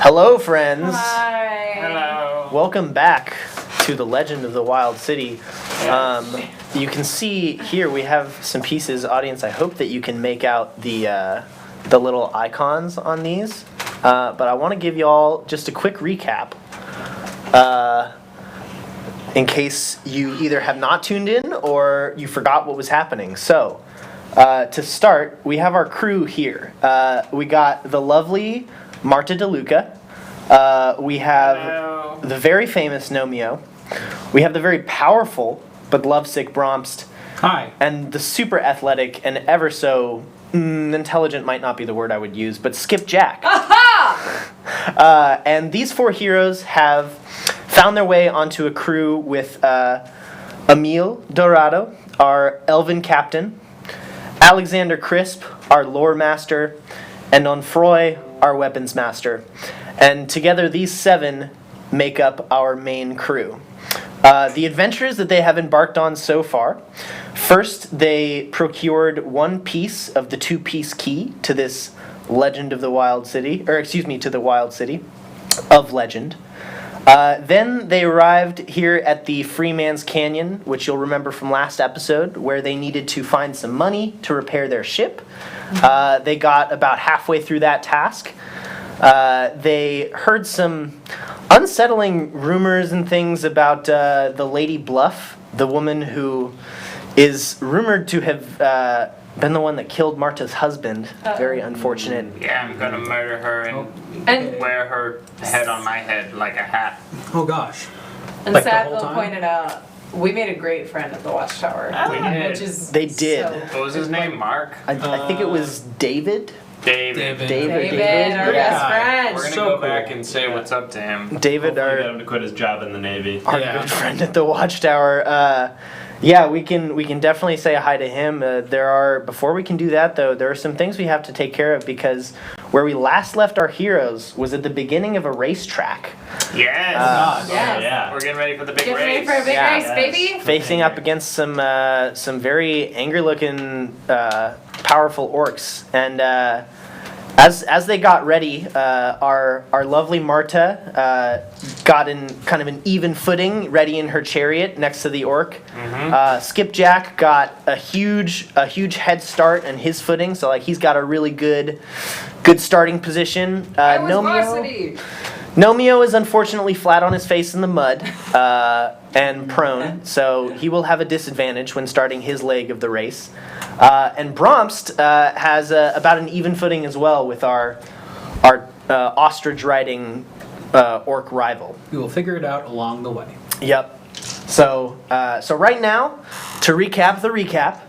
Hello, friends. Hi. Hello. Welcome back to the Legend of the Wild City. You can see here we have some pieces. Audience, I hope that you can make out the little icons on these. But I want to give you all just a quick recap in case you either have not tuned in or you forgot what was happening. So, to start, we have our crew here. We got the lovely Marta DeLuca. We have the very famous Nomeo. We have the very powerful but lovesick Bromst. Hi. And the super athletic and ever so intelligent might not be the word I would use, but Skipjack. And these four heroes have found their way onto a crew with Emil Dorado, our elven captain, Alexander Crisp, our lore master, and Onfroy, our weapons master. And together these seven make up our main crew. The adventures that they have embarked on so far. First, they procured one piece of the two-piece key to this Legend of the Wild City, to the Wild City of Legend. Then they arrived here at the Freeman's Canyon, which you'll remember from last episode, where they needed to find some money to repair their ship. They got about halfway through that task. They heard some unsettling rumors and things about the Lady Bluff, the woman who is rumored to have been the one that killed Marta's husband. Very unfortunate. Yeah, I'm gonna murder her and wear her head on my head like a hat. Oh gosh. And Like the Sadville whole time? pointed out, we made a great friend at the Watchtower. We did. Which is They did. What was his name? Mark? I think it was David. David. David, our Yeah. best friend. We're gonna So go cool. back and say what's up to him. David, Hopefully our get him to quit his job in the Navy. Yeah. good friend at the Watchtower. Yeah, we can definitely say hi to him. Before we can do that though, there are some things we have to take care of because where we last left our heroes was at the beginning of a racetrack, Yes. Yes. Yeah. We're getting ready for the big Get ready race. for a big Yeah. race, baby. facing up against some very angry-looking, powerful orcs. And as they got ready, our lovely Marta got in kind of an even footing, ready in her chariot next to the orc. Skipjack got a huge head start in his footing, so like he's got a really good starting position. Nomeo is unfortunately flat on his face in the mud and prone, so he will have a disadvantage when starting his leg of the race. And Bromst has about an even footing as well with our ostrich riding orc rival. We will figure it out along the way. Yep. So right now, to recap the recap,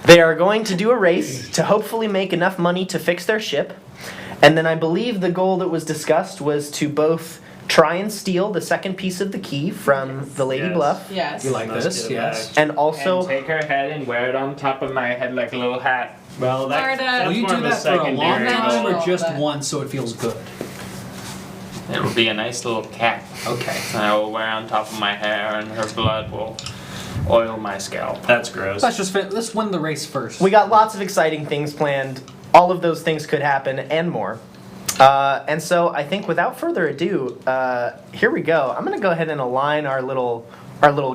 they are going to do a race to hopefully make enough money to fix their ship. And then I believe the goal that was discussed was to both try and steal the second piece of the key from the Lady Yes. Bluff. Yes. You like Let's this? get it Yes. back. And also, And take her head and wear it on top of my head like a little hat. Well, Marta. that's Will you more do of a that for a long secondary time goal. or just but- once so it feels good? It will be a nice little cap. Okay. I will wear on top of my hair, and her blood will oil my scalp. That's gross. Let's win the race first. we got lots of exciting things planned. All of those things could happen and more. And so I think without further ado, here we go. I'm gonna go ahead and align our little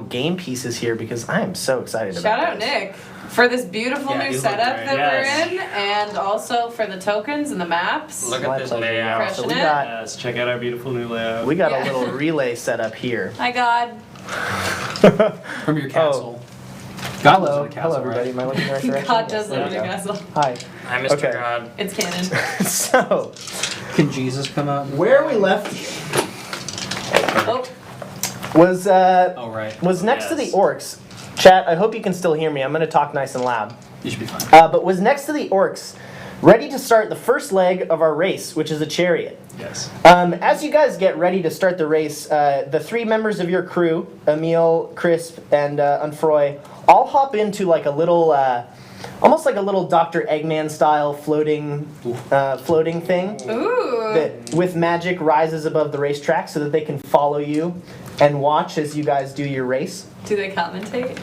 game pieces here because I am so excited Shout about out this. Nick for this beautiful Yeah, new you look setup great. that Yes. we're in, and also for the tokens and the maps. Look My at this pleasure. layout. So we Crushing it. got Yes, check out our beautiful new layout. we got a Yeah. little relay set up here. Hi, God. From your castle. God lives in a castle, Hello everybody. Am I looking in the right direction? God does live in There a we go. castle. Hi. Hi, Mr. Okay. God. It's canon. So Can Jesus come out? where we left Oh, was Oh, right. was next to the Yes. orcs. Chat, I hope you can still hear me. I'm going to talk nice and loud. You should be fine. But was next to the orcs, ready to start the first leg of our race, which is a chariot. Yes. As you guys get ready to start the race, the three members of your crew, Emil, Crisp, and Unfroy, all hop into like a little, almost like a little Dr. Eggman style floating thing ooh. that with magic rises above the racetrack so that they can follow you and watch as you guys do your race. Do they commentate?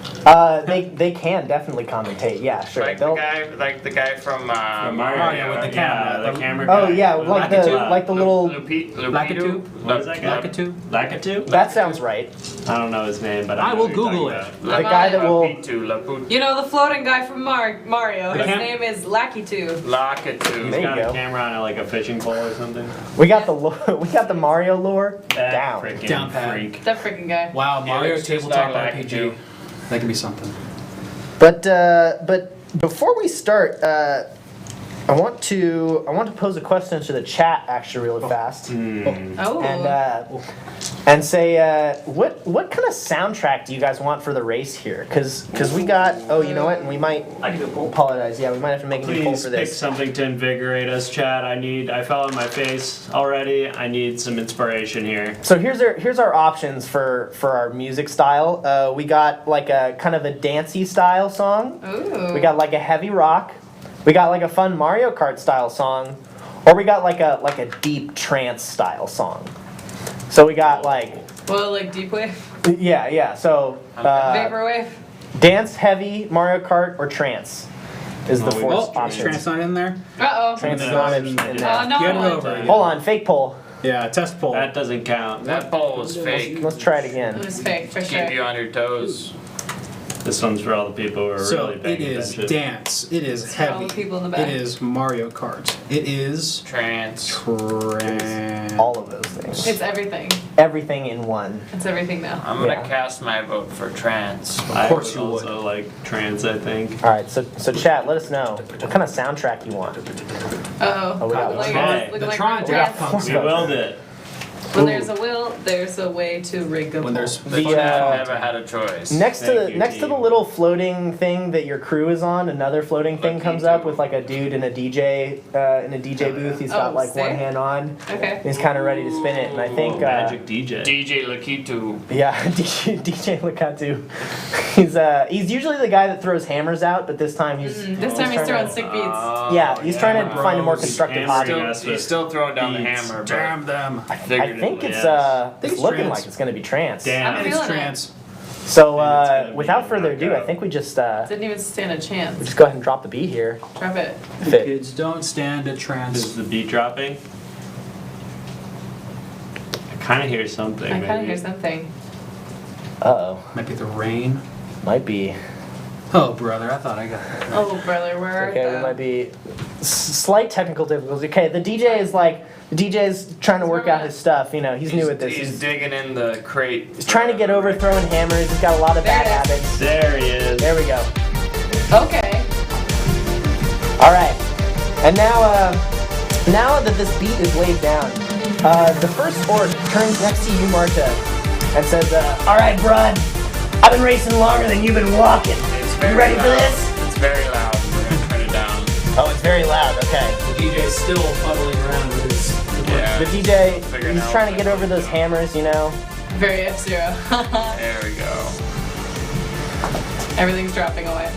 They can definitely commentate. Yeah, sure. Like the guy from Mario with the camera. Yeah, the camera Oh guy. yeah, like the little. Lakitu? What is that guy? Lakitu? Lakitu? That sounds right. I don't know his name, but I know will who you're Google talking it. about. The guy that will. Laputu. You know the floating guy from Mario. His cam- name is Lakitu. Lakitu. There He's got you go. a camera on it like a fishing pole or something. We got the Mario lore That down. freaking Down pat. freak. That freaking guy. Wow, Mario looks just tabletop like RPG. That could be something. But before we start, I want to pose a question to the chat actually really fast, Oh. and say what kind of soundtrack do you guys want for the race here? Because we got you know what, and we might apologize. Yeah, we might have to make a new poll Please for pick this. something to invigorate us, Chad. I fell on my face already. I need some inspiration here. So here's our options for our music style. We got like a kind of a dancey style song. Ooh. We got like a heavy rock. We got like a fun Mario Kart style song, or we got like a deep trance style song. So we got like Well, like deep wave, yeah. So vaporwave. dance, heavy, Mario Kart, or trance is the Oh, we fourth got option. Trance not in there? Uh Trance oh. is not in there. Oh no. You gotta go over it. Hold on, fake poll. Yeah, test poll. That doesn't count. That poll was fake. Let's try it It again. was fake for Keep you sure. on your toes. This one's for all the people who are So really paying it is attention. dance. It is For all heavy. the people in the back. It is Mario Kart. It is Trance. trance. All of those things. It's everything. Everything in one. It's everything now. I'm gonna Yeah. cast my vote for trance. I course would you would. also like trance, I think. All right, so chat, let us know what kind of soundtrack you want. Uh Oh, we got oh. one. Okay. Looking The like Tron Ron Draft Dance. comes We willed it. When there's a will, there's a way to rig a when there's poll. The, I've never had a choice. Next to Thank the you, next to the team. little floating thing that your crew is on, another floating thing Lucky comes up too. with like a dude in a DJ booth. He's got Oh, like one sick. hand on. Okay. He's kind of ready to spin it, and I think Magic DJ. DJ Lakitu. yeah, DJ Lakatu. He's usually the guy that throws hammers out, but this time he's This time he's trying throwing to- sick beats. yeah, he's trying to find a more Bros, constructive hammering hobby. us He's with still throwing down the beats. hammer, Jam them. I think it's Yes. it's looking trance. like it's gonna be trance. Damn. I'm It's feeling it. trance. So And it's gonna be without further ado, I knockout. think we just Didn't even stand a we chance. just go ahead and drop the beat here. Drop it. The Fit. kids don't stand a Is trance. the beat dropping? I kind of hear something. I kind of maybe. hear something. Uh oh, Might be the rain. might be. Oh, brother, I thought I got that. Oh, brother, where art Okay, we thou? might be slight technical difficulties. Okay, the DJ is trying to work out his stuff. You know, he's new at this. He's digging in the crate. He's trying to get over throwing hammers. He's got a lot of bad There it is. habits. There he is. There we go. Okay. All right, and now that this beat is laid down, the first orc turns next to you, Marta, and says, "All right, Brud, I've been racing longer than you've been walking. It's You very ready for loud. this?" It's very loud. We're gonna turn it down. Oh, it's very loud. Okay. The DJ's still fuddling around with his. Yeah. The DJ, Figuring he's out trying to what get over those hammers, you know. Very F-Zero. There we go. Everything's dropping away.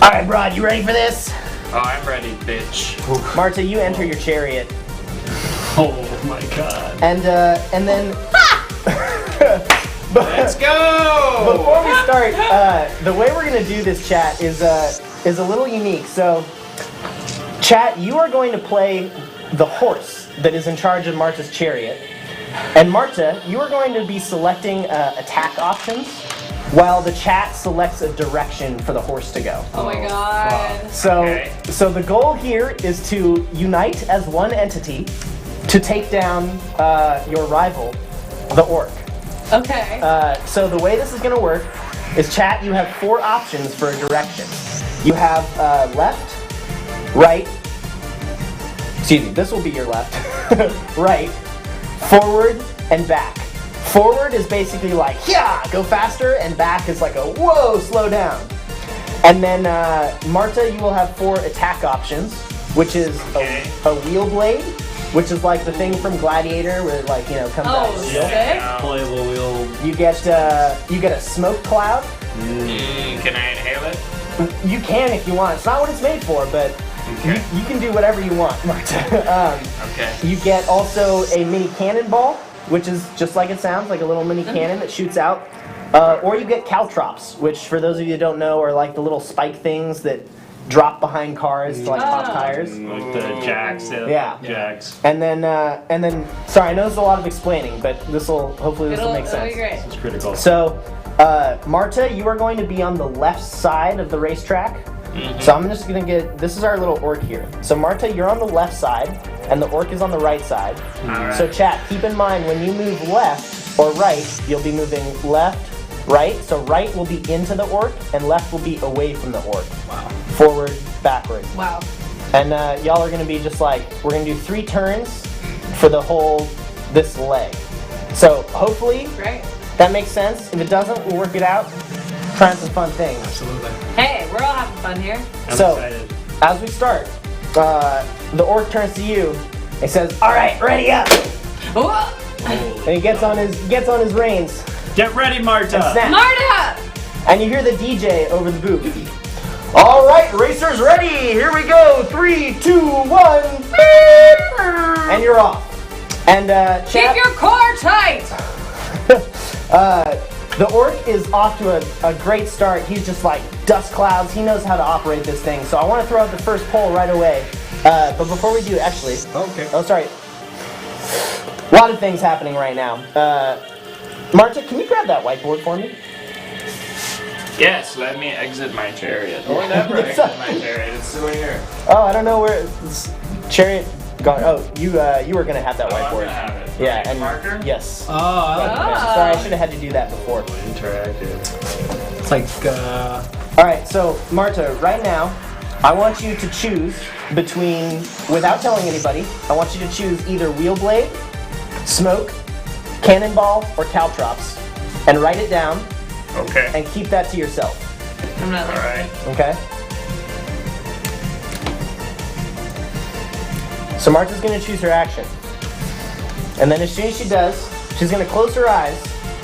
All right, Brod, you ready for this? Oh, I'm ready, bitch. Marta, you enter your chariot, Oh my god. and then. Let's go! Before we start, the way we're gonna do this, chat, is a little unique. So, chat, you are going to play the horse that is in charge of Marta's chariot, and Marta, you are going to be selecting attack options, while the chat selects a direction for the horse to go. Oh my god. So, Okay. so the goal here is to unite as one entity to take down your rival, the orc. Okay. So the way this is going to work is, chat, you have 4 options for a direction. You have left, right, excuse me, this will be your left, right, forward, and back. Forward is basically like, yeah, go faster, and back is like a, whoa, slow down. And then, Marta, you will have 4 attack options, which is a wheel blade, which is like the thing from Gladiator where it, like, you know, comes out Oh, of the wheel. sick. Playable wheel. You get a smoke cloud. Can I inhale it? You can if you want. It's not what it's made for, but Okay. you can do whatever you want, Marta. Okay. You get also a mini cannonball, which is just like it sounds, like a little mini cannon that shoots out Or you get caltrops, which for those of you that don't know are like the little spike things that drop behind cars to like pop tires. Like the jacks. Yeah. Jacks. And then, sorry, I know there's a lot of explaining, but hopefully this will make It'll sense. be great. It's critical. So, Marta, you are going to be on the left side of the racetrack. So I'm just gonna this is our little orc here. So Marta, you're on the left side, and the orc is on the right side. Alright. So chat, keep in mind when you move left or right, you'll be moving left, right. So right will be into the orc, and left will be away from the orc. Wow. Forward, backward. Wow. And y'all are gonna be just like, we're gonna do 3 turns for this leg. So hopefully Great. that makes sense. If it doesn't, we'll work it out. Trying some fun things. Absolutely. Hey, we're all having fun here. I'm So, excited. as we start, the orc turns to you and says, "All right, ready up!" Whoa. And he gets on his reins Get ready, and Marta! snaps. Marta! And you hear the DJ over the booth. All right, racers, ready? Here we go. 3, 2, 1. And you're off. And Keep chat. your core tight! The orc is off to a great start. He's just like dust clouds. He knows how to operate this thing. So I want to throw out the first poll right away. But before we do, actually. Okay. Oh, sorry. A lot of things happening right now. Marta, can you grab that whiteboard for me? Yes, let me exit my chariot. Or never exit my chariot. It's still here. Oh, I don't know where this chariot gone. Oh, you were gonna have that Oh, I'm whiteboard. gonna have it. Yeah, Okay, and marker? yes. Oh, I like Oh. that. Sorry, I should have had to do that before. Interactive. It's like, All right, so Marta, right now, I want you to choose between, without telling anybody, I want you to choose either wheel blade, smoke, cannonball, or caltrops, and write it down Okay. and keep that to yourself. I'm not Alright. Okay? So Marta's gonna choose her action. And then as soon as she does, she's gonna close her eyes,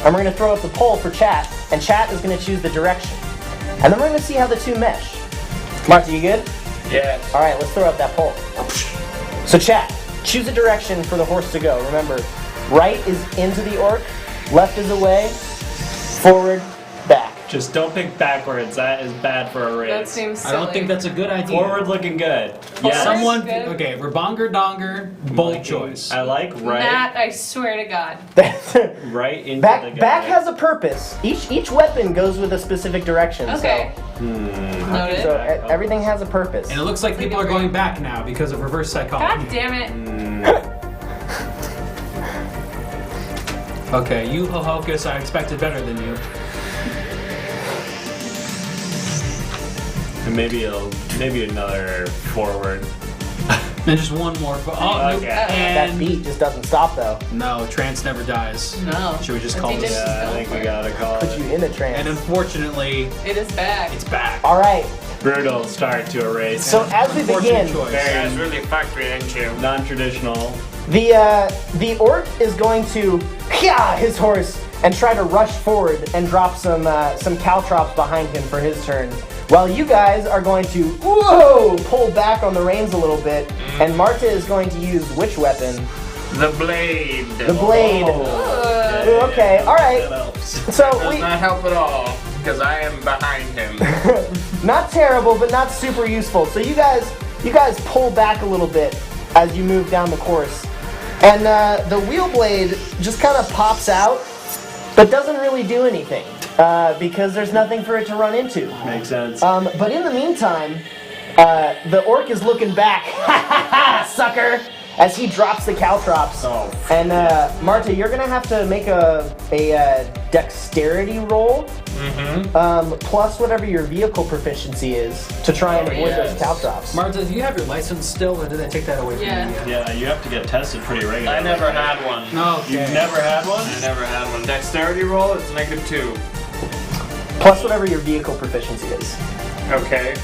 and we're gonna throw up the poll for chat, and chat is gonna choose the direction. And then we're gonna see how the two mesh. Marta, you good? Yes. Alright, let's throw up that poll. So chat, choose a direction for the horse to go. Remember, right is into the orc, left is away, forward, back. Just don't pick backwards. That is bad for a That race. seems I silly. don't think that's a good idea. Forward looking good. Yes. Someone, Good. okay, Rabonger Donger, bold choice. I like right. That, I swear to God. Right into the guy. Back has a purpose. Each weapon goes with a specific direction. Okay. So Noted. everything has a purpose. And it looks like people are going back now because of reverse psychology. God damn it. Okay, you Hocus, I expected better than you. And maybe another forward. And just one more. Oh, Okay. That and beat just doesn't stop though. no, trance never dies. No. Should we just But call he this? just- Yeah, I think we gotta call Put it. you in a trance. And unfortunately, It is back. it's back. All right. Brutal start to a race. So as we Unfortunate begin, choice. You guys really fucked me, didn't you? Non-traditional. the orc is going to his horse and try to rush forward and drop some caltrops behind him for his turn. While you guys are going to pull back on the reins a little bit, and Marta is going to use which weapon? The blade. The blade. Ooh, okay, all right. That helps. So Does we not help at all, because I am behind him. not terrible, but not super useful. So you guys pull back a little bit as you move down the course, and the wheel blade just kind of pops out, but doesn't really do anything because there's nothing for it to run into. Makes sense. But in the meantime, the orc is looking back, sucker, as he drops the caltrops. Oh. And Marta, you're gonna have to make a dexterity roll, plus whatever your vehicle proficiency is, to try and avoid those caltrops. Marta, do you have your license still, or did I take that away from Yeah. you? yet? Yeah, you have to get tested pretty regularly. I never had one. No, You've never had one? I never had one. Dexterity roll, it's -2. Plus whatever your vehicle proficiency is, Okay.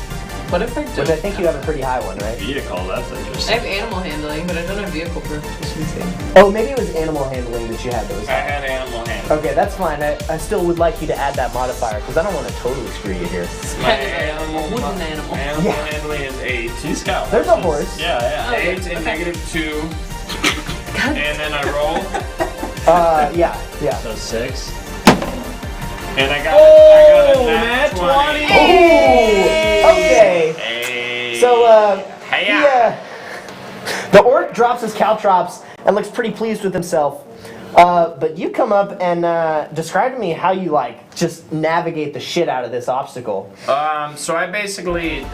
What if I which I don't? think you have a pretty high one, right? Vehicle, that's I interesting. have animal handling, but I don't have vehicle proficiency. Oh, maybe it was animal handling that you had that was I high. had animal handling. Okay, that's fine. I still would like you to add that modifier, because I don't want to totally screw you here. My animal, Wooden animal. animal Yeah. handling is 8. He's got There's a horses. horse. Yeah, yeah. 8 and -2. And then I roll. Yeah. So 6. And I got Oh, a nat 20. Ooh, okay. Hey. So, Hey-ya. the orc drops his caltrops and looks pretty pleased with himself. But you come up and describe to me how you just navigate the shit out of this obstacle. So I basically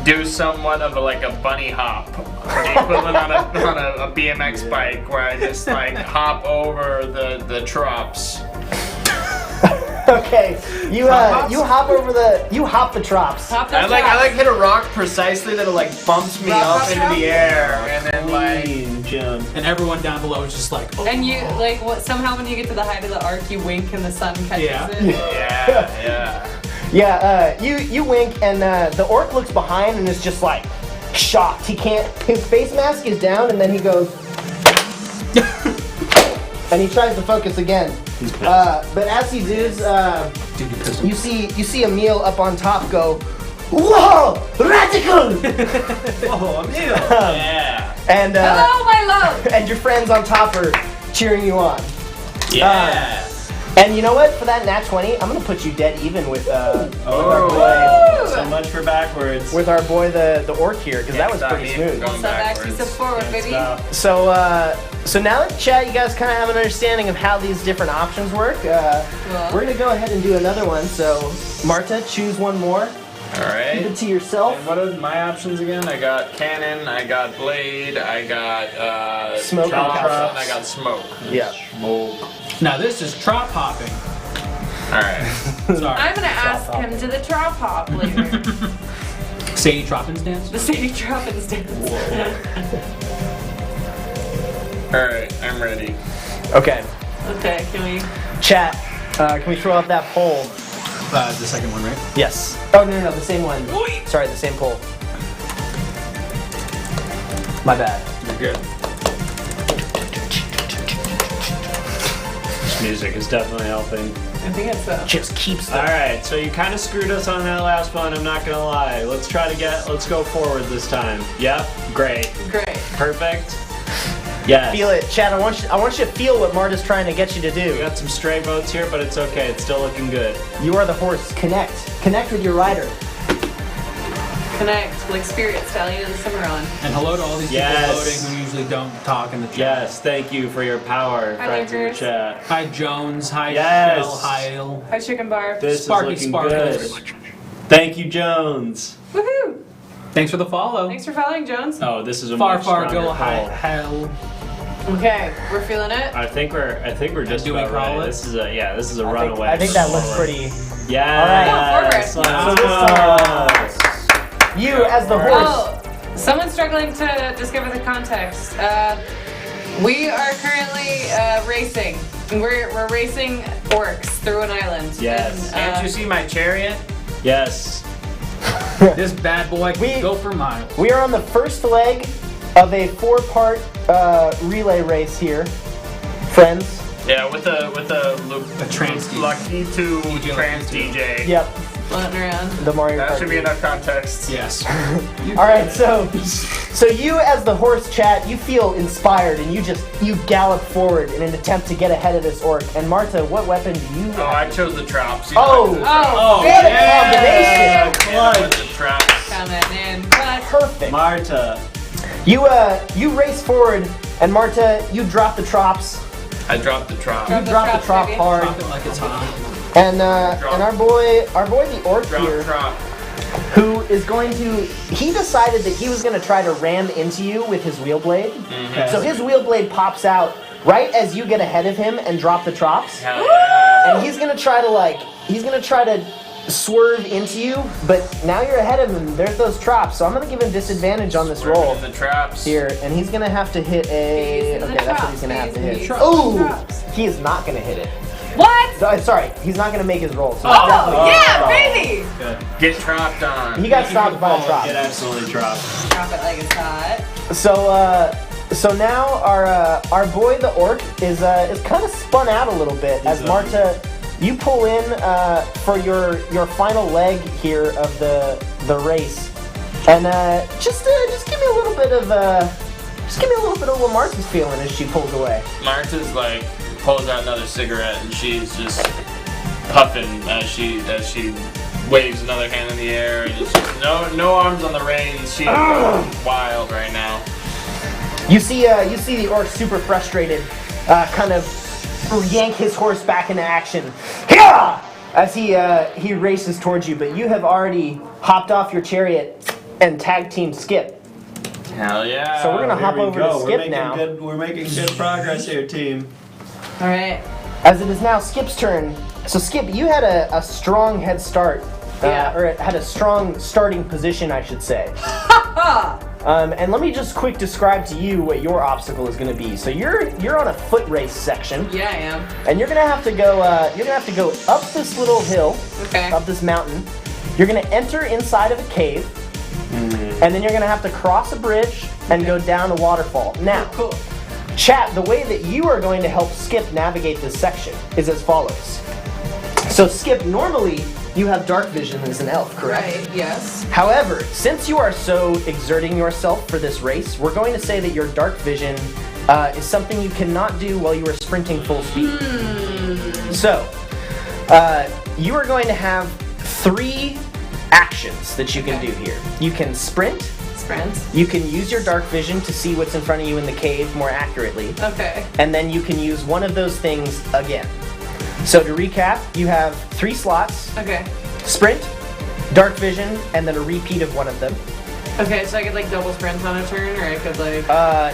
do somewhat of a bunny hop, equivalent on a BMX bike, where I just hop over the trops. Okay, you hop the trops. Hop the I top. hit a rock precisely that bumps me Rock, up into rock, the air, and then Clean jump. And everyone down below is just like, oh. And you somehow when you get to the height of the arc, you wink and the sun catches Yeah. it. yeah. Yeah, you wink and the orc looks behind and is just shocked. He can't. His face mask is down and then he goes, and he tries to focus again. But as he does, you see Emil up on top go, "Whoa, radical!" Oh, Emil. Yeah. And Hello, my love. and your friends on top are cheering you on. Yeah. And you know what? For that nat 20, I'm gonna put you dead even with our Oh. boy, So much for backwards. the orc here, because that was Stop pretty me smooth. from going Step back, backwards. step forward, Can't baby. stop. So now that chat, you guys kind of have an understanding of how these different options work. We're gonna go ahead and do another one. So Marta, choose one more. All Keep right. it to yourself. And what are my options again? I got cannon, I got blade, I got Smoke and trops, caltrops. and I got smoke. Yeah. Now this is trop hopping. All right. Sorry. I'm gonna ask him to the trop hop later. Sadie Troppins dance? The city trop and dance. All right. I'm ready. Okay. Okay, can we? Chat. Can we throw up that poll? The second one, right? Yes. Oh no, the same one. Sorry, the same poll. My bad. You're good. This music is definitely helping. I think it's Just keeps All them. right, so you kind of screwed us on that last one. I'm not gonna lie. Let's go forward this time. Yep, great, great. perfect. Yes. Feel it, Chad. I want you to feel what Marta's trying to get you to We do. got some stray votes here, but it's okay. It's still looking good. You are the horse. Connect with your rider. Connect, like Spirit Stallion and Cimarron. And hello to all these people Yes. voting who usually don't talk in the chat. Yes, thank you for your power, Hi, friends in the Lakers. chat. Hi Jones, hi Yes. Shell, hi Ale. Hi, Chicken Bar. This Sparky is looking Sparkles. good. Thank you, Jones. Woohoo! Thanks for the follow. Thanks for following, Jones. Oh, this is a Far much far stronger go hi poll. hell. Okay, we're feeling it. I think we're just Do we about call right. it? This is a I runaway. think that looks pretty. Yes. Go forward. Let's go. You as the horse. Oh, someone's struggling to discover the context. We are currently racing. We're racing orcs through an island. Yes. And, Can't you see my chariot? Yes. This bad boy can go for miles. We are on the first leg of a 4-part relay race here, friends. Yeah, with a trans DJ. Lucky to trans DJ. Yep, floating around. the Mario That Kart. should be enough context. Yes. All right, so you as the horse, chat, you feel inspired and you gallop forward in an attempt to get ahead of this orc. And Marta, what weapon do you? Oh, I chose the traps. Oh. What a Yeah, combination! with the traps. Coming in. But Perfect. Marta. You race forward, and Marta, you drop the trops. I dropped the trap. Drop You drop the trops, trop baby. hard, Drop it like it's hot. and our boy the orc Drop here, trap. who is going to. He decided that he was going to try to ram into you with his wheel blade. So his wheel blade pops out right as you get ahead of him and drop the trops. Hell yeah. And he's gonna try to swerve into you, but now you're ahead of him. There's those traps, so I'm gonna give him disadvantage on this roll In the traps. here, and he's gonna have to hit a. Bees in the Okay, that's what traps, he's gonna have to bees in hit. the Oh, traps. he is not gonna hit it. what? Sorry, he's not gonna make his roll. So Oh, definitely yeah, not. baby! Get trapped on. He got stopped by a Get trap. absolutely dropped. Drop it like it's hot. So now our boy the orc is kind of spun out a little bit as Marta. You pull in for your final leg here of the race, and just give me a little bit of what Marta's feeling as she pulls away. Marta's pulls out another cigarette and she's just puffing as she waves another hand in the air, and it's just no arms on the reins. She's going wild right now. You see the orc super frustrated, kind of yank his horse back into action. Hia! As he races towards you, but you have already hopped off your chariot and tag team Skip. Hell yeah! So we're gonna hop over to Skip now. We're making good progress here, team. All right. As it is now Skip's turn. So Skip, you had a strong head start, or it had a strong starting position, I should say. And let me just quick describe to you what your obstacle is going to be. So you're on a foot race section. Yeah, I am. And you're gonna have to go. Up this little hill. Okay. Up this mountain. You're gonna enter inside of a cave, and then you're gonna have to cross a bridge and go down a waterfall. Now, Cool. chat. The way that you are going to help Skip navigate this section is as follows. So Skip, normally you have dark vision as an elf, correct? Right. Yes. However, since you are so exerting yourself for this race, we're going to say that your dark vision is something you cannot do while you are sprinting full speed. So, you are going to have 3 actions that you can do here. You can sprint. Sprint. You can use your dark vision to see what's in front of you in the cave more accurately. Okay. And then you can use one of those things again. So to recap, you have 3 slots. Okay. Sprint, dark vision, and then a repeat of one of them. Okay, so I could like double sprint on a turn, or I could like.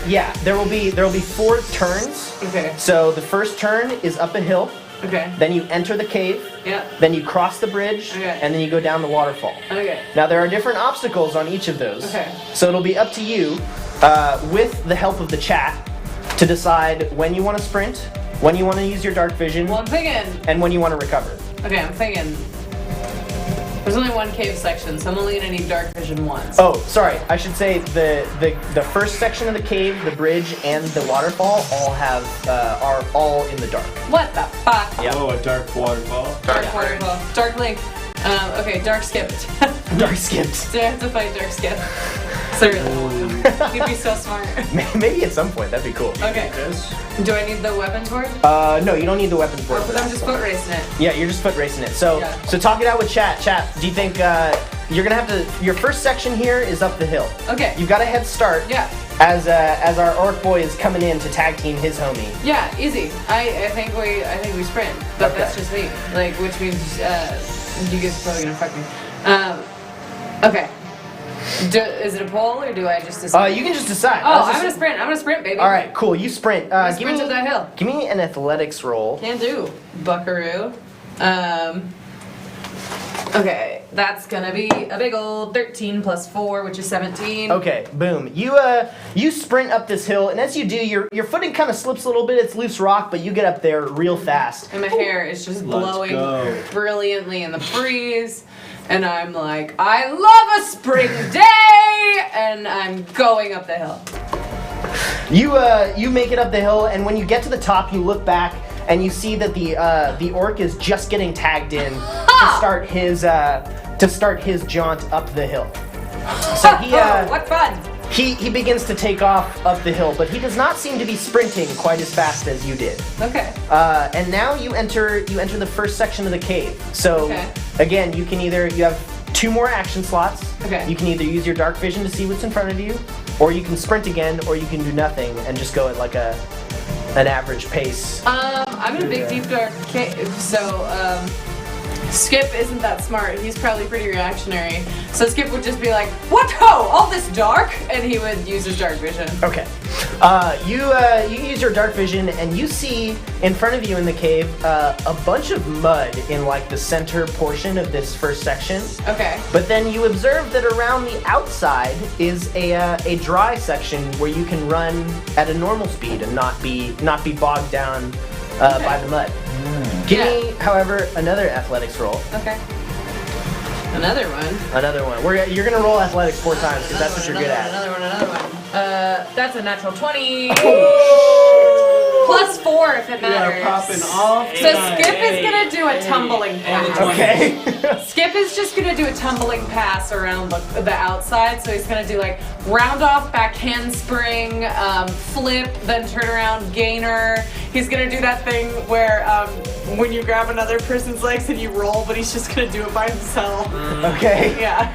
Yeah, there will be 4 turns. Okay. So the first turn is up a hill. Okay. Then you enter the cave. Yeah. Then you cross the bridge. Okay. And then you go down the waterfall. Okay. Now there are different obstacles on each of those. Okay. So it'll be up to you, with the help of the chat, to decide when you want to sprint, when you want to use your dark vision, Well, I'm thinking. and when you want to recover. Okay, I'm thinking. There's only one cave section, so I'm only gonna need dark vision once. Oh, sorry. I should say the first section of the cave, the bridge, and the waterfall are all in the dark. What the fuck? Yeah. Oh, a dark waterfall. Dark waterfall. Dark link. Okay, dark skipped. Dark skipped. Do I have to fight dark skip? So really, you'd be so smart. Maybe at some point that'd be cool. Okay. Do I need the weapons for it? No, you don't need the weapons board. Because I'm just foot racing it. Yeah, you're just foot racing it. So, Yeah. so talk it out with chat. Chat, do you think you're gonna have to? Your first section here is up the hill. Okay. You've got a head start. Yeah. As our orc boy is coming in to tag team his homie. Yeah, easy. I think we sprint, but Okay. that's just me. Like, which means you guys are probably gonna fuck me. Okay. Is it a poll or do I just decide? You can just decide. Oh, I'm gonna sprint. I'm gonna sprint, baby. All right, cool. You sprint. Give Sprint me up that hill. Give me an athletics roll. Can do, buckaroo. Okay, that's gonna be a big old 13 plus 4, which is 17. Okay, boom. You sprint up this hill, and as you do, your footing kind of slips a little bit. It's loose rock, but you get up there real fast. And my hair is just Let's blowing go. brilliantly in the breeze. And I'm like, I love a spring day! And I'm going up the hill. You make it up the hill, and when you get to the top, you look back and you see that the orc is just getting tagged in to start his jaunt up the hill. So he what fun! he begins to take off up the hill, but he does not seem to be sprinting quite as fast as you did. Okay. And now you enter the first section of the cave. So Okay. again, you have 2 more action slots. Okay. You can either use your dark vision to see what's in front of you, or you can sprint again, or you can do nothing and just go at like an average pace. I'm in a big deep dark cave, so Skip isn't that smart. He's probably pretty reactionary. So Skip would just be like, "What ho? All this dark?" And he would use his dark vision. Okay. You use your dark vision and you see in front of you in the cave a bunch of mud in like the center portion of this first section. Okay. But then you observe that around the outside is a dry section where you can run at a normal speed and not be bogged down by the mud. Give me, however, another athletics roll. Okay. Another one. Another one. You're gonna roll athletics 4 times because that's what you're good at. Another one. That's a natural 20. Plus 4 if it matters. popping off. So Skip is gonna do a tumbling pass. Okay. Skip is just gonna do a tumbling pass around the outside. So he's gonna do like round off, back handspring, flip, then turn around, gainer. He's gonna do that thing where when you grab another person's legs and you roll, but he's just gonna do it by himself. Okay. Yeah.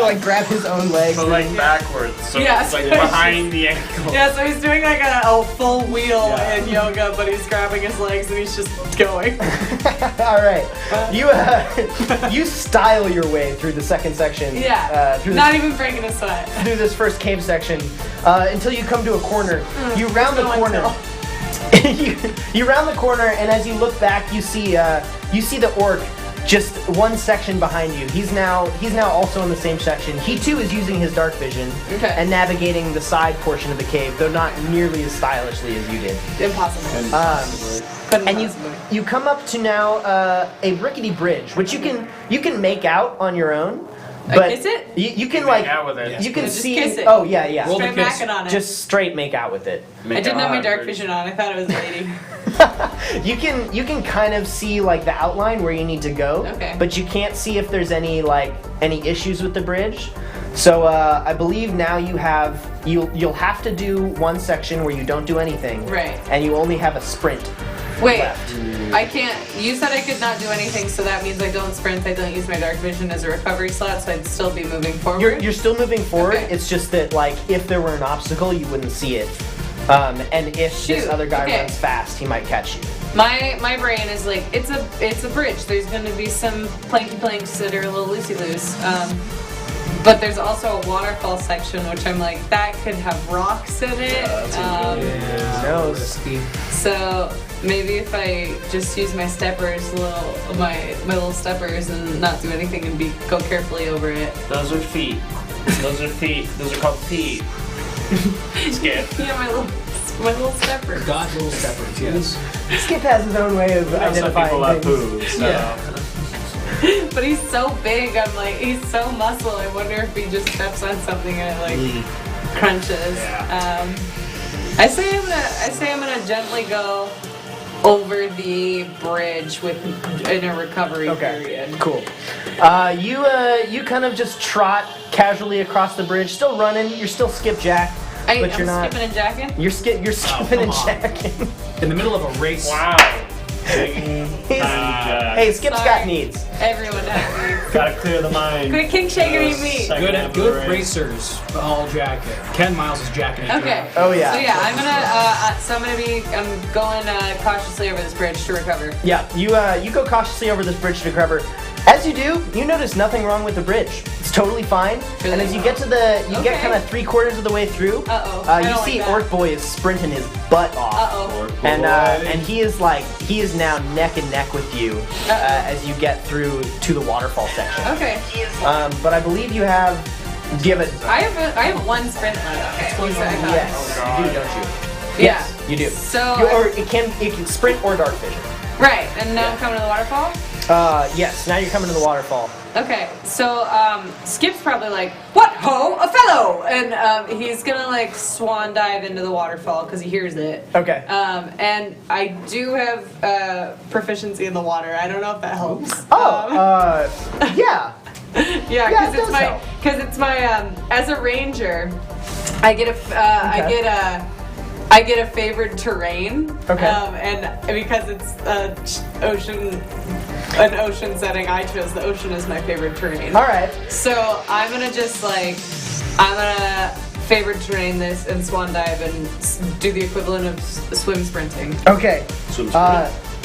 Like grab his own legs. But like backwards, so Yeah, it's like so it's behind the ankle. Yeah, so he's doing like a full wheel in yoga, but he's grabbing his legs and he's just going. All right. You style your way through the second section. Yeah. Through Not even breaking a sweat. through this first cave section until you come to a corner. You round the no corner. you round the corner, and as you look back, you see the orc just one section behind you. He's now also in the same section. He too is using his dark vision and navigating the side portion of the cave, though not nearly as stylishly as you did. Impossible. And you come up to now a rickety bridge, which you can make out on your own. But kiss it? You can Make out with it. you can Just see. kiss it. Oh yeah. Roll the Straight kiss. macking on it. Just straight make out with it. I didn't have my dark vision on. I thought it was a lady. You can kind of see like the outline where you need to go, Okay. but you can't see if there's any issues with the bridge. So I believe now you'll have to do one section where you don't do anything, Right. And you only have a sprint. Wait, left. I can't. You said I could not do anything, so that means I don't sprint. I don't use my dark vision as a recovery slot, so I'd still be moving forward. You're still moving forward. Okay. It's just that like if there were an obstacle, you wouldn't see it. And if this Shoot, other guy okay. runs fast, he might catch you. My brain is like it's a bridge. There's going to be some planky planks that are a little loosey loose. But there's also a waterfall section, which I'm like that could have rocks in it. Who knows? So maybe if I just use my steppers, my little steppers, and not do anything and go carefully over it. Those are feet. Those are feet. Those are called feet. Skip. Yeah, my little steppers. God's little steppers, yes. Skip has his own way of Some identifying people have things. poo, so. Yeah. But he's so big. I'm like, he's so muscle. I wonder if he just steps on something and it like crunches. Yeah. I say I'm gonna gently go over the bridge in a recovery period. Cool. You kind of just trot casually across the bridge, still running. You're still skipjack, but I'm you're not. skipping and jacking. You're skipping come and on. jacking. In the middle of a race. Wow. Hey, Skip's Sorry. got needs. Everyone has me. Gotta clear the mind. Quit king shaking me. Second Good race. racers, all jacket. Ken Miles is jacking it. Okay. Oh, yeah. So yeah, I'm going cautiously over this bridge to recover. Yeah, you go cautiously over this bridge to recover. As you do, you notice nothing wrong with the bridge. It's totally fine. Really? And as you get to the, you get Okay. kind of 3/4 of the way through. I You don't see like that. Orc Boy is sprinting his butt off. And he is now neck and neck with you as you get through to the waterfall section. Okay. But I believe you have. Do you have a? I have one sprint left. Okay. Yes, you do, don't you? Yeah. Yes, you do. So Or it can sprint or dark vision. right, and now I'm coming to the waterfall. Yes. Now you're coming to the waterfall. Okay, so Skip's probably like, "What ho, a fellow!" And he's gonna like swan dive into the waterfall because he hears it. Okay. And I do have proficiency in the water. I don't know if that helps. Yeah. Yeah, Yeah, it because does help. it's my as a ranger, I get a favored terrain. Okay. And because it's an ocean setting, I chose the ocean as my favorite terrain. All right. So I'm gonna favorite terrain this and swan dive and do the equivalent of swim sprinting. Okay. Swim sprint.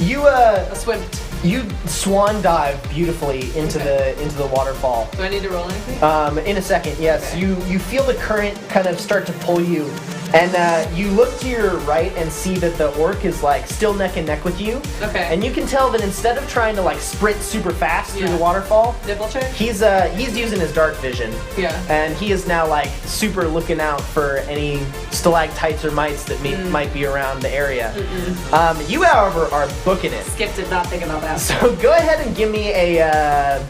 A swim. You swan dive beautifully into the waterfall. Do I need to roll anything? In a second, yes. Okay. You feel the current kind of start to pull you, and you look to your right and see that the orc is like still neck and neck with you. Okay. And you can tell that instead of trying to like sprint super fast through Yeah. the waterfall, Nipple check? he's using his dark vision. Yeah. And he is now like super looking out for any stalactites or mites that might be around the area. You, however, are booking it. Skip did not think about that. So go ahead and give me a.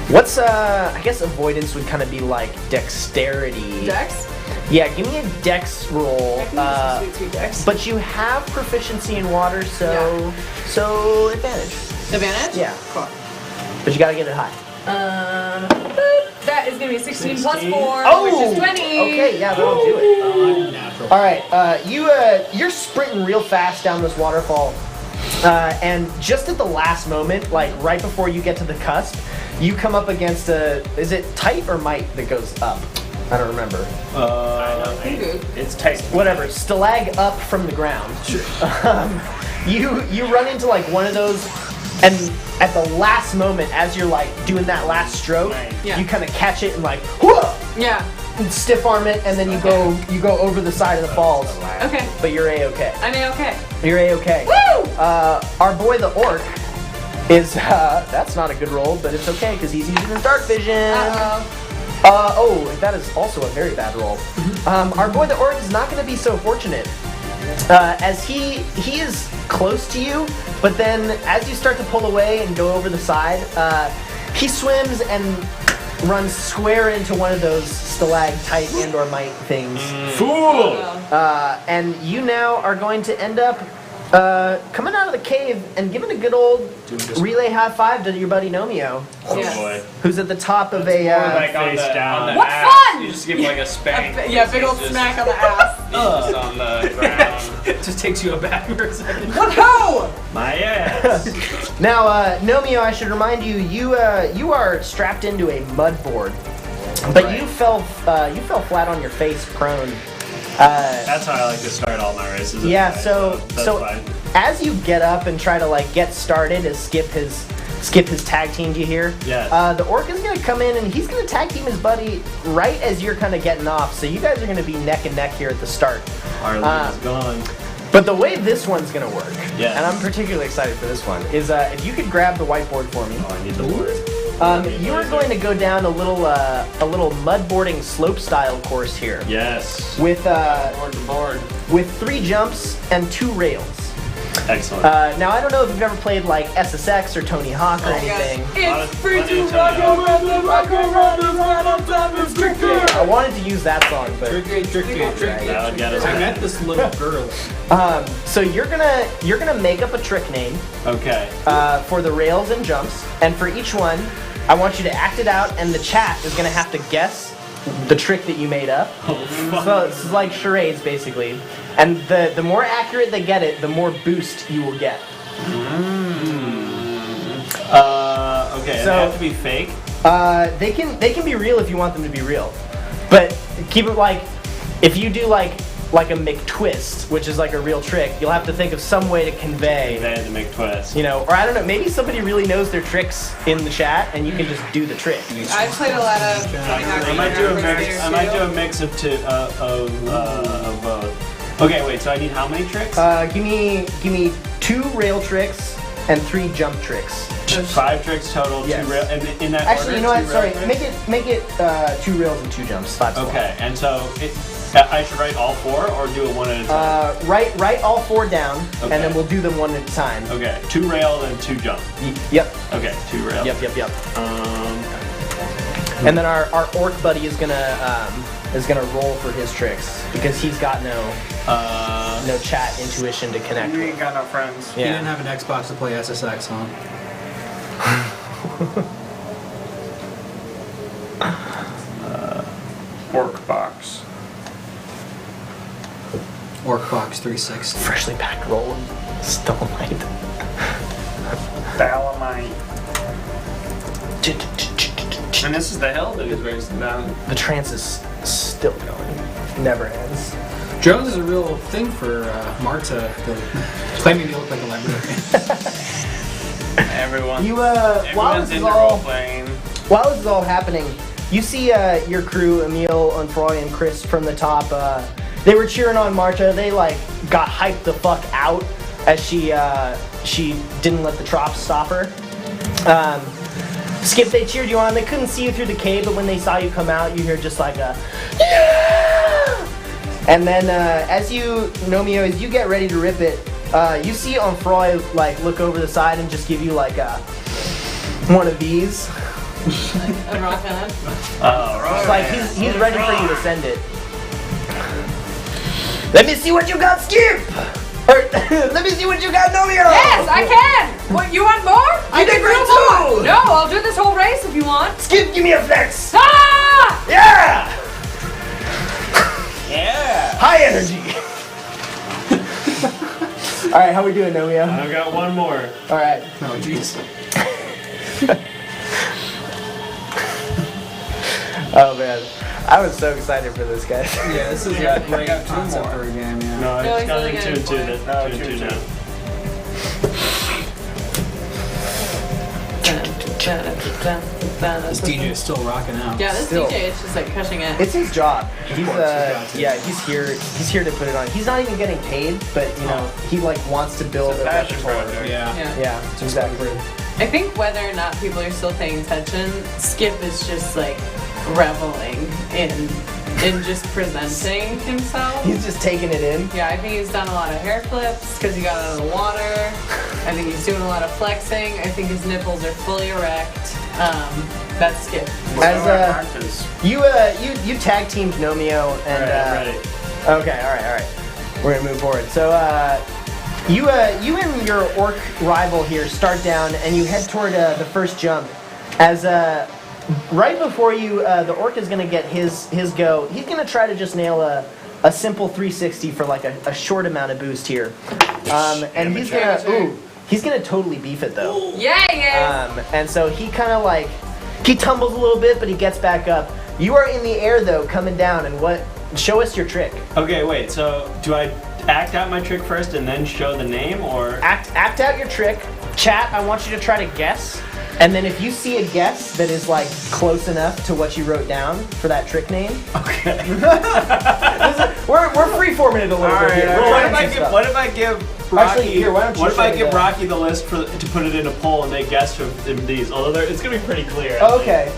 What's I guess avoidance would kind of be like dexterity. Dex? Yeah, give me a dex roll. I can use some sweet, sweet dex. But you have proficiency in water, so advantage. Advantage? Yeah. Cool. But you gotta get it high. That is gonna be 16 plus 4, Oh! which is 20. Okay, yeah, that'll do it. Natural. All right, you're sprinting real fast down this waterfall, and just at the last moment, like right before you get to the cusp, you come up against is it tight or might that goes up? I don't remember. It's tight. Whatever, stalag up from the ground. You run into like one of those, and at the last moment, as you're like doing that last stroke, Yeah. you kind of catch it and like, whoa! Yeah. And stiff arm it, and then you go over the side of the falls. Okay. But you're a-okay. I'm okay. You're a-okay. Woo! Our boy the orc is that's not a good roll, but it's okay because he's using his dark vision. That is also a very bad roll. Our boy the orc is not going to be so fortunate, as he is close to you, but then as you start to pull away and go over the side, he swims and runs square into one of those stalactite and or mite things. Fool! And you now are going to end up coming out of the cave and giving a good old relay high five to your buddy Nomio, Yes. Boy. who's at the top of a. Like on face the, down. on the What ass. fun! You just give him like a spank. Yeah, big old He's smack on the ass. He's just on the ground. It just takes you aback for a second. What ho! My ass. Now, Nomio, I should remind you, you are strapped into a mud board, but you fell flat on your face, prone. That's how I like to start all my races. Yeah, anyway, so that's fine. as you get up and try to like get started, as Skip his tag teamed you here. Yes. The orc is gonna come in and he's gonna tag team his buddy right as you're kind of getting off. So you guys are gonna be neck and neck here at the start. Our lead is gone. But the way this one's gonna work, Yes. and I'm particularly excited for this one, is if you could grab the whiteboard for me. Oh, I need the board. You are going to go down a little mudboarding slope style course here Yes. with Board to board. with 3 jumps and 2 rails. Excellent. Now I don't know if you've ever played like SSX or Tony Hawk or anything. It's free to Lot rock of and rock and rock and rock and rock and rock and rock. I wanted to use that song, but Tricky. That would get us I back. met this little girl. so you're gonna make up a trick name Okay. for the rails and jumps, and for each one, I want you to act it out, and the chat is gonna have to guess the trick that you made up. So it's like charades, basically. And the more accurate they get it, the more boost you will get. Okay. So- they have to be fake. They can be real if you want them to be real, but keep it like if you do like a McTwist, which is like a real trick, you'll have to think of some way to convey. They had to make twists. You know, or I don't know, maybe somebody really knows their tricks in the chat, and you can just do the trick. I've played a lot of Tony Hawk. I might do a and mix. I might do a mix of two of both. Okay, wait. So I need how many tricks? Give me 2 rail tricks and 3 jump tricks. 5 tricks total. Yes. 2 rail. And in that Actually, order, you know what? 2 Sorry, rail tricks? make it 2 rails and 2 jumps. 5 slots. Okay, and so I should write all 4 or do it one at a time? Write all 4 down, Okay. and then we'll do them one at a time. Okay, 2 rail and 2 jump. Yep. Okay, 2 rail. Yep. Um, And then our orc buddy is gonna roll for his tricks because he's got no chat intuition to connect You with. ain't got no friends. He didn't have an Xbox to play SSX on. Orc box. Orcbox 360. Freshly packed roll of stalagmite. Balamite. And this is the hill that he's racing down. The trance is still going. Never ends. Drones is a real thing for Marta, claiming to look like a librarian. Everyone. You while Everyone's this is into all role playing. while this is all happening, you see your crew, Emil, Unfroy, and Chris from the top. They were cheering on Marta. They like got hyped the fuck out as she didn't let the Trops stop her. Skip, they cheered you on. They couldn't see you through the cave, but when they saw you come out, you hear just like a yeah! And then as you, Nomio, as you get ready to rip it, you see Onfroy like look over the side and just give you like one of these. A rock hand. oh, right. It's like he's ready for you to send it. Let me see what you got, Skip! Or, let me see what you got, Nomio! Yes, I can! What, you want more? I did great more. too! No, I'll do this whole race if you want. Skip, give me a flex! Ah! Yeah! Yeah. High energy! Alright, how we doing, Nomio? I've got one more. Alright. Oh, jeez. Oh man. I was so excited for this, guys. Yeah, this is Yeah, a great I got two concept more. for a game, yeah. No, No, it's he's got only two got and two. one. That's Oh, two and two, two now. This DJ is still rocking out. Yeah, this Still. DJ is just like crushing it. It's his job. He's got to. yeah, he's here to put it on. He's not even getting paid, but you know, he like wants to build It's a a passion repertoire. project. Yeah. Yeah. Yeah, exactly. I think whether or not people are still paying attention, Skip is just like reveling in just presenting himself. He's just taking it in. Yeah, I think he's done a lot of hair flips because he got out of the water. I think he's doing a lot of flexing. I think his nipples are fully erect. That's Skip. As you tag teamed Nomio and Alright, I'm ready. okay, all right. We're gonna move forward. So you and your orc rival here start down and you head toward the first jump. As right before you, the orc is gonna get his go. He's gonna try to just nail a simple 360 for like a short amount of boost here. And he's gonna totally beef it though. Yeah, yeah. And so he kind of like, he tumbles a little bit, but he gets back up. You are in the air though, coming down, and show us your trick. Okay, wait. So do I act out my trick first and then show the name, or Act out your trick. Chat, I want you to try to guess. And then if you see a guess that is like close enough to what you wrote down for that trick name. okay? We're freeforming it a little bit here. Well, We're what trying if some stuff. what if I give Rocky? Actually, here, why don't you what if I show give the- Rocky the list to put it in a poll and they guess from these? Although it's gonna be pretty clear. I Oh, think. okay.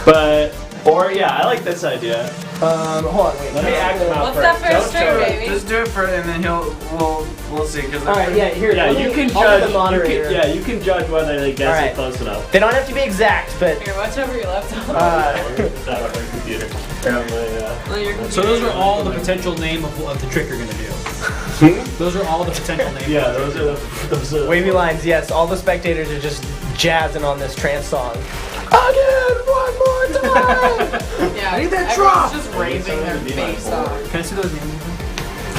But I like this idea. Hold on, wait. Let me act them out What's that first. first Don't trick, show it. baby? Just do it for, and then we'll see. Cause All right, yeah, here. Yeah, let you me- can I'll be judge. the moderator. You can judge whether they guess All right. it close enough. They don't have to be exact, but Here, watch over your laptop. That on my computer. On your computer. So those are all the potential name of the trick you're gonna do. Those are all the potential names. Yeah, those are the wavy lines. Yes, all the spectators are just jazzing on this trance song. Again, one more time. Yeah, I need that everyone's drop. just raising their face off. Can I see those names?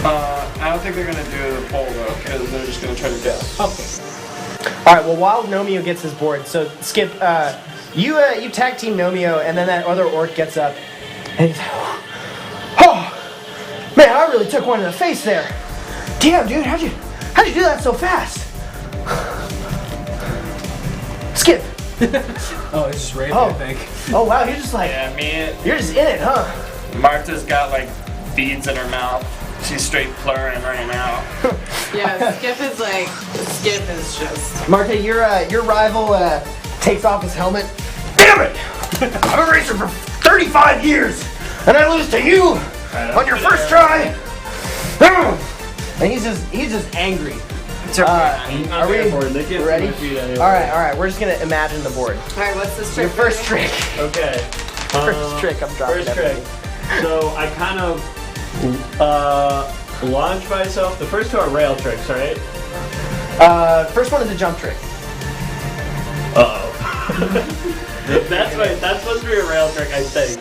I don't think they're gonna do the poll though, because they're just gonna try to guess. Okay. All right. Well, while Nomio gets his board, so Skip, you tag team Nomio, and then that other orc gets up, and he's like, oh, man, I really took one in the face there. Damn, dude, how'd you do that so fast? Skip. Oh, it's just Ray, Oh. I think. Oh wow, you're just like, Yeah, you're just in it, huh? Martha's got like beads in her mouth. She's straight plurring right now. Yeah, Skip is just. Marta, your rival takes off his helmet. Damn it! I'm a racer for 35 years, and I lose to you on your first try. And he's just angry. It's okay. Are we They can't see ready? my feet anyway. All right. We're just gonna imagine the board. Alright, what's this trick? Your first baby? trick. Okay. First trick. I'm dropping First trick. everything. So I kind of launch myself. The first two are rail tricks, right? First one is a jump trick. That's supposed to be a rail trick, I think.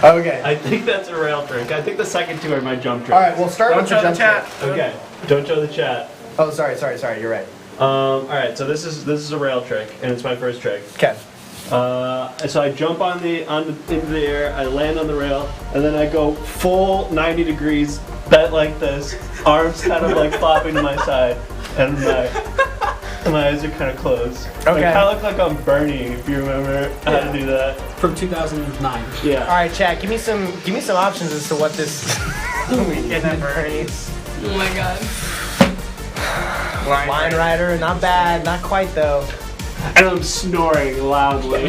Okay. I think that's a rail trick. I think the second two are my jump tricks. All right. We'll start Don't with the show the jump chat. trick. Okay. Don't show the chat. Oh, sorry. You're right. All right. So this is a rail trick, and it's my first trick. Okay. So I jump into the air, I land on the rail, and then I go full 90 degrees, bent like this, arms kind of like flopping to my side, and my eyes are kind of closed. Okay. I kind of look like I'm burning, if you remember how to do that. From 2009. Yeah. All right, chat. Give me some options as to what this means. Oh my god. Line rider, not bad, not quite though. And I'm snoring loudly. The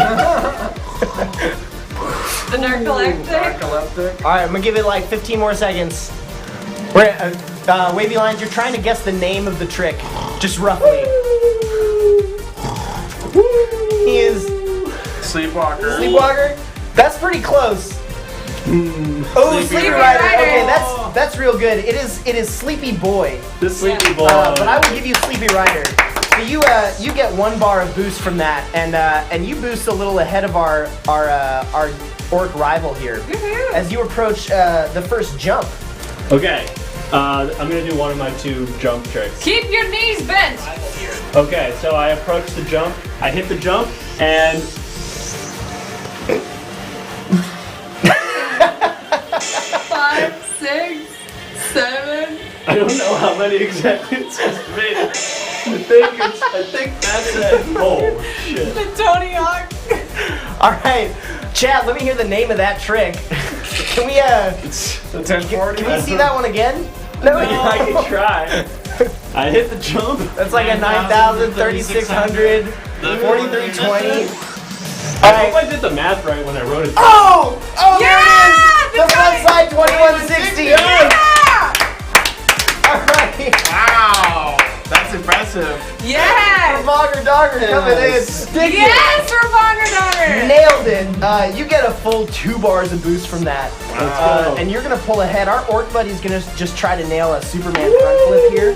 narcoleptic? All right, I'm gonna give it like 15 more seconds. We're wavy lines. You're trying to guess the name of the trick, just roughly. He is Sleepwalker. Sleepwalker. That's pretty close. Oh, Sleepy Sleepy Rider. Rider. Okay, that's real good. It is Sleepy Boy. The sleepy boy. But I will give you Sleepy Rider. So you get 1 bar of boost from that, and you boost a little ahead of our orc rival here. As you approach the first jump. Okay. I'm gonna do one of my 2 jump tricks. Keep your knees bent. Okay, so I approach the jump. I hit the jump, and 5, 6, 7. I don't know how many exactly it's supposed to be. I think that's it. Oh shit. The Tony Hawk. All right, Chad. Let me hear the name of that trick. Can we It's the 1040. can we see that one again? No, I can try. I hit the jump. That's like a 9,000, 3,600, 4,320. I hope I did the math right when I wrote it. Oh, there it is. Yeah, The front side 2160. Yeah! All right. Wow, that's impressive. Yes! Monger Dogger coming in. Stick it. Yes, Remonger Daughter! Nailed it. You get a full 2 bars of boost from that. Wow. And you're gonna pull ahead. Our orc buddy's gonna just try to nail a Superman front flip here.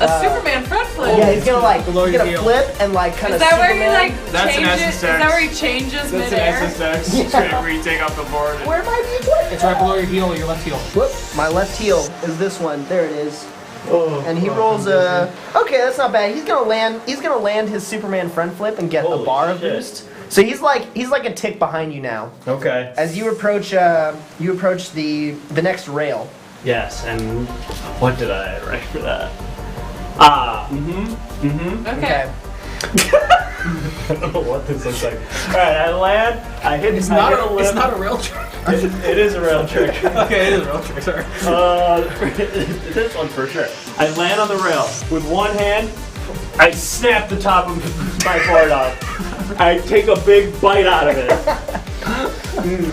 A Superman front flip. Yeah, he's gonna Below he's your gonna heel. flip and like kind Is of that where he Superman. like That's an changes? Is SSX. that where he changes That's midair? an SSX trick where you take off the board. Where am I being? It's right below your heel, your left heel. Whoop! My left heel is this one. There it is. Oh, And he rolls a. Okay, that's not bad. He's gonna land. He's gonna land his Superman front flip and get a Holy bar of shit. boost. So he's like a tick behind you now. Okay. As you approach the next rail. Yes, and what did I write for that? Okay. I don't know what this looks like. All right, I land. I hit. It's I not hit a, lip. it's not a real trick. It is a real trick. Okay, it is a real trick, sorry. This one for sure. I land on the rail with one hand. I snap the top of my board off. I take a big bite out of it.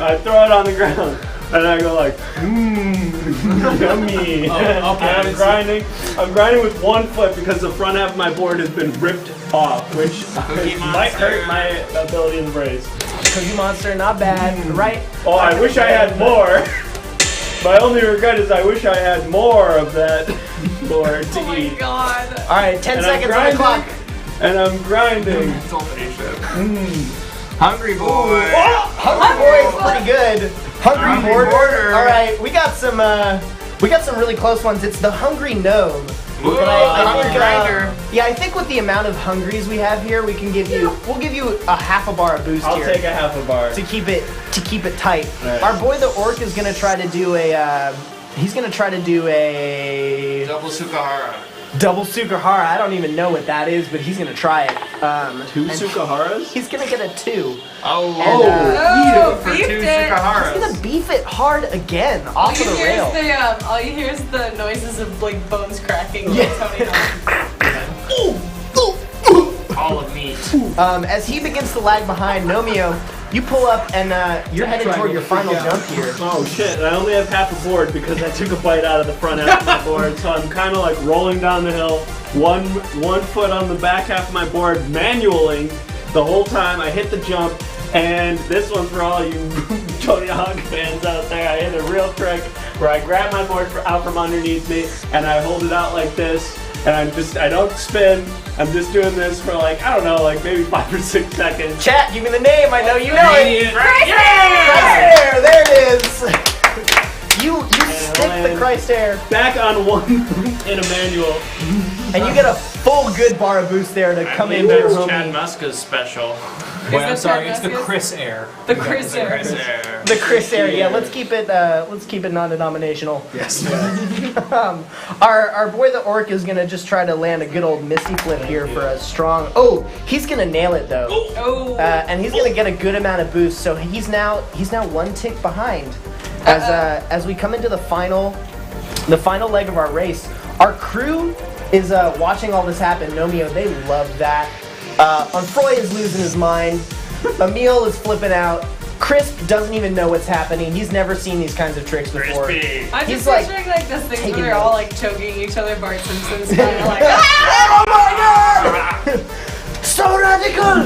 I throw it on the ground, and I go like, yummy. Oh, okay. And I'm grinding with one foot because the front half of my board has been ripped off, which might hurt my ability in the brace. Cookie Monster, not bad. Right? Oh, I wish I had more. My only regret is I wish I had more of that board to Oh my eat. god. All right, 10 And I'm seconds on the grinding. clock. And I'm grinding. It's all patient. Hungry boy. Hungry Boy is pretty good. Hungry Hungry Border. Border. All right, we got some really close ones. It's the Hungry Gnome. Ooh, And hungry grinder. yeah, I think with the amount of hungries we have here, we'll give you a half a bar of boost I'll here take a half a bar. to keep it tight. Right. Our boy the orc is gonna try to do a Double Sukahara. double Sukahara. I don't even know what that is, but he's gonna try it. 2 and Sukaharas? He's gonna get a 2. Oh, And, Oh, for beefed 2 it. He's Sukaharas. gonna beef it hard again All off you of the hear rail. is all you hear is the noises of like bones cracking. Yeah. Like Tony Hawk. All of meat. As he begins to lag behind, Nomio, you pull up and you're headed toward your final jump here. Oh shit, and I only have half a board because I took a bite out of the front half of my board, so I'm kind of like rolling down the hill, one foot on the back half of my board, manually the whole time. I hit the jump, and this one's for all you Tony Hawk fans out there. I hit a real trick where I grab my board out from underneath me, and I hold it out like this, and I don't spin. I'm just doing this for like, I don't know, like maybe 5 or 6 seconds. Chat, give me the name. I know you know it. Right There it is. You stick the Christ Air, Back on one in a manual. and you get a full good bar of boost there to come I in believe with your that's Chad homie. Muska's special. Wait, I'm it sorry, it's the Tabasco's? Chris Air. The Chris Air. Chris Air. The Chris Air. Yeah, let's keep it non-denominational. Yes. Our boy the orc is gonna just try to land a good old Misty Flip here for a strong. Oh, he's gonna nail it though. Oh. And he's gonna get a good amount of boost, so he's now 1 tick behind. As we come into the final leg of our race, our crew is watching all this happen. Nomio, they love that. Unfroy is losing his mind. Emil is flipping out. Crisp doesn't even know what's happening. He's never seen these kinds of tricks before. Crispy. I'm He's just like picturing like this thing taking where they're all notes. like choking each other, Bart Simpson style, like Oh my god! So radical!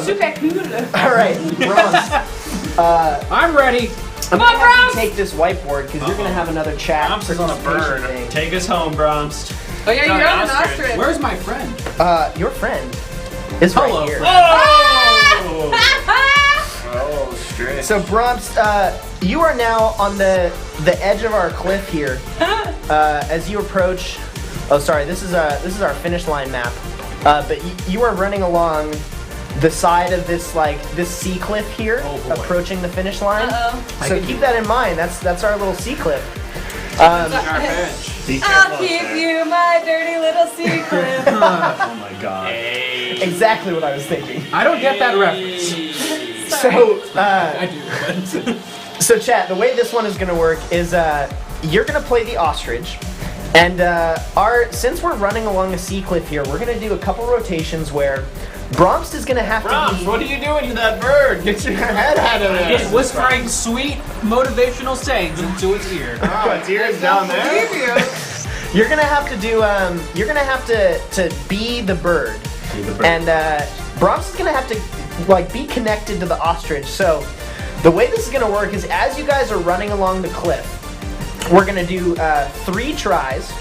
super cool. All right, Bronze. I'm ready. I'm Come on, gonna have Brahms! you take this whiteboard because you're gonna have another chat. Brahms is on a bird. participation thing. Take us home, Bromst. Oh yeah, Got you're an on an ostrich. ostrich. Where's my friend? Your friend is Hello, right here. friend. Oh, straight. So Bromst, you are now on the edge of our cliff here. As you approach, oh sorry, this is our finish line map. But you are running along the side of this sea cliff here, Oh, boy. approaching the finish line. Uh-oh. So keep that in mind. That's our little sea cliff. Our bench. Be I'll careful keep there. you my dirty little secret. Oh my god. Hey. Exactly what I was thinking. I don't get that reference. So. I do, but So chat, the way this one is gonna work is you're gonna play the ostrich, and since we're running along a sea cliff here, we're gonna do a couple rotations where Bromst is gonna have Brahms, to be. what are you doing to that bird? Get your head out of there. just whispering sweet motivational sayings into its ear. Oh, its ears down there. You're gonna have to do. You're gonna have to be the bird, Be the bird. and Bromst is gonna have to be connected to the ostrich. So the way this is gonna work is as you guys are running along the cliff, we're gonna do 3 tries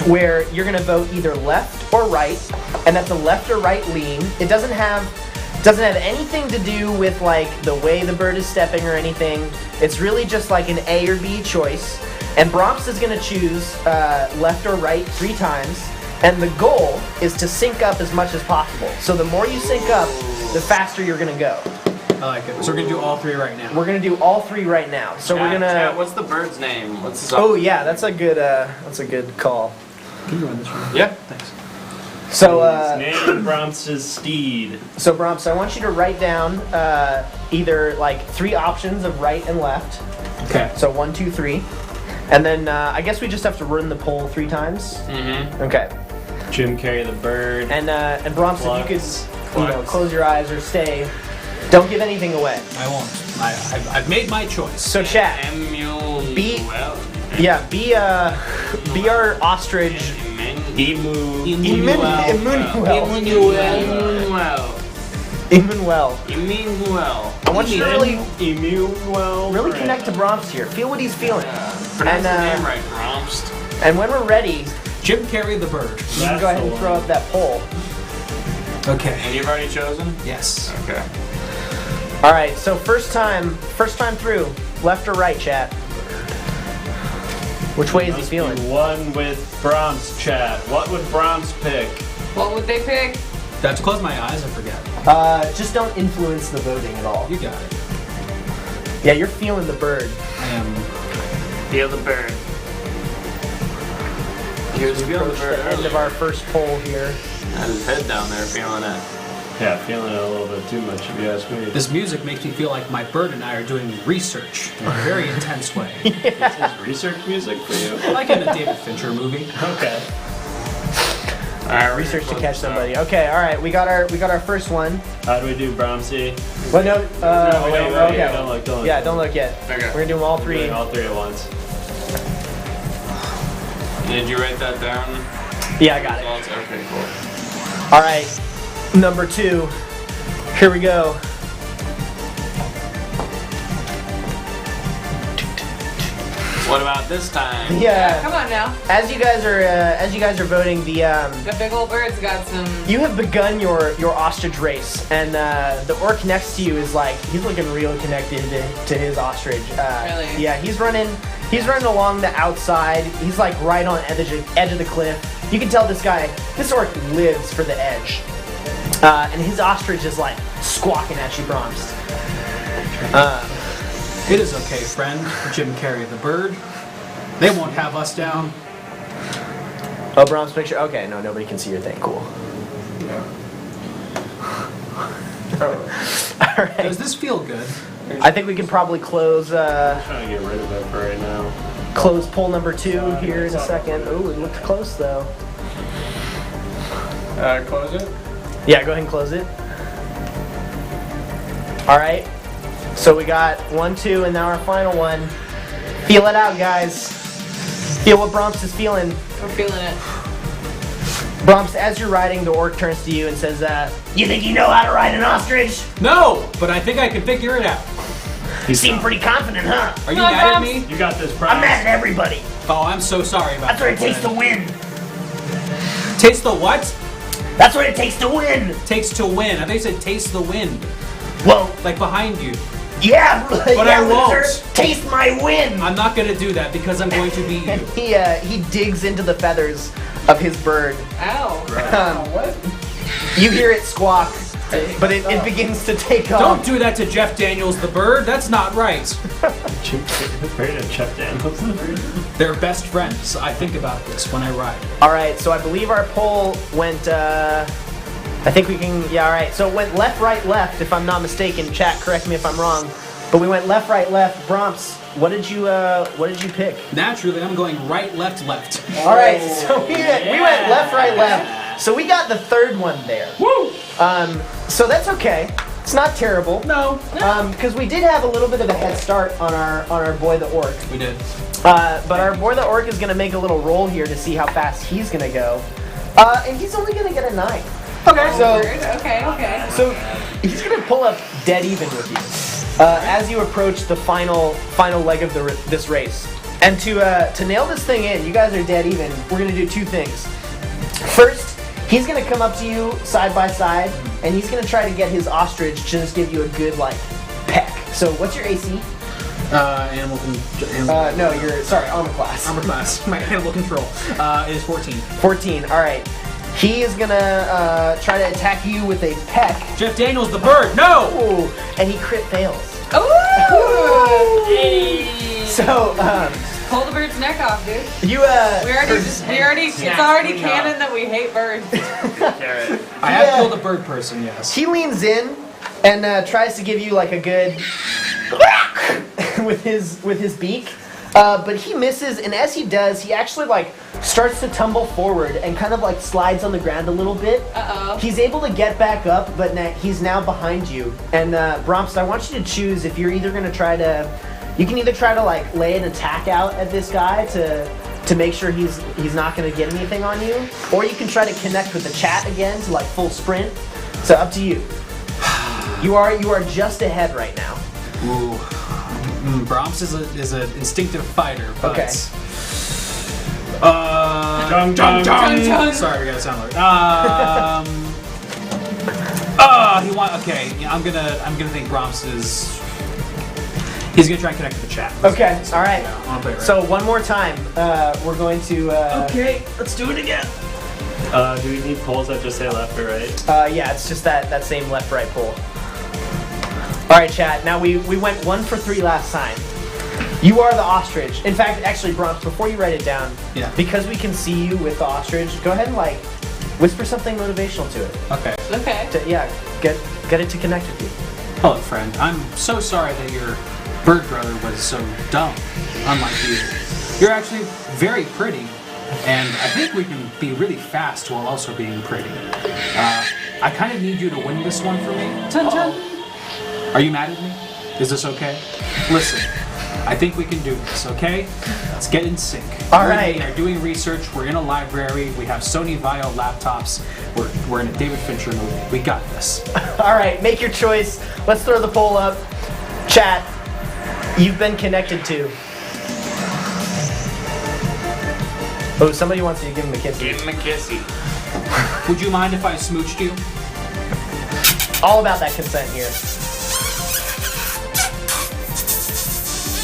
where you're gonna vote either left or right, and that's a left or right lean. It doesn't have anything to do with the way the bird is stepping or anything. It's really just like an A or B choice. And Bromst is gonna choose left or right 3 times. And the goal is to sync up as much as possible. So the more you sync up, the faster you're gonna go. I like it. So we're gonna do all 3 right now. We're gonna do all 3 right now. So we're gonna. Chat, what's the bird's name? What's his? Oh yeah, that's a good call. Can you run this one? Yeah. Thanks. So His name Bromst's steed. So Bromst, I want you to write down either 3 options of right and left. Okay. So 1, 2, 3, and then I guess we just have to run the poll 3 times. Mm-hmm. Okay. Jim Carrey the bird. And Bromst, if you Clucks. could, close your eyes or stay. Don't give anything away. I won't. I've made my choice. So chat, Be- be our ostrich. Emu. Emmanuel. I want you to Emu. really connect to Bromst here. Feel what he's feeling. Pronounce And, the name right, Bromst. And when we're ready, Jim Carrey the bird. you can go ahead and throw up that poll. Okay. And you've already chosen? Yes. Okay. All right. So first time through, left or right, chat. Which way is he feeling? One with Bromst, chat. What would Bromst pick? What would they pick? Do I have to close my eyes? I forget. Just don't influence the voting at all. You got it. Yeah, you're feeling the bird. I am. Feel the bird. He was feeling the Approach bird the end of earlier. our first poll here. Had his head down there feeling it. Yeah, feeling it a little bit too much if you ask me. This music makes me feel like my bird and I are doing research in a very intense way. This is research music for you? Like in a David Fincher movie. Okay. Alright, Research to catch somebody. Okay, all right. We got our first one. How do we do, Bromsy? Well, no. wait, Okay. don't look. Yeah, don't look yet. Okay. We're gonna do them all 3. Doing all 3 at once. Did you write that down? Yeah, I got it. Results? Okay, cool. All right. Number 2. Here we go. What about this time? Yeah. Come on now. As you guys are voting, The big old bird's got some. you have begun your ostrich race, and the orc next to you is he's looking real connected to his ostrich. Really? Yeah, he's running along the outside. He's right on edge of the cliff. You can tell this orc lives for the edge, and his ostrich is squawking at you, Bromst. It is okay, friend. Jim Carrey the bird. They won't have us down. Oh, Brom's picture. Okay, no, nobody can see your thing. Cool. All right. Does this feel good? I think we can probably close I'm trying to get rid of it for right now. close poll number 2 here in a second. Ooh, it looked close though. Close it? Yeah, go ahead and close it. All right. So we got 1, 2, and now our final one. Feel it out, guys. Feel what Bromst is feeling. We're feeling it. Bromst, as you're riding, the orc turns to you and says, "You think you know how to ride an ostrich?" No, but I think I can figure it out. You seem pretty confident, huh? Are you Come on, mad at Bumps. me? You got this, I'm Bronx. mad at everybody. Oh, I'm so sorry about That's what it that. takes to win. Taste the what? That's what it takes to win. Takes to win. I think it said taste the wind. Well, Like behind you. yeah, but I won't. loser, taste my win. I'm not gonna do that because I'm going to beat And you. he digs into the feathers of his bird. Ow. What? You hear it squawk, but it begins to take off. Don't do that to Jeff Daniels the bird. That's not right. Very to Chuck Daniels. They're best friends. I think about this when I ride. All right, so I believe our poll went. I think we can. Yeah, all right. So it went left, right, left. If I'm not mistaken, chat, correct me if I'm wrong. But we went left, right, left. Bromps, what did you pick? Naturally, I'm going right, left, left. All right, so we went left, right, left. So we got the third one there. Woo! So that's okay. It's not terrible. No. Because we did have a little bit of a head start on our boy the orc. We did. But our boy the orc is gonna make a little roll here to see how fast he's gonna go. And he's only gonna get a 9. Okay. So Okay. So he's gonna pull up dead even with you as you approach the final leg of this race. And to nail this thing in, you guys are dead even. We're gonna do 2 things. First, he's gonna come up to you side by side, and he's gonna try to get his ostrich to just give you a good peck. So what's your AC? Animal No, you're sorry, armor class. armor class. My animal control is 14. 14. All right. He is gonna try to attack you with a peck. Jeff Daniels the bird. No. Ooh, and he crit fails. Ooh! So, Pull the bird's neck off, dude. you It's already canon that we hate birds. Carrot. I have killed a bird person. Yes. he leans in and tries to give you a good with his beak, but he misses. And as he does, he actually starts to tumble forward and kind of slides on the ground a little bit. Uh-oh. He's able to get back up, but he's now behind you. And Bromps, I want you to choose if you're either gonna try to. You can either try to lay an attack out at this guy to make sure he's not going to get anything on you, or you can try to connect with the chat again to full sprint. So up to you. You are just ahead right now. Ooh. Brahms is an instinctive fighter, but. Okay. Jung, jung, jung. Sorry, we gotta sound like. Okay. Yeah, I'm gonna think Brahms is. He's gonna try and connect with the chat. Okay. All right. Yeah, I wanna play it right. So one more time, we're going to. Okay, let's do it again. Do we need polls that just say left or right? Yeah, it's just that same left-right pull. All right, chat. Now we went 1 for 3 last time. You are the ostrich. In fact, actually, Bromps, before you write it down, Yeah. because we can see you with the ostrich, go ahead and whisper something motivational to it. Okay. Okay. Get it to connect with you. Hello, friend. I'm so sorry that your bird brother was so dumb, unlike you. You're actually very pretty, and I think we can be really fast while also being pretty. I kind of need you to win this one for me. Are you mad at me? Is this okay? Listen, I think we can do this, okay? Let's get in sync. All right. We're doing research, we're in a library, we have Sony Vaio laptops, we're in a David Fincher movie. We got this. All right, make your choice. Let's throw the poll up. Chat, you've been connected to. Oh, somebody wants you to give him a kiss. Give him a kissy. Would you mind if I smooched you? All about that consent here.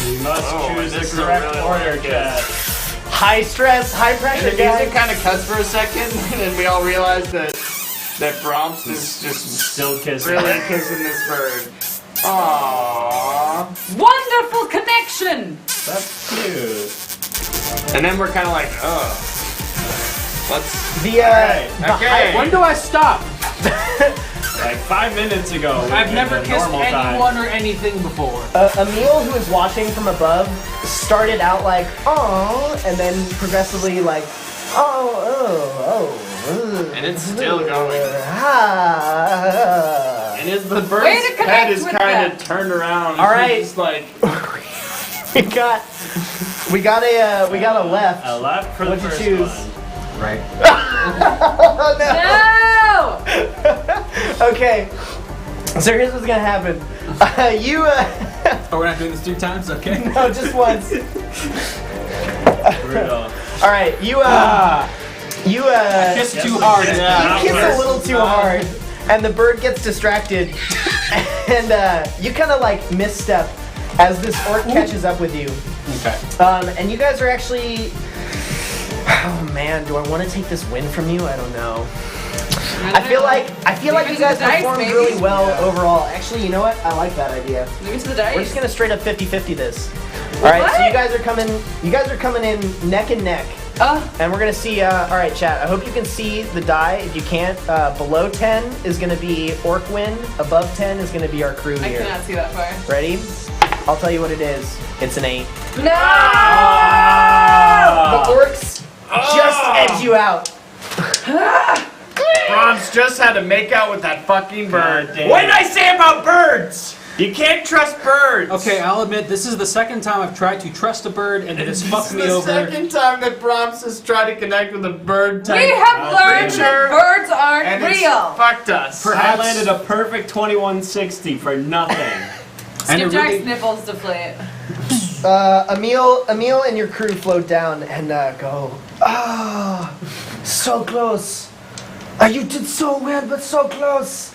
You must choose this is the a correct really order, long Cat. High stress, high And pressure, the guys. music kind of cuts for a second, and we all realize that Bromps is just Still kissing. really kissing this bird. Aww. Wonderful connection. That's cute. And then we're kind of like, oh. Let's. The Alright, okay. When do I stop? Like 5 minutes ago. I've in never the kissed normal time. anyone or anything before. Emil, who is watching from above, started out oh, and then progressively oh. And it's still going. Ah. And as the Way bird's to connect head is with kind that. of turned around, All right. he's just like, we got a left. A left for the What'd you first choose? one. Right. Oh, no. No! Okay, so here's what's gonna happen. Oh, we're not doing this 3 times? Okay. No, just once. Brutal. All right, you Kiss too hard. Yeah. you kiss a little too hard, and the bird gets distracted, and you kind of like misstep as this orc catches up with you. Okay. And you guys are actually. Oh man, do I want to take this win from you? I don't know. I feel like Leave it you to guys the dice, performed maybe. really well overall. Actually, you know what? I like that idea. Leave it to the We're just dice. gonna straight up 50-50 this. All right, so What? you guys are coming in neck and neck. Oh, And we're gonna see, all right, chat, I hope you can see the die. If you can't, below 10 is gonna be orc win, above 10 is gonna be our crew I here. cannot see that far. Ready? I'll tell you what it is. It's an 8. No! The orcs just edge you out. Brahms just had to make out with that fucking bird. God damn. What did I say about birds? You can't trust birds. Okay, I'll admit this is the second time I've tried to trust a bird and it has fucked me This is over. the second time that Brahms has tried to connect with a bird type We have learned creature, that birds aren't and it's real. fucked us. I landed a perfect 2160 for nothing. And it Skipjack's really- nipples deflate. Emil and your crew float down and go, so close. You did so well, but so close.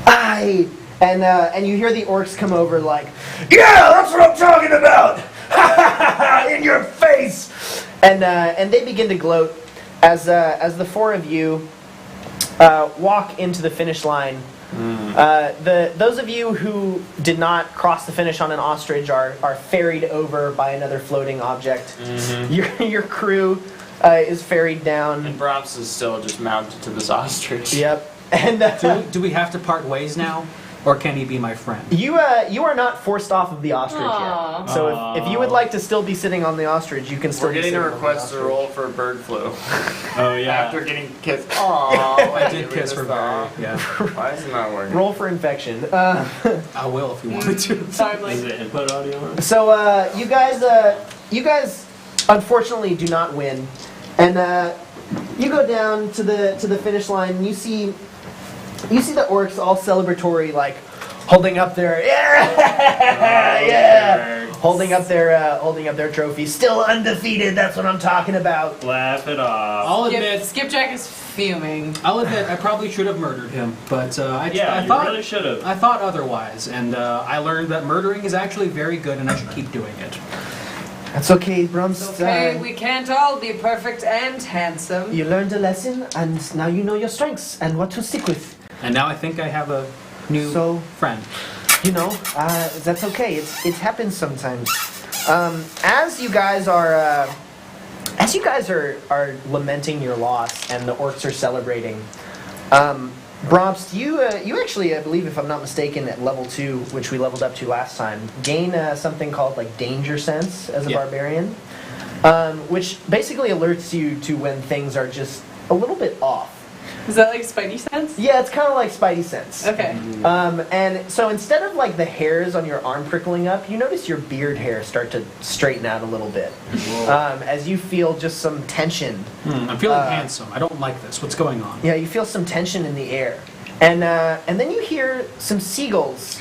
And you hear the orcs come over like, yeah, that's what I'm talking about. In your face. And they begin to gloat as the 4 of you walk into the finish line. Those of you who did not cross the finish on an ostrich are ferried over by another floating object. Your crew is ferried down. And Brahms is still just mounted to this ostrich. Yep. And Do we have to part ways now? Or can he be my friend? you are not forced off of the ostrich Aw. yet. So if you would like to still be sitting on the ostrich, you can still. We're be getting a sitting on the request to ostrich. roll for bird flu. Oh yeah. After getting kissed. Aww. I did kiss her very, yeah. Why isn't that working? Roll for infection. I will if you wanted to. Is it input audio on? So you guys unfortunately do not win, and you go down to the finish line. And you see the orcs all celebratory, like holding up their holding up their trophy, still undefeated. That's what I'm talking about. Laugh it off. I'll admit, Skipjack is fuming. I probably should have murdered him, but I Yeah, you thought really should have. I thought otherwise, and I learned that murdering is actually very good, and I should keep doing it. That's okay, Brums. Okay, we can't all be perfect and handsome. You learned a lesson, and now you know your strengths and what to stick with. And now I think I have a new So- friend. You know, that's okay. It happens sometimes. As you guys are lamenting your loss and the orcs are celebrating, Bromps, you actually, I believe, if I'm not mistaken, at level 2, which we leveled up to last time, gain something called like danger sense as a Yeah. barbarian, which basically alerts you to when things are just a little bit off. Is that like Spidey sense? Yeah, it's kind of like Spidey sense. Okay. And so instead of like the hairs on your arm prickling up, you notice your beard hair start to straighten out a little bit. As you feel just some tension. I'm feeling handsome. I don't like this. What's going on? Yeah, you feel some tension in the air. And then you hear some seagulls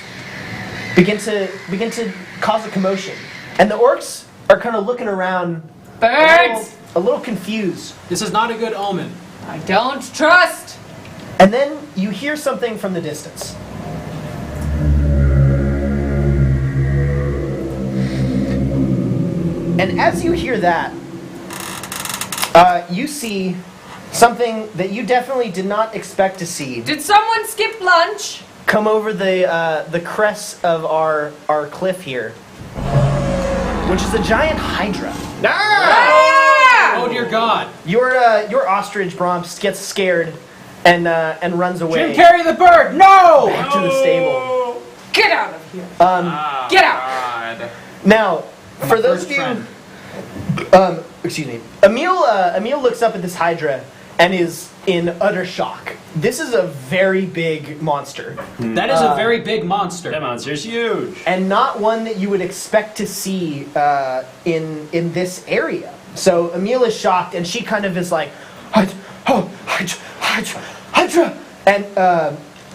begin to cause a commotion. And the orcs are kind of looking around Birds! a little confused. This is not a good omen. I don't trust! And then you hear something from the distance. And as you hear that, you see something that you definitely did not expect to see Did someone skip lunch? come over the crest of our cliff here, which is a giant hydra. Oh dear God! Your ostrich Bromps gets scared and runs away Jim, carry the bird! No! back to the stable. Get out of here! Oh, Get out! God. Now, for My those first of you, friend. excuse me, Emil looks up at this hydra and is in utter shock. This is a very big monster, That is a very big monster. That monster's huge. and not one that you would expect to see in this area. So Emil is shocked, and she kind of is like, Hydra, Hydra, Hydra, and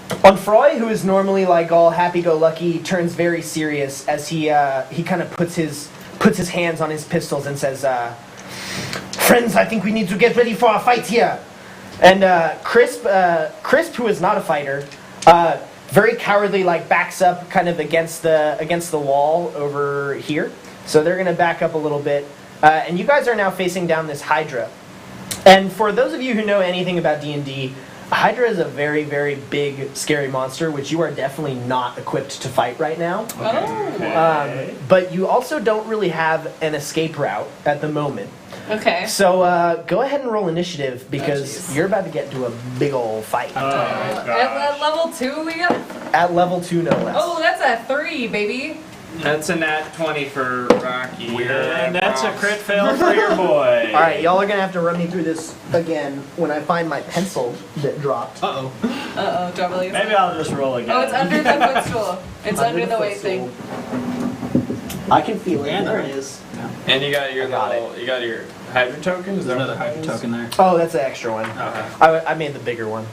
Onfroy, who is normally like all happy-go-lucky, turns very serious as he kind of puts his hands on his pistols and says, "Friends, I think we need to get ready for a fight here." And Crisp, who is not a fighter, very cowardly, like backs up kind of against the wall over here. So they're gonna back up a little bit, and you guys are now facing down this Hydra. And for those of you who know anything about D&D, a Hydra is a very, very big, scary monster, which you are definitely not equipped to fight right now. But you also don't really have an escape route at the moment. Okay. So go ahead and roll initiative because you're about to get into a big old fight. At level 2 we got? At level 2, no less. Oh, that's a 3, baby. That's a nat 20 for Rocky. And that's a crit fail for your boy. All right, y'all are gonna have to run me through this again when I find my pencil that dropped. Uh-oh, W. Maybe I'll just roll again. Oh, it's under the footstool. It's under the weight thing. I can feel it. There it is. And you got your got little, you got your Hydra token? Is There's that another Hydra token there. Oh, that's an extra one. Okay. I made the bigger one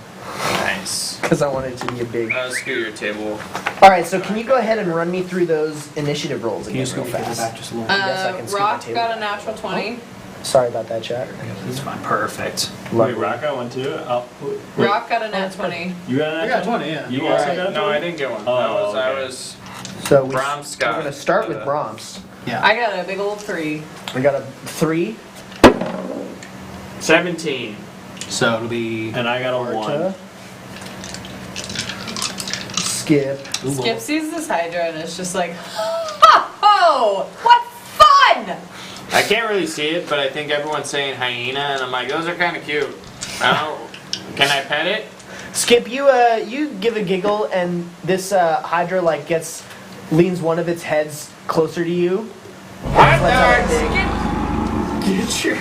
Nice. because I wanted it to be a big. Scoot your table. All right, so can you go ahead and run me through those initiative rolls Can you again real scoot it fast? back just a little? Yes, I can scoot my Rock table. got a natural 20. Sorry about that, chat. That's fine. Perfect. Wait, Rock got one too? Oh, wait. Rock got a nat 20. You got I an got 20, yeah. You also got a No, 20? I didn't get one. Oh, I okay. was. So Brahms we're got gonna start with the- Brahms. Yeah. I got a big old 3. We got a 3. 17. So it'll be. And I got a Marta. 1. Skip. Ooh, Skip sees this Hydra and it's just like, ho! What fun! I can't really see it, but I think everyone's saying hyena, and I'm like, those are kind of cute. Can I pet it? Skip, you give a giggle, and this Hydra like leans one of its heads closer to you. Hot Lets out a dogs! big- Get your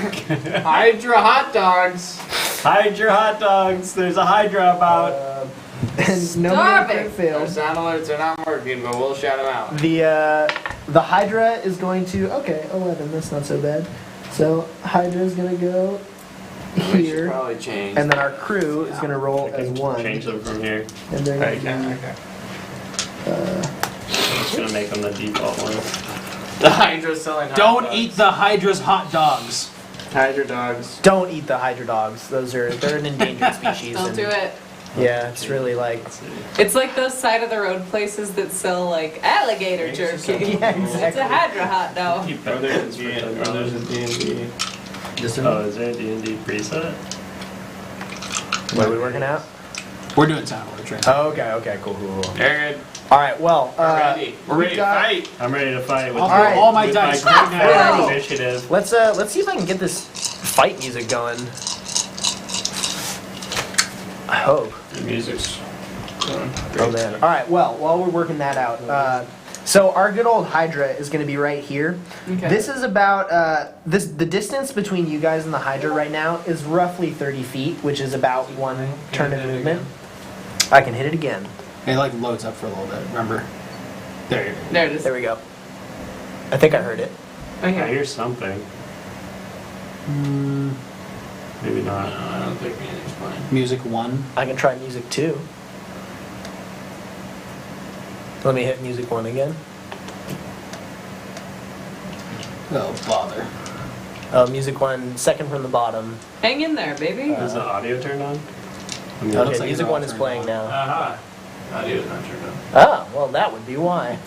Hydra hot dogs! Hide your hot dogs. There's a Hydra about. And no Stop more it. crit fails. Our sound alerts are not working, but we'll shout them out. The Hydra is going to 11. That's not so bad. So Hydra is gonna go We should here, probably change. and then our crew is gonna roll I as can 1, change them from here. and they're Okay, gonna okay. I'm just gonna make them the default one. The Hydra's selling hot Don't dogs. eat the Hydra's hot dogs. Hydra dogs. Don't eat the Hydra dogs. They're an endangered species. Don't and- do it. Yeah, it's really like. It's like those side of the road places that sell like alligator jerky. Yeah, It's exactly. a Hydra hot dog. Keep Or there's a there's a D&D. Just Oh, is there a D&D preset? What are we working out? We're doing sound alerts right now. Oh, okay, cool. Very good. All right, well, We're ready. We're we've ready to got- fight. I'm ready to fight with I'll All right. throw all my with dice my right now. Ready. initiative. let's see if I can get this fight music going. I hope. The music's Oh man. All right. Well, while we're working that out, so our good old Hydra is going to be right here. Okay. This is about the distance between you guys and the Hydra right now is roughly 30 feet, which is about 1 turn of movement. I can hit it again. It like loads up for a little bit. Remember? There you go. There it is. There we go. I think I heard it. I Okay. hear something. Maybe not. I don't think music's playing. Music 1. I can try music 2. Let me hit music 1 again. Oh bother. Oh, music 1, second from the bottom. Hang in there, baby. Is the audio turned on? I mean, Okay, looks like music they're 1 all is turned playing on. now. Aha. Audio's not turned on. Ah, well, that would be why.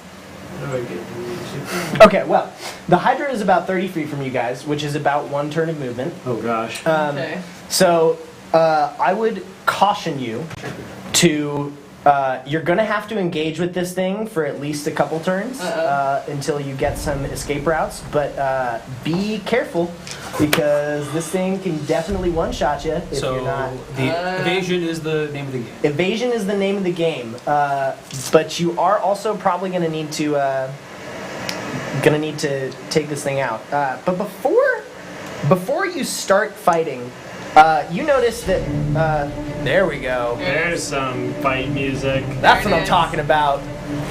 How do I get the music? Okay, well, the Hydra is about 30 feet from you guys, which is about 1 turn of movement. Oh gosh. Okay. So, I would caution you to. You're gonna have to engage with this thing for at least a couple turns until you get some escape routes. But be careful because this thing can definitely one-shot you if So you're not. the evasion is the name of the game. Evasion is the name of the game, but you are also probably gonna need to take this thing out. But before you start fighting, you notice that there we go. There's some fight music. That's There what it I'm is. talking about.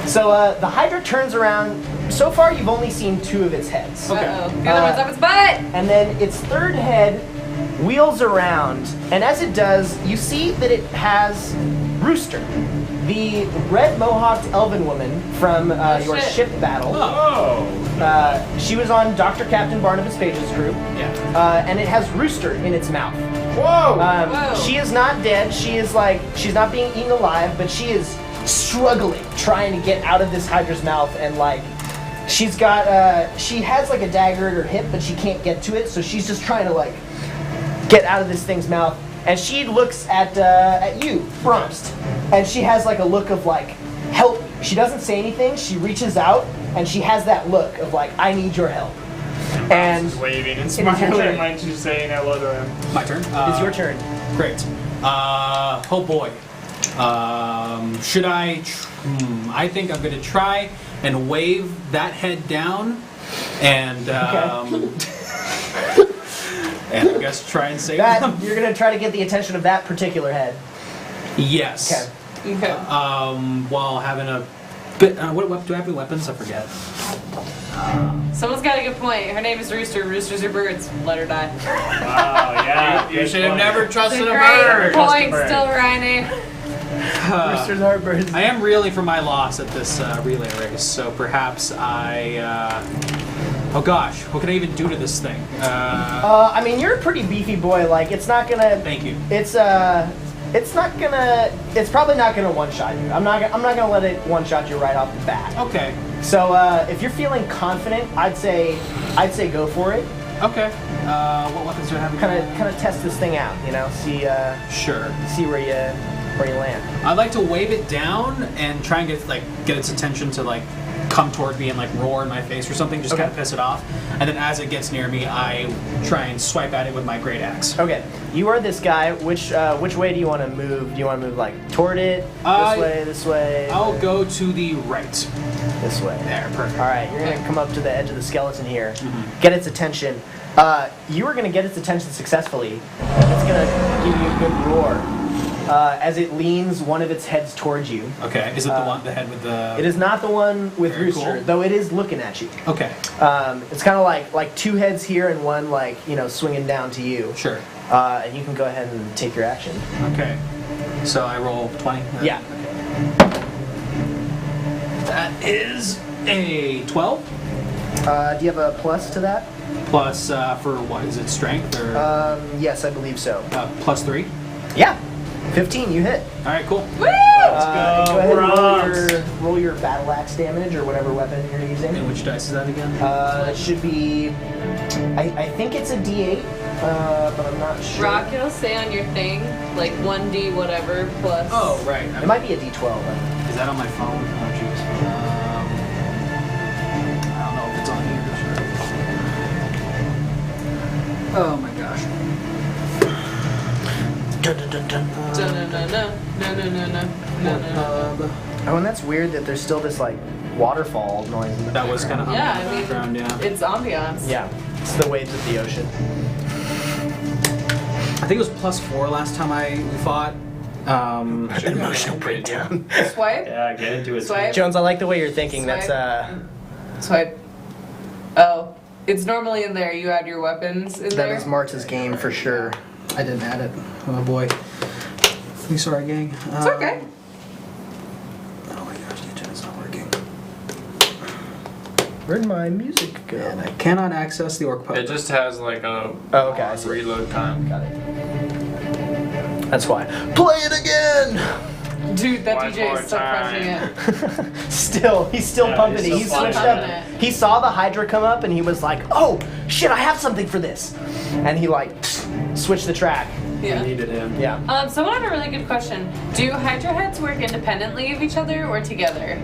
So the Hydra turns around. So far, you've only seen 2 of its heads. Uh-oh. The other one's up its butt. And then its third head wheels around, and as it does, you see that it has Rooster, the red mohawked elven woman from your shit. ship battle. Oh. She was on Dr. Captain Barnabas Page's group, and it has Rooster in its mouth. Whoa. Whoa. She is not dead. She's not being eaten alive, but she is struggling, trying to get out of this Hydra's mouth, and she's got, she has like a dagger at her hip, but she can't get to it, so she's just trying to get out of this thing's mouth. And she looks at you, Bromst, and she has like a look of help me. She doesn't say anything. She reaches out, and she has that look of I need your help. And He's waving and It is your smiling turn. like she's saying hello to him. My turn. it's your turn. Great. Oh boy. Should I? I think I'm gonna try and wave that head down, and and I guess try and save That them. you're gonna try to get the attention of that particular head. Yes. Okay. Okay. While having a bit. What do I have any weapons? I forget. Someone's got a good point. Her name is Rooster. Roosters are birds. Let her die. Wow, yeah. You should have never trusted a Great bird. point, still Rhino. Roosters are birds. I am reeling from my loss at this relay race, so perhaps I. Oh gosh, what can I even do to this thing? I mean, you're a pretty beefy boy. It's not gonna. Thank you. It's not gonna. It's probably not gonna one-shot you. I'm not gonna let it one-shot you right off the bat. Okay. So if you're feeling confident, I'd say go for it. Okay. What weapons do I have? Kind of test this thing out. See Sure. see where you land. I'd like to wave it down and try and get its attention to come toward me and roar in my face or something, just Okay. kind of piss it off. And then as it gets near me, I try and swipe at it with my great axe. Okay, you are this guy. Which way do you want to move? Do you want to move toward it? This way? I'll go to the right. This way. There, perfect. All right, you're gonna come up to the edge of the skeleton here, get its attention. You are gonna get its attention successfully. It's gonna give you a good roar as it leans one of its heads towards you. Okay. Is it the head with the? It is not the one with Very Rooster, cool. though it is looking at you. Okay. It's kind of like two heads here and one swinging down to you. Sure. And you can go ahead and take your action. Okay. So I roll 20. Yeah. That is a 12 Do you have a plus to that? plus for what is it? Strength or Yes, I believe so. plus 3? Yeah. 15, you hit. All right, cool. Woo! Go ahead and Bronze. roll your battle axe damage or whatever weapon you're using. And which dice is that again? It should be. I think it's a D8, but I'm not sure. Rock, it'll say on your thing, 1D whatever plus. Oh, right. It might be a D12. Is that on my phone? Oh, jeez. I don't know if it's on here. Sure. Oh my gosh. Dun, dun, dun, dun. Oh, and that's weird that there's still this waterfall noise in the That was kind of Yeah, I mean, background, yeah. it's ambiance. Yeah, it's the waves of the ocean. I think it was +4 last time we fought. An emotional breakdown. Swipe? Yeah, get into it. Swipe? Jones, I like the way you're thinking. That's Swipe. Oh. It's normally in there. You add your weapons in that there. is Martz's game for sure. I didn't add it. Oh boy. I'm sorry, gang. It's okay. Oh my gosh, the internet's not working. Where'd my music go? And I cannot access the orc pub. It just has a Oh, okay, I see. reload time. Got it. That's why. Play it again. Dude, that One DJ more is still crushing it. He's still Yeah, pumping he's it. He still switched pumping up. it. He saw the Hydra come up and he was like, "Oh shit, I have something for this," and he switched the track. Yeah. needed him. Yeah. Someone had a really good question. Do Hydra heads work independently of each other or together?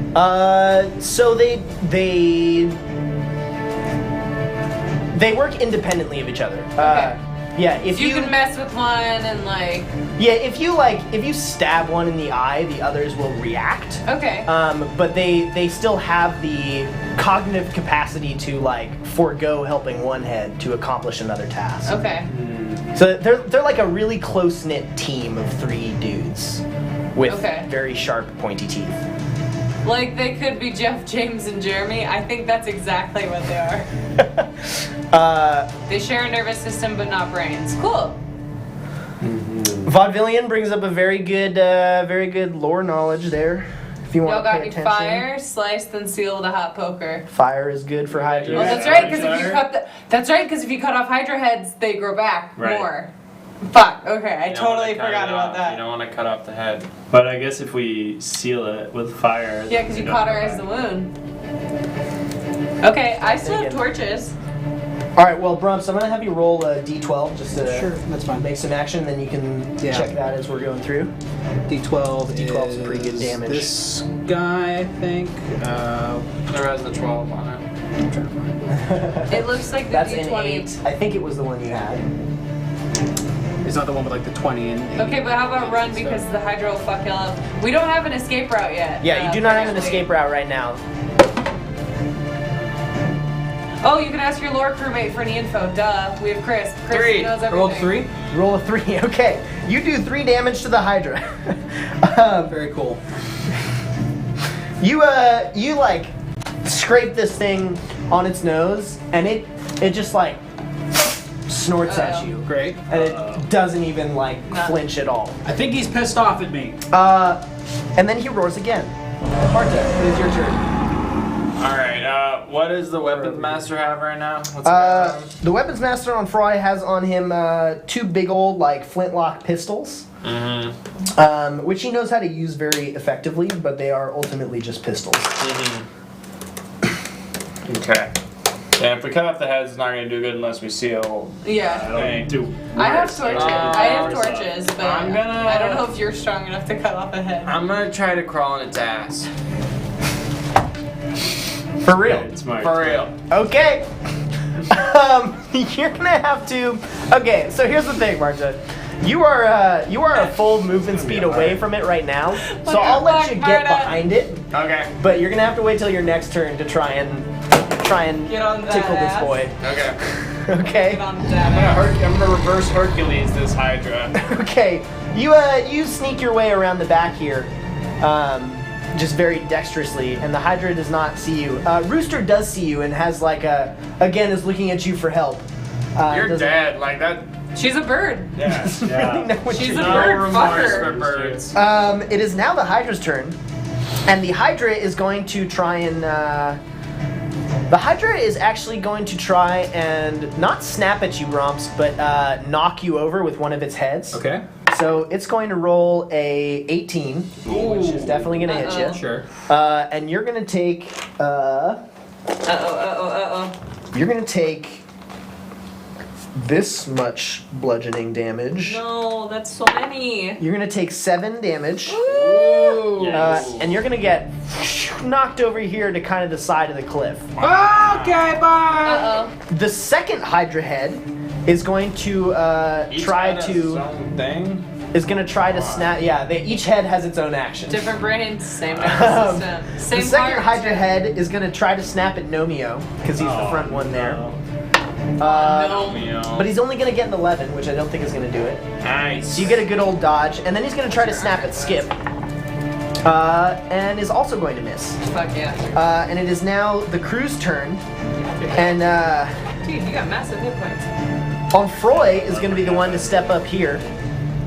So they work independently of each other. Yeah, if You can mess with one and yeah, if you stab one in the eye, the others will react. Okay. But they still have the cognitive capacity to forego helping one head to accomplish another task. Okay. So they're like a really close knit team of 3 dudes with Okay. very sharp, pointy teeth. They could be Jeff, James, and Jeremy. I think that's exactly what they are. They share a nervous system but not brains. Cool. Vaudevillian brings up a very good lore knowledge there. If you want Y'all to pay got any attention. fire, slice, then seal with a hot poker. Fire is good for Hydra. Oh, that's right. Because if you cut off Hydra heads, they grow back Right. more. Fuck. Okay, I You don't wanna totally cut forgot it about off. that. You don't want to cut off the head. But I guess if we seal it with fire. Yeah, because you we don't cauterize the go back. wound. Okay, I still have Again. torches. All right, well, Brumps, I'm gonna have you roll a d12 just to Sure, that's fine. make some action, then you can Yeah. check that as we're going through. D12 D12 is pretty good damage. This guy, I think. There has the 12 on it. I'm trying to find. It looks like the That's an D20. 8. I think it was the one you had. It's not the one with like the 20 and. Okay, but how about run because the Hydra will fuck y'all up. We don't have an escape route yet. Yeah, you do not have an apparently. escape route right now. Oh, you can ask your lore crewmate for any info. Duh. We have Chris. Chris 3. knows I rolled everything. 3. Roll a 3. Okay, you do 3 damage to the Hydra. Very cool. You like scrape this thing on its nose, and it just like snorts at Uh-oh. you, Great. and it doesn't even like flinch at all. I think he's pissed off at me. And then he roars again. Marta, it is your turn. Alright, what does the weapons master have right now? What's it The weapons master on Froy has on him 2 big old like flintlock pistols, which he knows how to use very effectively, but they are ultimately just pistols. Okay. Yeah, if we cut off the heads, it's not going to do good unless we seal. Yeah. Thing. I have torches. I have worse torches, but I'm gonna- I don't know if you're strong enough to cut off a head. I'm going to try to crawl on its ass. For real. It's my For turn. real. Okay. You're gonna have to. Okay, so here's the thing, Marta. You are a full movement speed away from it right now, so I'll let you get Marta. behind it. Okay. But you're gonna have to wait till your next turn to try and Get on that tickle this ass. boy. Okay. Okay. Get on that. I'm gonna reverse Hercules this Hydra. Okay. You sneak your way around the back here, just very dexterously, and the Hydra does not see you. Rooster does see you and has like is looking at you for help. You're doesn't dead. Like that. She's a bird. Yeah. really know what She's you're a No bird remorse fucker. for birds. It is now the Hydra's turn, and the Hydra is going to try and. The Hydra is actually going to try and not snap at you, Romps, but knock you over with one of its heads. Okay. So it's going to roll a 18, which is definitely going to hit you. Sure. And you're going to take. Uh-oh. You're going to take this much bludgeoning damage. No, that's so many. You're going to take 7 damage. Ooh. And you're gonna get knocked over here to kind of the side of the cliff. Okay, bye. Uh-oh. The second Hydra head is going to Each try had its to own thing. snap. Yeah, each head has its own action. Different brains, same nervous system. Same The second heart. Hydra head is gonna try to snap at Nomio because he's the front one there. No. But he's only gonna get an 11, which I don't think is gonna do it. Nice. So you get a good old dodge, and then he's gonna try to snap at Skip, and is also going to miss. Fuck yeah. And it is now the crew's turn, and Dude, you got massive hit points. Onfroy is going to be the one to step up here.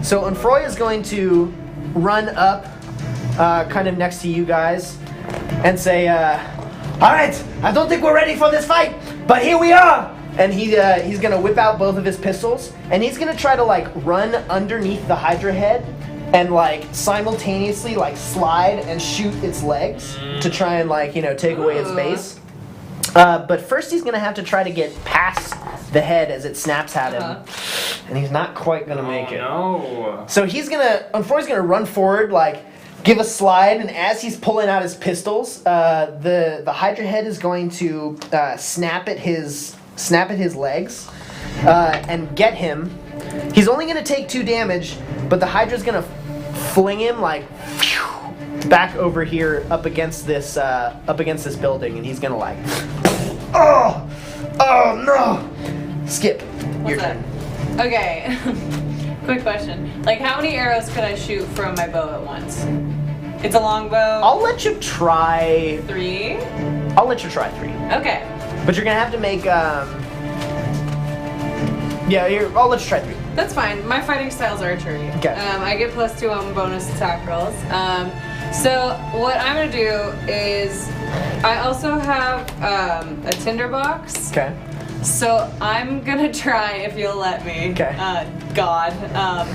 So Onfroy is going to run up kind of next to you guys and say, Alright, I don't think we're ready for this fight, but here we are! And he's going to whip out both of his pistols, and he's going to try to like run underneath the Hydra head and like simultaneously like slide and shoot its legs to try and like, take away its base. But first he's going to have to try to get past the head as it snaps at him. And he's not quite going to make it. No. So Onfroy's going to run forward, like, give a slide, and as he's pulling out his pistols, the Hydra head is going to snap at his legs and get him. He's only going to take 2 damage, but the Hydra's going to fling him, like, back over here up against this building, and he's going to, like, oh no! Skip. Your What's turn. that? Okay. Quick question. Like, how many arrows could I shoot from my bow at once? It's a longbow. I'll let you try 3? 3. Okay. But you're gonna have to make I'll let you try 3. That's fine. My fighting style's archery. Okay. I get +2 on bonus attack rolls. So what I'm gonna do is, I also have a tinderbox. Okay. So I'm gonna try, if you'll let me. Okay. God. I'm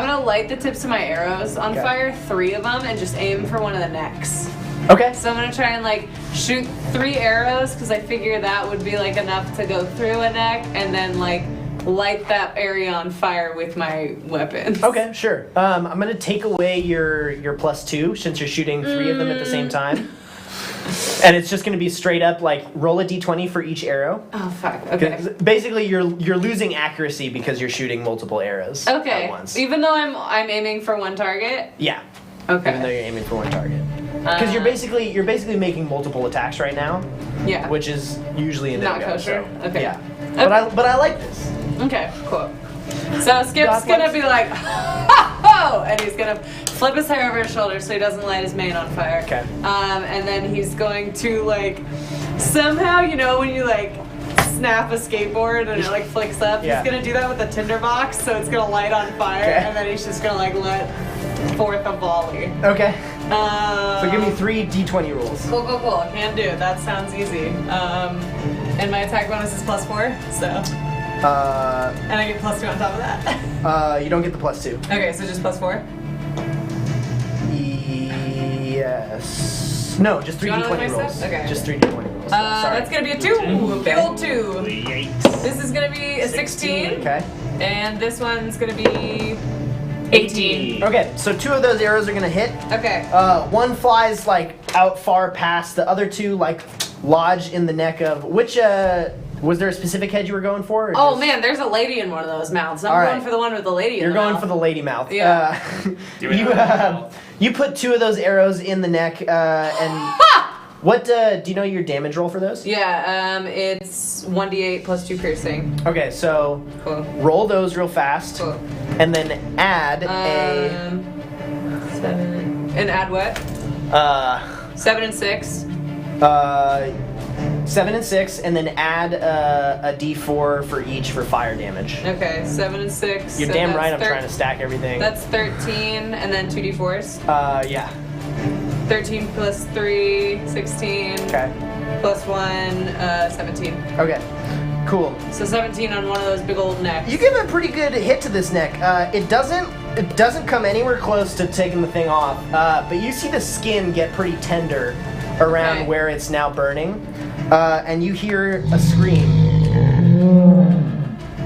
gonna light the tips of my arrows on Okay. fire, 3 of them, and just aim for one of the necks. Okay. So I'm gonna try and like shoot 3 arrows because I figure that would be like enough to go through a neck, and then like light that area on fire with my weapons. Okay, sure. I'm gonna take away your +2 since you're shooting 3 of them at the same time. And it's just gonna be straight up like roll a d20 for each arrow. Oh fuck. Okay. 'Cause basically, you're losing accuracy because you're shooting multiple arrows Okay. at once. Even though I'm aiming for one target. Yeah. Okay. Even though you're aiming for one target. Because you're basically making multiple attacks right now, Yeah. which is usually a Not no-go. kosher? So, Okay. Yeah. Okay. But I like this. Okay. Cool. So Skip's God gonna likes- be like, ho! And he's gonna flip his hair over his shoulder so he doesn't light his mane on fire. Okay. And then he's going to like somehow, you know, when you like snap a skateboard and it like flicks up, Yeah. he's gonna do that with a tinderbox, so it's gonna light on fire, Okay. and then he's just gonna like let forth a volley. Okay. So give me Um, 3 d20 rolls. Cool. Can do. That sounds easy. And my attack bonus is +4, so. And I get +2 on top of that. You don't get the +2. Okay, so just +4. Yes. No, just 3 Do you wanna d20 look my rolls. stuff? Okay. Just 3 d20 rolls. Sorry. That's gonna be a 2. Big old 2. Yikes. This is gonna be a 16. Okay. And this one's gonna be 18. Okay, so 2 of those arrows are gonna hit. Okay. One flies like out far past. The other 2 like lodge in the neck of which. Was there a specific head you were going for? Or Oh just- man, there's a lady in one of those mouths. I'm All going right. for the one with the lady in You're the going mouth. for the lady mouth. Yeah. Do it now. You put 2 of those arrows in the neck, and what? Do you know your damage roll for those? Yeah, it's 1d8 +2 piercing. Okay, so Cool. roll those real fast, Cool. and then add a 7. And add what? 7 and 6. 7 and 6, and then add a d4 for each for fire damage. Okay, 7 and 6. You're so damn that's right. I'm trying to stack everything. That's 13, and then 2d4s. Yeah. 13 plus 3, 16. Okay. Plus 1, 17. Okay. Cool. So 17 on one of those big old necks. You give a pretty good hit to this neck. It doesn't come anywhere close to taking the thing off. But you see the skin get pretty tender around Okay. where it's now burning, and you hear a scream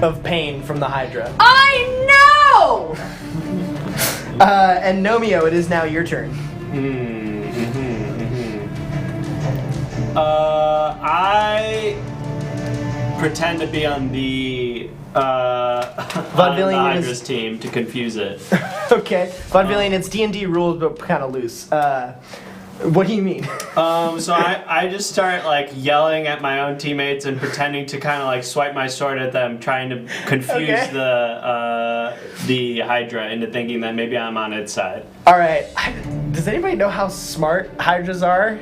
of pain from the Hydra. I know! And Nomio, it is now your turn. I pretend to be on the Vaudevillian Hydra's is- team to confuse it. Okay, Vaudevillian, it's D&D rules, but kind of loose. What do you mean? So I just start like yelling at my own teammates and pretending to kind of like swipe my sword at them, trying to confuse Okay. the Hydra into thinking that maybe I'm on its side. All right. Does anybody know how smart Hydras are?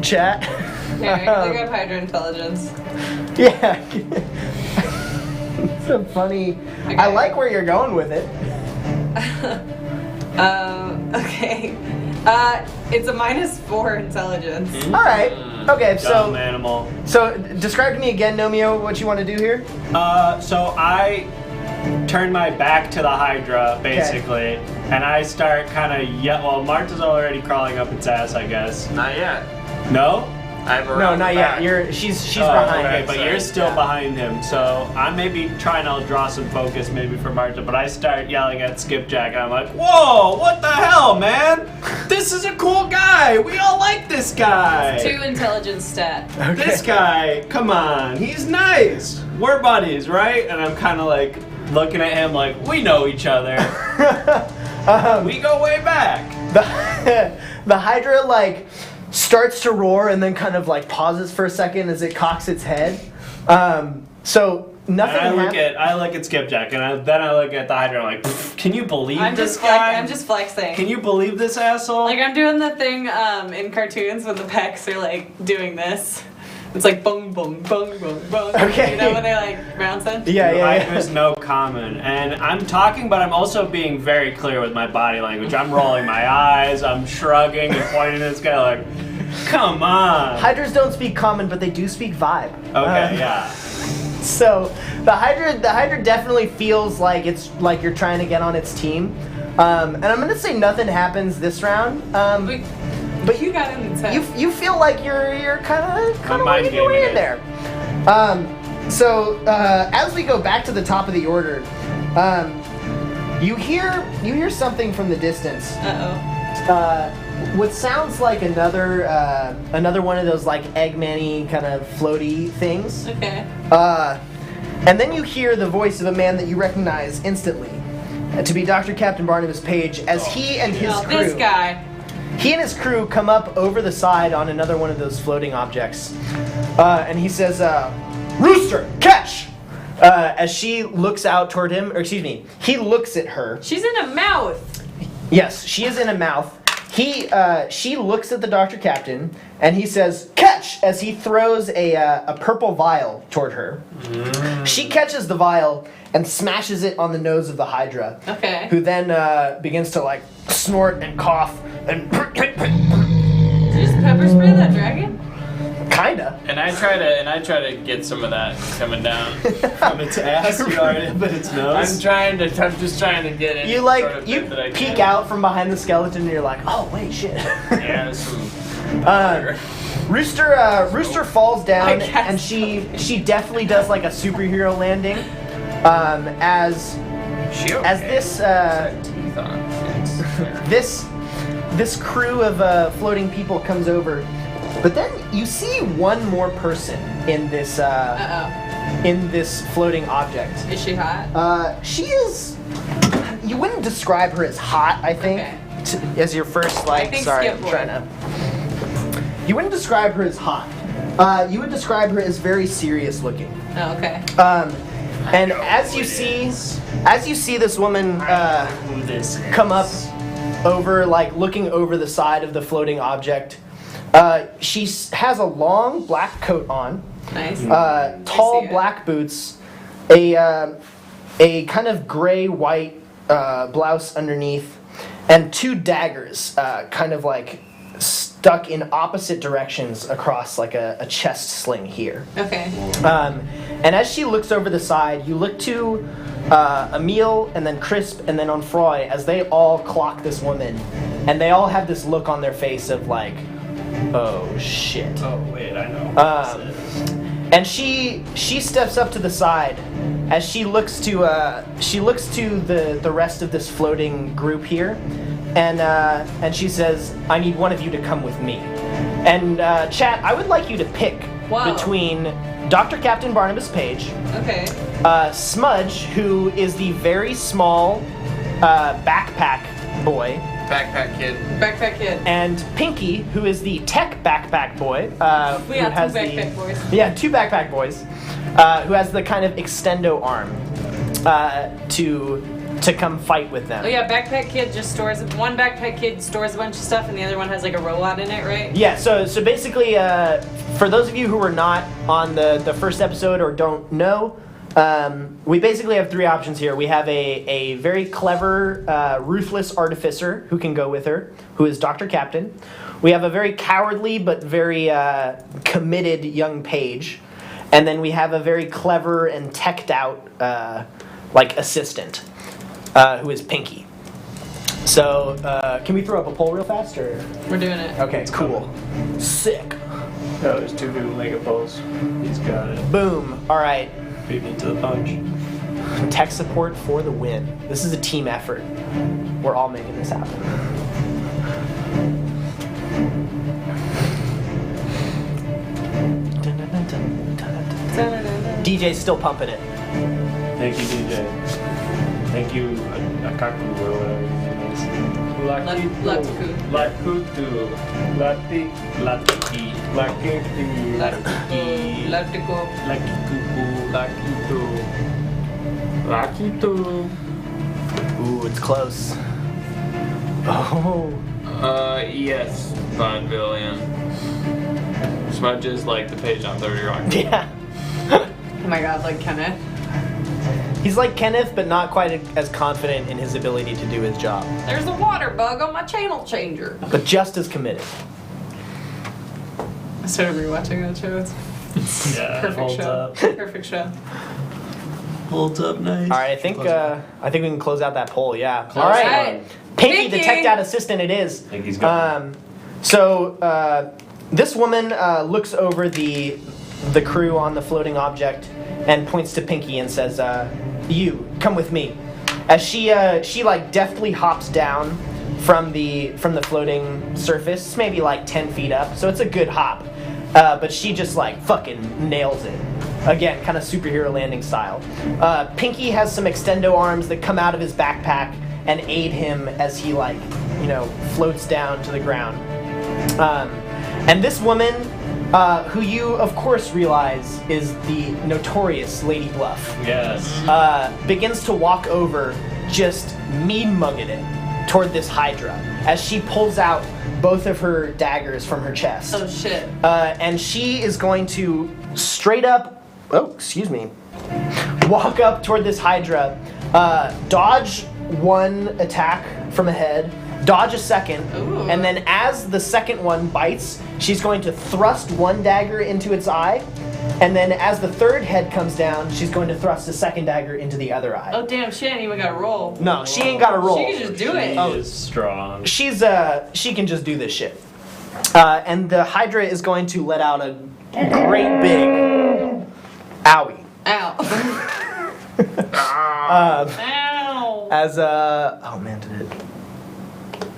Chat. Here, I got Hydra intelligence. Yeah. It's so funny. Okay. I like where you're going with it. Okay. It's a -4 intelligence. All right. Okay. Dumb So animal. describe to me again, Nomio, what you want to do here. So I turn my back to the Hydra basically, and I start kind of well, Marta's already crawling up its ass, I guess. Not yet. No. I'm No, around not the yet. back. She's Oh, behind okay, you. but so, you're still yeah. behind him, so I'm maybe trying to draw some focus maybe for Marta, but I start yelling at Skipjack, and I'm like, whoa, what the hell, man? This is a cool guy. We all like this guy. 2 intelligence stat. This guy, come on, he's nice. We're buddies, right? And I'm kind of like looking at him like, we know each other. We go way back. The Hydra like starts to roar and then kind of like pauses for a second as it cocks its head. So nothing. And I look at Skipjack, and then I look at the Hydra. I'm like, "Pff, can you believe this guy? I'm just flexing. Can you believe this asshole? Like I'm doing the thing in cartoons when the pecs are like doing this. It's like bong bong bong bong bong. Okay. You know when they like round sound? Yeah, yeah, There's no comment, and I'm talking, but I'm also being very clear with my body language. I'm rolling my eyes, I'm shrugging and pointing at this guy like, come on. Hydras don't speak common, but they do speak vibe. Okay, yeah. So the Hydra definitely feels like it's like you're trying to get on its team. And I'm gonna say nothing happens this round. But you got in the set. You feel like you're kind of mind working your way in gaming there. So as we go back to the top of the order, you hear something from the distance. What sounds like another one of those like Eggman-y kind of floaty things. Okay. And then you hear the voice of a man that you recognize instantly to be Dr. Captain Barnabas Page as he and his crew. This guy. He and his crew come up over the side on another one of those floating objects. And he says, Rooster, catch! As she looks out toward him, or excuse me, he looks at her. She's in a mouth. Yes, she is in a mouth. She looks at the Dr. Captain, and he says, catch! As he throws a purple vial toward her. She catches the vial and smashes it on the nose of the Hydra. Okay. Who then begins to like snort and cough and Did you just pepper spray that dragon? kinda. And I try to get some of that coming down. From its ass, you already, but its nose. I'm just trying to get it. You like you peek out from behind the skeleton and you're like, oh wait, shit. Yeah, some. Rooster falls down I guess. and she definitely does like a superhero landing. As this teeth on it. this crew of floating people comes over, but then you see one more person in this in this floating object. Is she hot? She is. You wouldn't describe her as hot, I think, Okay. as your first like. I think Sorry, Skip I'm would. trying to. You wouldn't describe her as hot. You would describe her as very serious looking. Oh, okay. And as you see this woman come up over, like looking over the side of the floating object, she has a long black coat on, Nice. tall see it. black boots, a kind of gray-white blouse underneath, and two daggers, kind of like stuck in opposite directions across like a chest sling here. Okay. And as she looks over the side, you look to Emil and then Crisp and then Onfroy as they all clock this woman, and they all have this look on their face of like, oh shit. Oh wait, I know. And she steps up to the side as she looks to the rest of this floating group here, and she says, "I need one of you to come with me." And chat, I would like you to pick Wow. between Dr. Captain Barnabas Page, Okay. Smudge, who is the very small backpack boy, Backpack kid. Backpack kid. and Pinky, who is the tech backpack boy. We who got has two backpack boys. Yeah, two backpack boys, who has the kind of extendo arm to come fight with them. Oh yeah, backpack kid just stores. One backpack kid stores a bunch of stuff, and the other one has like a robot in it, right? Yeah, so basically, for those of you who were not on the first episode or don't know, we basically have three options here. We have a very clever, ruthless artificer who can go with her, who is Dr. Captain. We have a very cowardly but very committed young page. And then we have a very clever and teched out assistant, who is Pinky. So, can we throw up a poll real fast, or? We're doing it. Okay, cool. Sick. Oh, there's two people make a pose. He's got it. Boom. All right. Beat me to the punch. Tech support for the win. This is a team effort. We're all making this happen. DJ's still pumping it. Thank you, DJ. Thank you, Akaku, or whatever his name is. Latiku. Lakutu. Latiki. Lakiti. Latiku. Lakikuku. Lakitu. Lakitu. Ooh, it's close. Oh. Yes, vaudevillian. smudges like the page on 30 Rock. Yeah. Oh my god, like Kenneth. He's like Kenneth, but not quite as confident in his ability to do his job. There's a water bug on my channel changer. But just as committed. I started rewatching that show. It's Yeah, perfect holds show. up. Perfect show. Holds up nice. All right, I think we can close out that poll. Yeah. Close All right. Alright. Pinky, the Pinky. tech data assistant, it is. Pinky's good. So this woman looks over the crew on the floating object and points to Pinky and says, "You come with me." As she like deftly hops down from the floating surface, maybe like 10 feet up. So it's a good hop, but she just like fucking nails it. Again, kind of superhero landing style. Pinky has some extendo arms that come out of his backpack and aid him as he floats down to the ground. And this woman, who you of course realize is the notorious Lady Bluff, Yes. begins to walk over, just mean-mugging it toward this Hydra as she pulls out both of her daggers from her chest. Oh shit. And she is going to straight up, walk up toward this Hydra, dodge one attack from ahead, dodge a second, Ooh. and then as the second one bites, she's going to thrust one dagger into its eye, and then as the third head comes down, she's going to thrust a second dagger into the other eye. Oh damn, she ain't even got to roll. No, she ain't got to roll. She can just do it. She is strong. She can just do this shit. And the Hydra is going to let out a great big owie. Ow. Ow. As oh man, did it?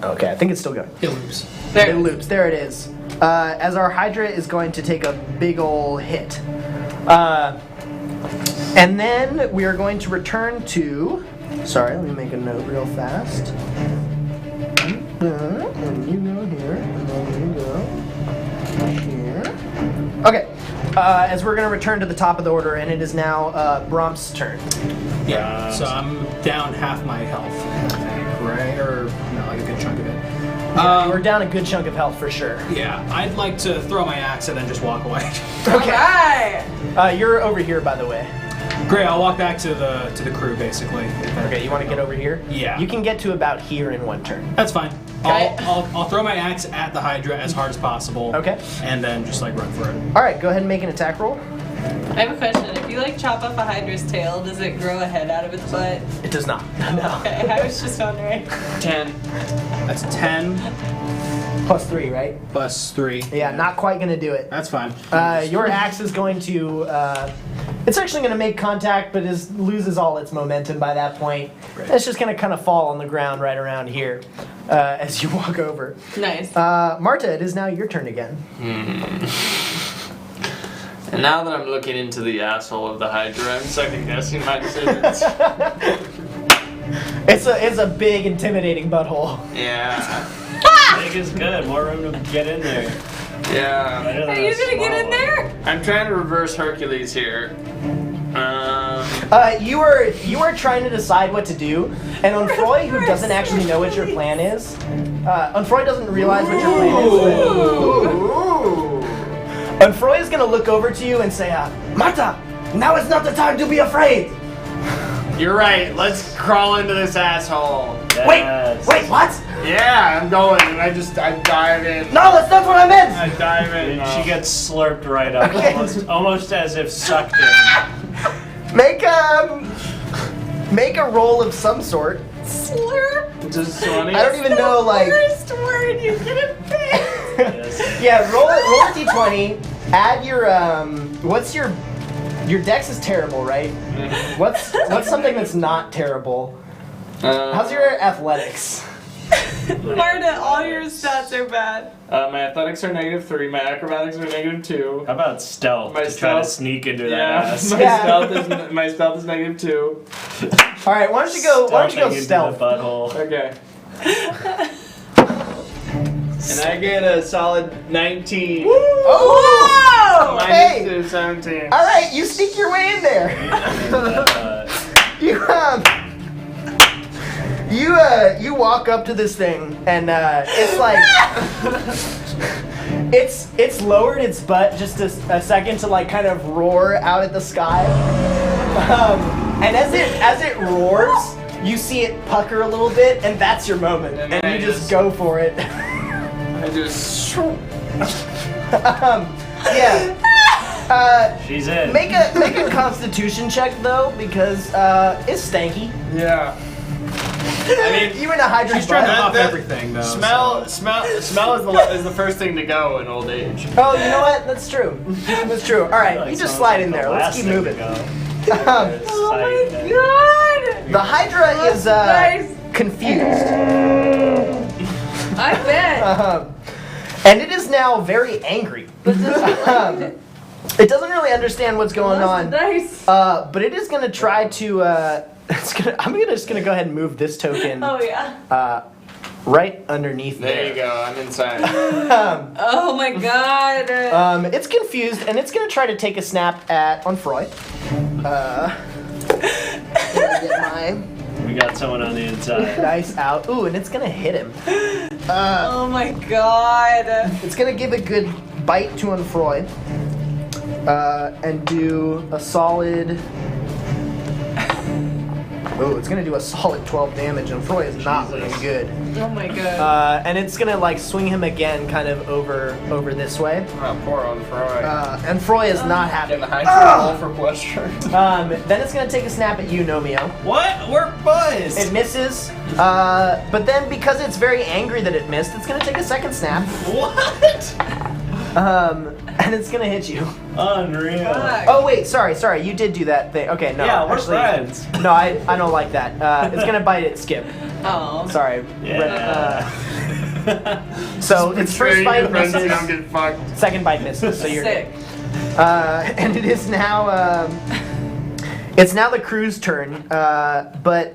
Okay, I think it's still going. It loops. It loops. There it is. As our Hydra is going to take a big ol' hit. And then we are going to return to. Sorry, let me make a note real fast. And you go here, and then you go here. Okay. As we're going to return to the top of the order, and it is now Brom's turn. Yeah, so I'm down half my health, I think, right? Or, no, like a good chunk of it. We're down a good chunk of health for sure. Yeah, I'd like to throw my axe and then just walk away. Okay. Alright. You're over here, by the way. Great, I'll walk back to the crew, basically. Okay, you want to get over here? Yeah. You can get to about here in one turn. That's fine. Okay. I'll throw my axe at the Hydra as hard as possible. Okay. And then just like run for it. All right, go ahead and make an attack roll. I have a question. If you like chop off a Hydra's tail, does it grow a head out of its butt? It does not. No. Okay, I was just wondering. 10. That's 10 Plus 3, right? plus 3. Yeah, not quite gonna do it. That's fine. Your axe is going to. It's actually going to make contact, but loses all its momentum by that point. Great. It's just going to kind of fall on the ground right around here as you walk over. Nice. Marta, it is now your turn again. And now that I'm looking into the asshole of the Hydra, I'm second guessing my decisions. It's a big, intimidating butthole. Yeah. Big is good. More room to get in there. Yeah. Better than Are you a gonna get small in one. there? I'm trying to reverse Hercules here. You are trying to decide what to do, and Onfroy, who doesn't actually know what your plan is, Onfroy doesn't realize what your plan is. Onfroy is gonna look over to you and say, "Marta, now is not the time to be afraid." You're right. Let's crawl into this asshole. Yes. Wait, what? Yeah, I'm going, and I dive in. No, that's not what I meant. I dive in. And she gets slurped right up, Okay. almost as if sucked in. Make a roll of some sort. Slurp. Just 20. I don't even know, like. Worst word you could have picked. Yes. Yeah, roll a d20. Add your what's your dex is terrible, right? What's something that's not terrible? How's your athletics? Marta, all your stats are bad. My athletics are -3. My acrobatics are -2. How about stealth? My to try to stealth- sneak into that Yeah, ass. my stealth is -2. All right, why don't you go Stealthing into stealth? the butthole. Okay. And I get a solid 19. Oh! Whoa! Hey! -2, 17. All right, you sneak your way in there. You walk up to this thing, and it's like It's lowered its butt just a second to like kind of roar out at the sky, and as it roars, you see it pucker a little bit, and that's your moment, And and I you just just- go for it. I just. Yeah. She's in. Make a Constitution check though, because it's stanky. Yeah. I mean, You in a Hydra She's trying to butt. off that- everything though. smell is the first thing to go in old age. Oh, you know what? That's true. That's true. All right, you just slide in there. Let's keep moving. Oh my god! The Hydra is Nice. confused, I bet. and it is now very angry. It doesn't really understand what's going on, Nice. but it is going to try to. I'm just going to go ahead and move this token Oh yeah. right underneath There you go. I'm inside. Oh my god. It's confused, and it's going to try to take a snap at Onfroy. Get my We got someone on the inside. dice out. Ooh, and it's going to hit him. Oh my god. It's going to give a good bite to Onfroy. And do a solid. Oh, it's gonna do a solid 12 damage, and Froy is not looking good. Oh my god. And it's gonna like swing him again, kind of over this way. Oh, poor old Froy. And Froy is not happy. Getting the high roll for pleasure. Then it's gonna take a snap at you, Nomio. What? We're buzzed. It misses, but then because it's very angry that it missed, it's gonna take a second snap. What? And it's gonna hit you. Unreal. Fuck. Oh wait, sorry, you did do that thing. Okay, no, Yeah, we're actually, friends. no, I don't like that. It's gonna bite at Skip. Oh. Sorry. Yeah. So its first bite friends, you don't misses, get fucked. second bite misses, so you're Sick. good. And it is now, it's now the crew's turn, but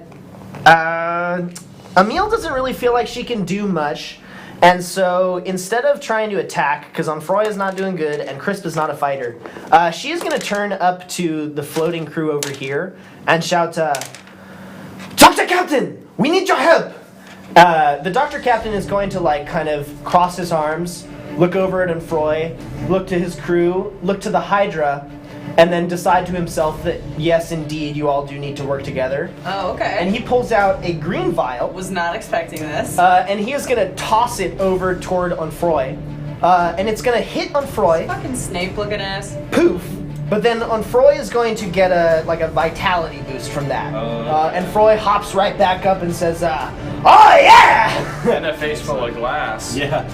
Emile doesn't really feel like she can do much. And so instead of trying to attack, because Onfroy is not doing good and Crisp is not a fighter, she is going to turn up to the floating crew over here and shout, Doctor Captain, we need your help! The Doctor Captain is going to like kind of cross his arms, look over at Onfroy, look to his crew, look to the Hydra, and then decide to himself that yes, indeed, you all do need to work together. Oh, okay. And he pulls out a green vial. was not expecting this. And he is gonna toss it over toward Onfroy. And it's gonna hit Onfroy, Fucking Snape looking ass. poof. But then Onfroy is going to get a vitality boost from that. And Froy hops right back up and says, "Oh yeah!" And a face full of glass. Yeah.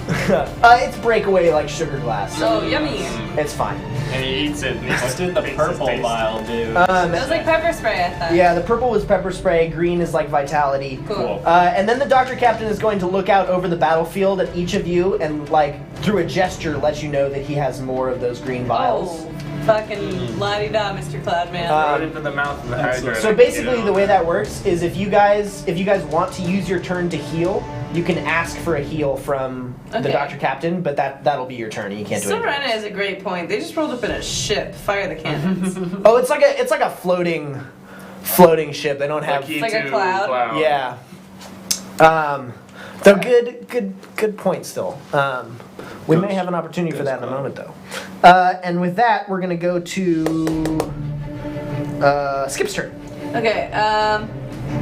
It's breakaway like sugar glass, so Oh, yummy. it's fine. And he eats it. And he What did the tastes purple taste. vial do? That was like pepper spray, I thought. Yeah, the purple was pepper spray, green is like vitality. Cool. And then the Doctor Captain is going to look out over the battlefield at each of you and, like, through a gesture, let you know that he has more of those green vials. Oh, fucking la-di-da, Mr. Cloudman. Right into the mouth of the Hydra. So basically, the way that works is if you guys want to use your turn to heal, you can ask for a heal from the Okay. Doctor Captain, but that'll be your turn, and you can't do anything. Serena is a great point. They just rolled up in a ship. Fire the cannons. Oh, it's like a floating ship. They don't have. like a cloud? Yeah. Though good point still. We may have an opportunity for that in a moment though. And with that, we're gonna go to Skip's turn. Okay,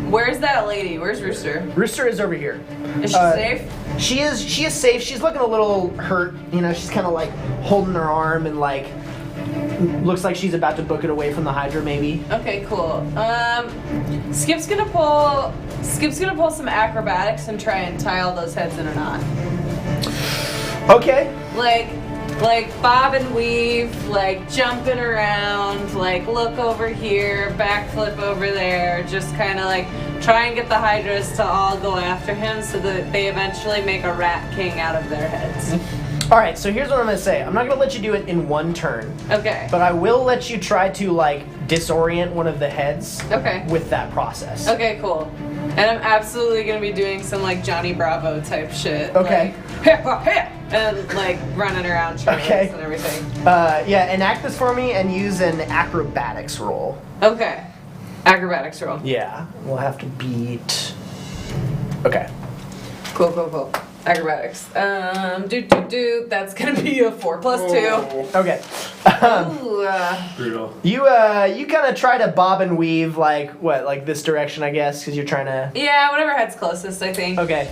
where's that lady? Where's Rooster? Rooster is over here. Is she safe? She is safe. She's looking a little hurt. You know, she's kind of like holding her arm and like looks like she's about to book it away from the Hydra maybe. Okay, cool. Skip's gonna pull some acrobatics and try and tie all those heads in a knot. Okay. Like bob and weave, like jumping around, like look over here, backflip over there, just kind of like try and get the Hydras to all go after him so that they eventually make a rat king out of their heads. All right. So here's what I'm gonna say. I'm not gonna let you do it in one turn, Okay. but I will let you try to like disorient one of the heads Okay. with that process. Okay, cool. And I'm absolutely gonna be doing some like Johnny Bravo type shit. Okay. Like, and like running around shirtless Okay. and everything. Yeah. Enact this for me and use an acrobatics roll. Okay. Acrobatics roll. Yeah. We'll have to beat. Okay. Cool. Acrobatics. That's gonna be a 4 plus 2. Okay. Ooh, Brutal. You kind of try to bob and weave like this direction, I guess, because you're trying to. yeah, whatever head's closest, I think. Okay.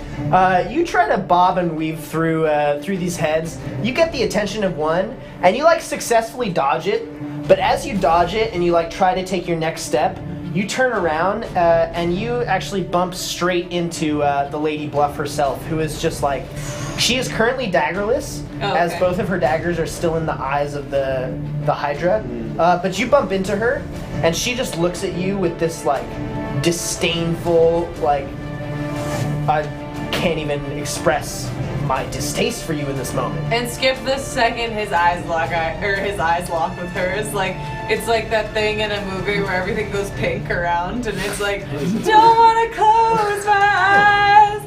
You try to bob and weave through these heads. You get the attention of one, and you like successfully dodge it. But as you dodge it and you like try to take your next step, you turn around and you actually bump straight into the Lady Bluff herself, who is just like, she is currently daggerless, as okay. both of her daggers are still in the eyes of the Hydra. But you bump into her, and she just looks at you with this like disdainful, like, I can't even express my distaste for you in this moment. And Skip, the second his eyes lock with hers, like it's like that thing in a movie where everything goes pink around, and it's like, don't wanna close my eyes,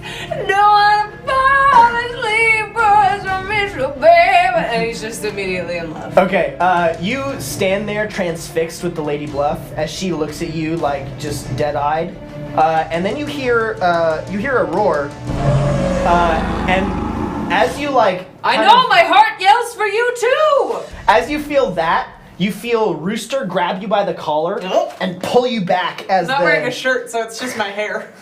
don't wanna fall asleep, cause I miss you, baby. And he's just immediately in love. Okay, you stand there transfixed with the Lady Bluff as she looks at you like just dead-eyed, and then you hear a roar, and as you like, I know, my heart yells for you too. as you feel that, you feel Rooster grab you by the collar and pull you back as I'm not wearing a shirt, so it's just my hair.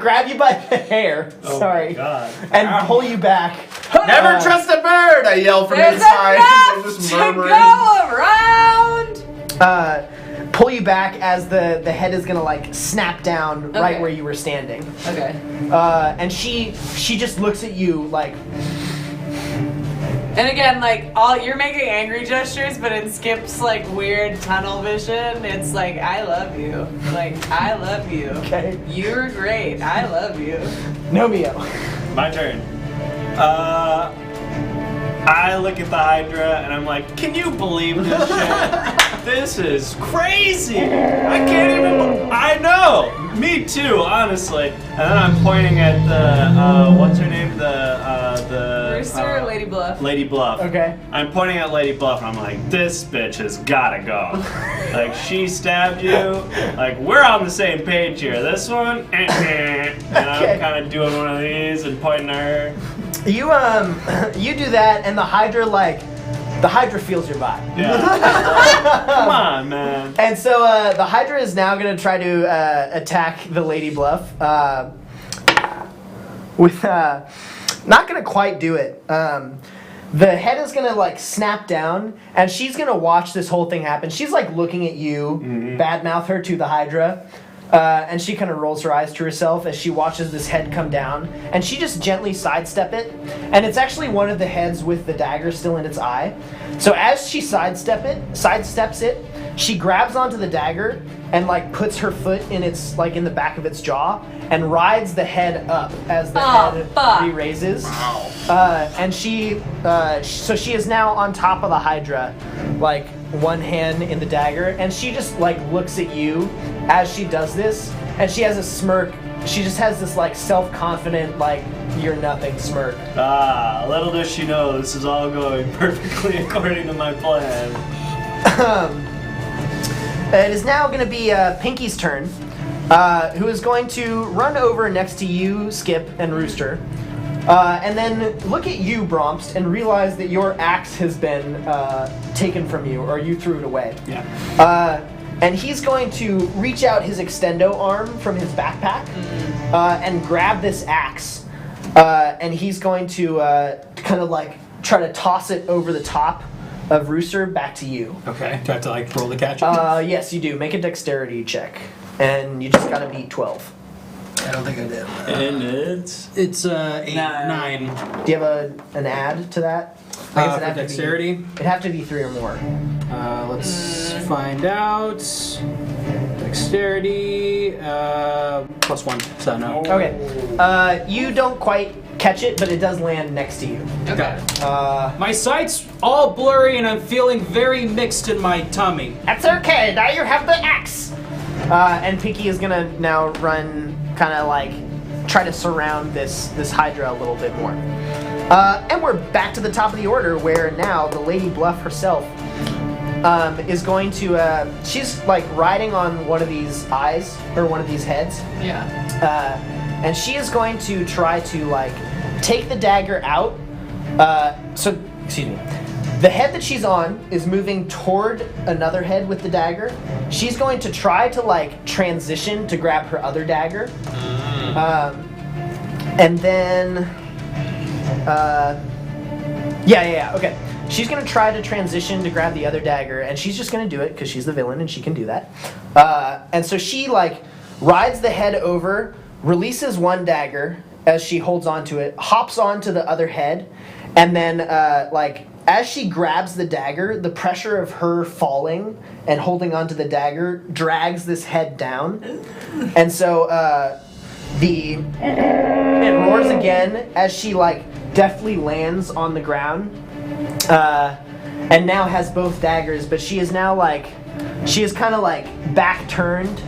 grab you by the hair. Sorry, God. and pull you back. Never trust a bird! I yell from There's inside. enough They're just to murmuring. go around. Pull you back as the head is gonna like snap down right Okay. where you were standing. Okay. And she just looks at you like, And again, like you're making angry gestures, but in Skip's like weird tunnel vision, it's like, I love you. Like, I love you. okay, You're great. I love you. Nomio. My turn. I look at the Hydra and I'm like, can you believe this shit? This is crazy. I can't even. I know. Me too, honestly. And then I'm pointing at the what's her name? The Rooster or Lady Bluff? Lady Bluff. Okay. I'm pointing at Lady Bluff and I'm like, this bitch has gotta go. Like, she stabbed you. Like, we're on the same page here. This one, and I'm kind of doing one of these and pointing at her. You you do that, and the Hydra feels your vibe. Yeah. Come on, man. And so the Hydra is now gonna try to attack the Lady Bluff. With not gonna quite do it. The head is gonna like snap down, and she's gonna watch this whole thing happen. She's like looking at you, badmouth her to the Hydra. And she kind of rolls her eyes to herself as she watches this head come down, and she just gently sidestep it, and it's actually one of the heads with the dagger still in its eye. So as she sidesteps it, she grabs onto the dagger and like puts her foot in its like in the back of its jaw and rides the head up as the head re-raises. And so she is now on top of the Hydra, like one hand in the dagger, and she just like looks at you as she does this, and she has a smirk. She just has this like self-confident, like, you're nothing smirk. Little does she know this is all going perfectly according to my plan. It is now going to be Pinky's turn, who is going to run over next to you, Skip, and Rooster, and then look at you, Bromst, and realize that your axe has been taken from you, or you threw it away. Yeah. And he's going to reach out his extendo arm from his backpack and grab this axe, and he's going to kind of like try to toss it over the top of Rooster back to you. Okay. Do I have to like roll the catch up? Yes, you do. Make a dexterity check, and you just gotta beat 12. I don't think I did. And It's 8, 9. Do you have an add to that? I guess it'd For have to be- dexterity. It'd have to be 3 or more. Let's find out. Dexterity, +1, so no. Okay. You don't quite catch it, but it does land next to you. Okay. My sight's all blurry and I'm feeling very mixed in my tummy. That's okay. Now you have the axe. And Pinky is gonna now run, kind of like try to surround this Hydra a little bit more. And we're back to the top of the order, where now the Lady Bluff herself is going to. She's like riding on one of these eyes or one of these heads. Yeah. And she is going to try to like take the dagger out. Excuse me. The head that she's on is moving toward another head with the dagger. She's going to try to like transition to grab her other dagger. And then, okay. She's gonna try to transition to grab the other dagger, and she's just gonna do it because she's the villain and she can do that. And so she like rides the head over, releases one dagger as she holds onto it, hops onto the other head, and then like as she grabs the dagger, the pressure of her falling and holding onto the dagger drags this head down, and so it roars again as she like deftly lands on the ground, and now has both daggers. But she is now like kind of like back turned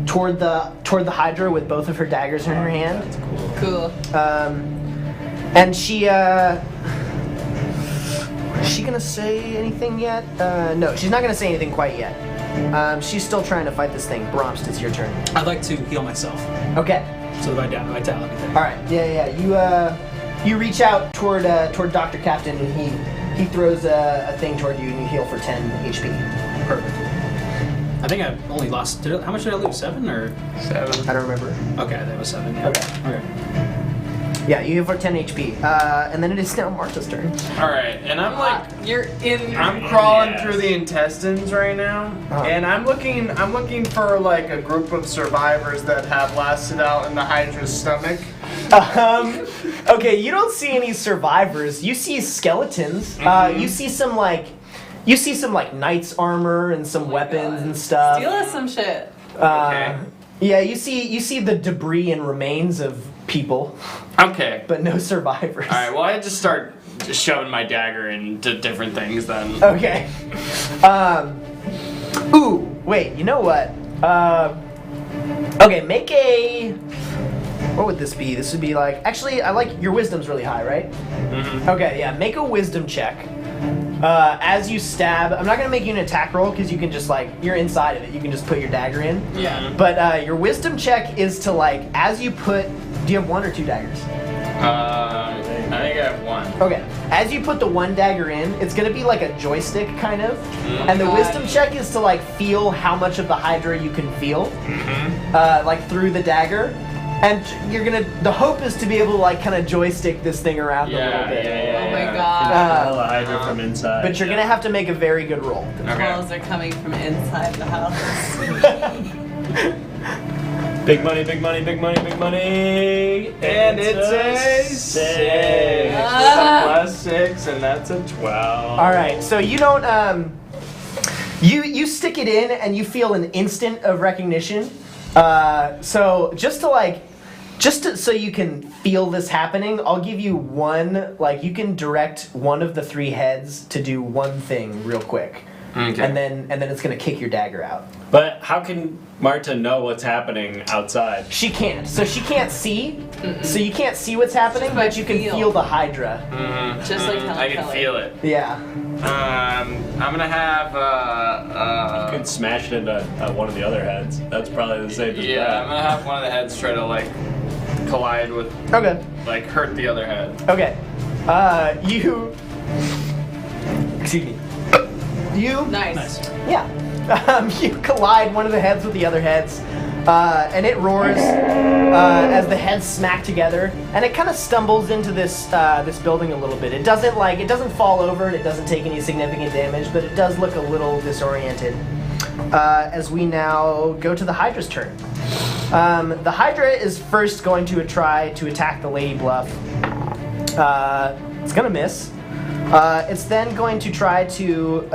toward the Hydra with both of her daggers in her hand. That's cool. Cool. And she is she gonna say anything yet? No, she's not gonna say anything quite yet. She's still trying to fight this thing. Bromst, it's your turn. I'd like to heal myself. Okay. So the vitality thing. All right. Yeah. You reach out toward Dr. Captain, and he throws a thing toward you, and you heal for 10 HP. Perfect. I think I only lost. How much did I lose? 7 or? 7. I don't remember. Okay, that was 7. Yeah. Okay. Yeah, you heal for 10 HP, and then it is now Martha's turn. All right, and I'm like, You're in. I'm crawling through the intestines right now, Uh-huh. and I'm looking for like a group of survivors that have lasted out in the Hydra's stomach. Okay, you don't see any survivors. You see skeletons. You see some like knight's armor and some weapons and stuff. Steal us some shit. Okay. Yeah, you see the debris and remains of people, Okay. but no survivors. All right. Well, I just start shoving my dagger into different things then. Okay. Ooh, wait. You know what? Okay, make a. What would this be? This would be like. Actually, I like your wisdom's really high, right? Mm-hmm. Okay, yeah. Make a wisdom check. As you stab, I'm not gonna make you an attack roll because you can just like you're inside of it. You can just put your dagger in. Yeah. But your wisdom check is to like as you put. Do you have 1 or 2 daggers? I think I have 1. Okay. As you put the one dagger in, it's gonna be like a joystick kind of, and the God. wisdom check is to like feel how much of the Hydra you can feel, like through the dagger, and you're gonna. The hope is to be able to like kind of joystick this thing around a little bit. Oh my god. Smell the Hydra from inside. But you're gonna have to make a very good roll. The calls are coming from inside the house. Big money, big money, big money, big money. And it's a 6. Plus 6, and that's a 12. All right. So you don't. You stick it in and you feel an instant of recognition. So so you can feel this happening, I'll give you one, like you can direct one of the 3 heads to do one thing real quick. Okay. And then it's gonna kick your dagger out. But how can Marta know what's happening outside? She can't. So she can't see. So you can't see what's happening, Just but you can feel. feel the Hydra. Just like Helen I can Keller. feel it. Yeah. I'm gonna have You could smash it into one of the other heads. That's probably the safest yeah, I'm bet. gonna have one of the heads try to like collide with, Okay. like hurt the other head. Okay. You. Excuse me. You. Nice. Yeah. You collide one of the heads with the other heads, and it roars as the heads smack together, and it kind of stumbles into this building a little bit. It doesn't fall over, and it doesn't take any significant damage, but it does look a little disoriented. As we now go to the Hydra's turn. The Hydra is first going to try to attack the Lady Bluff. It's gonna miss. It's then going to try to.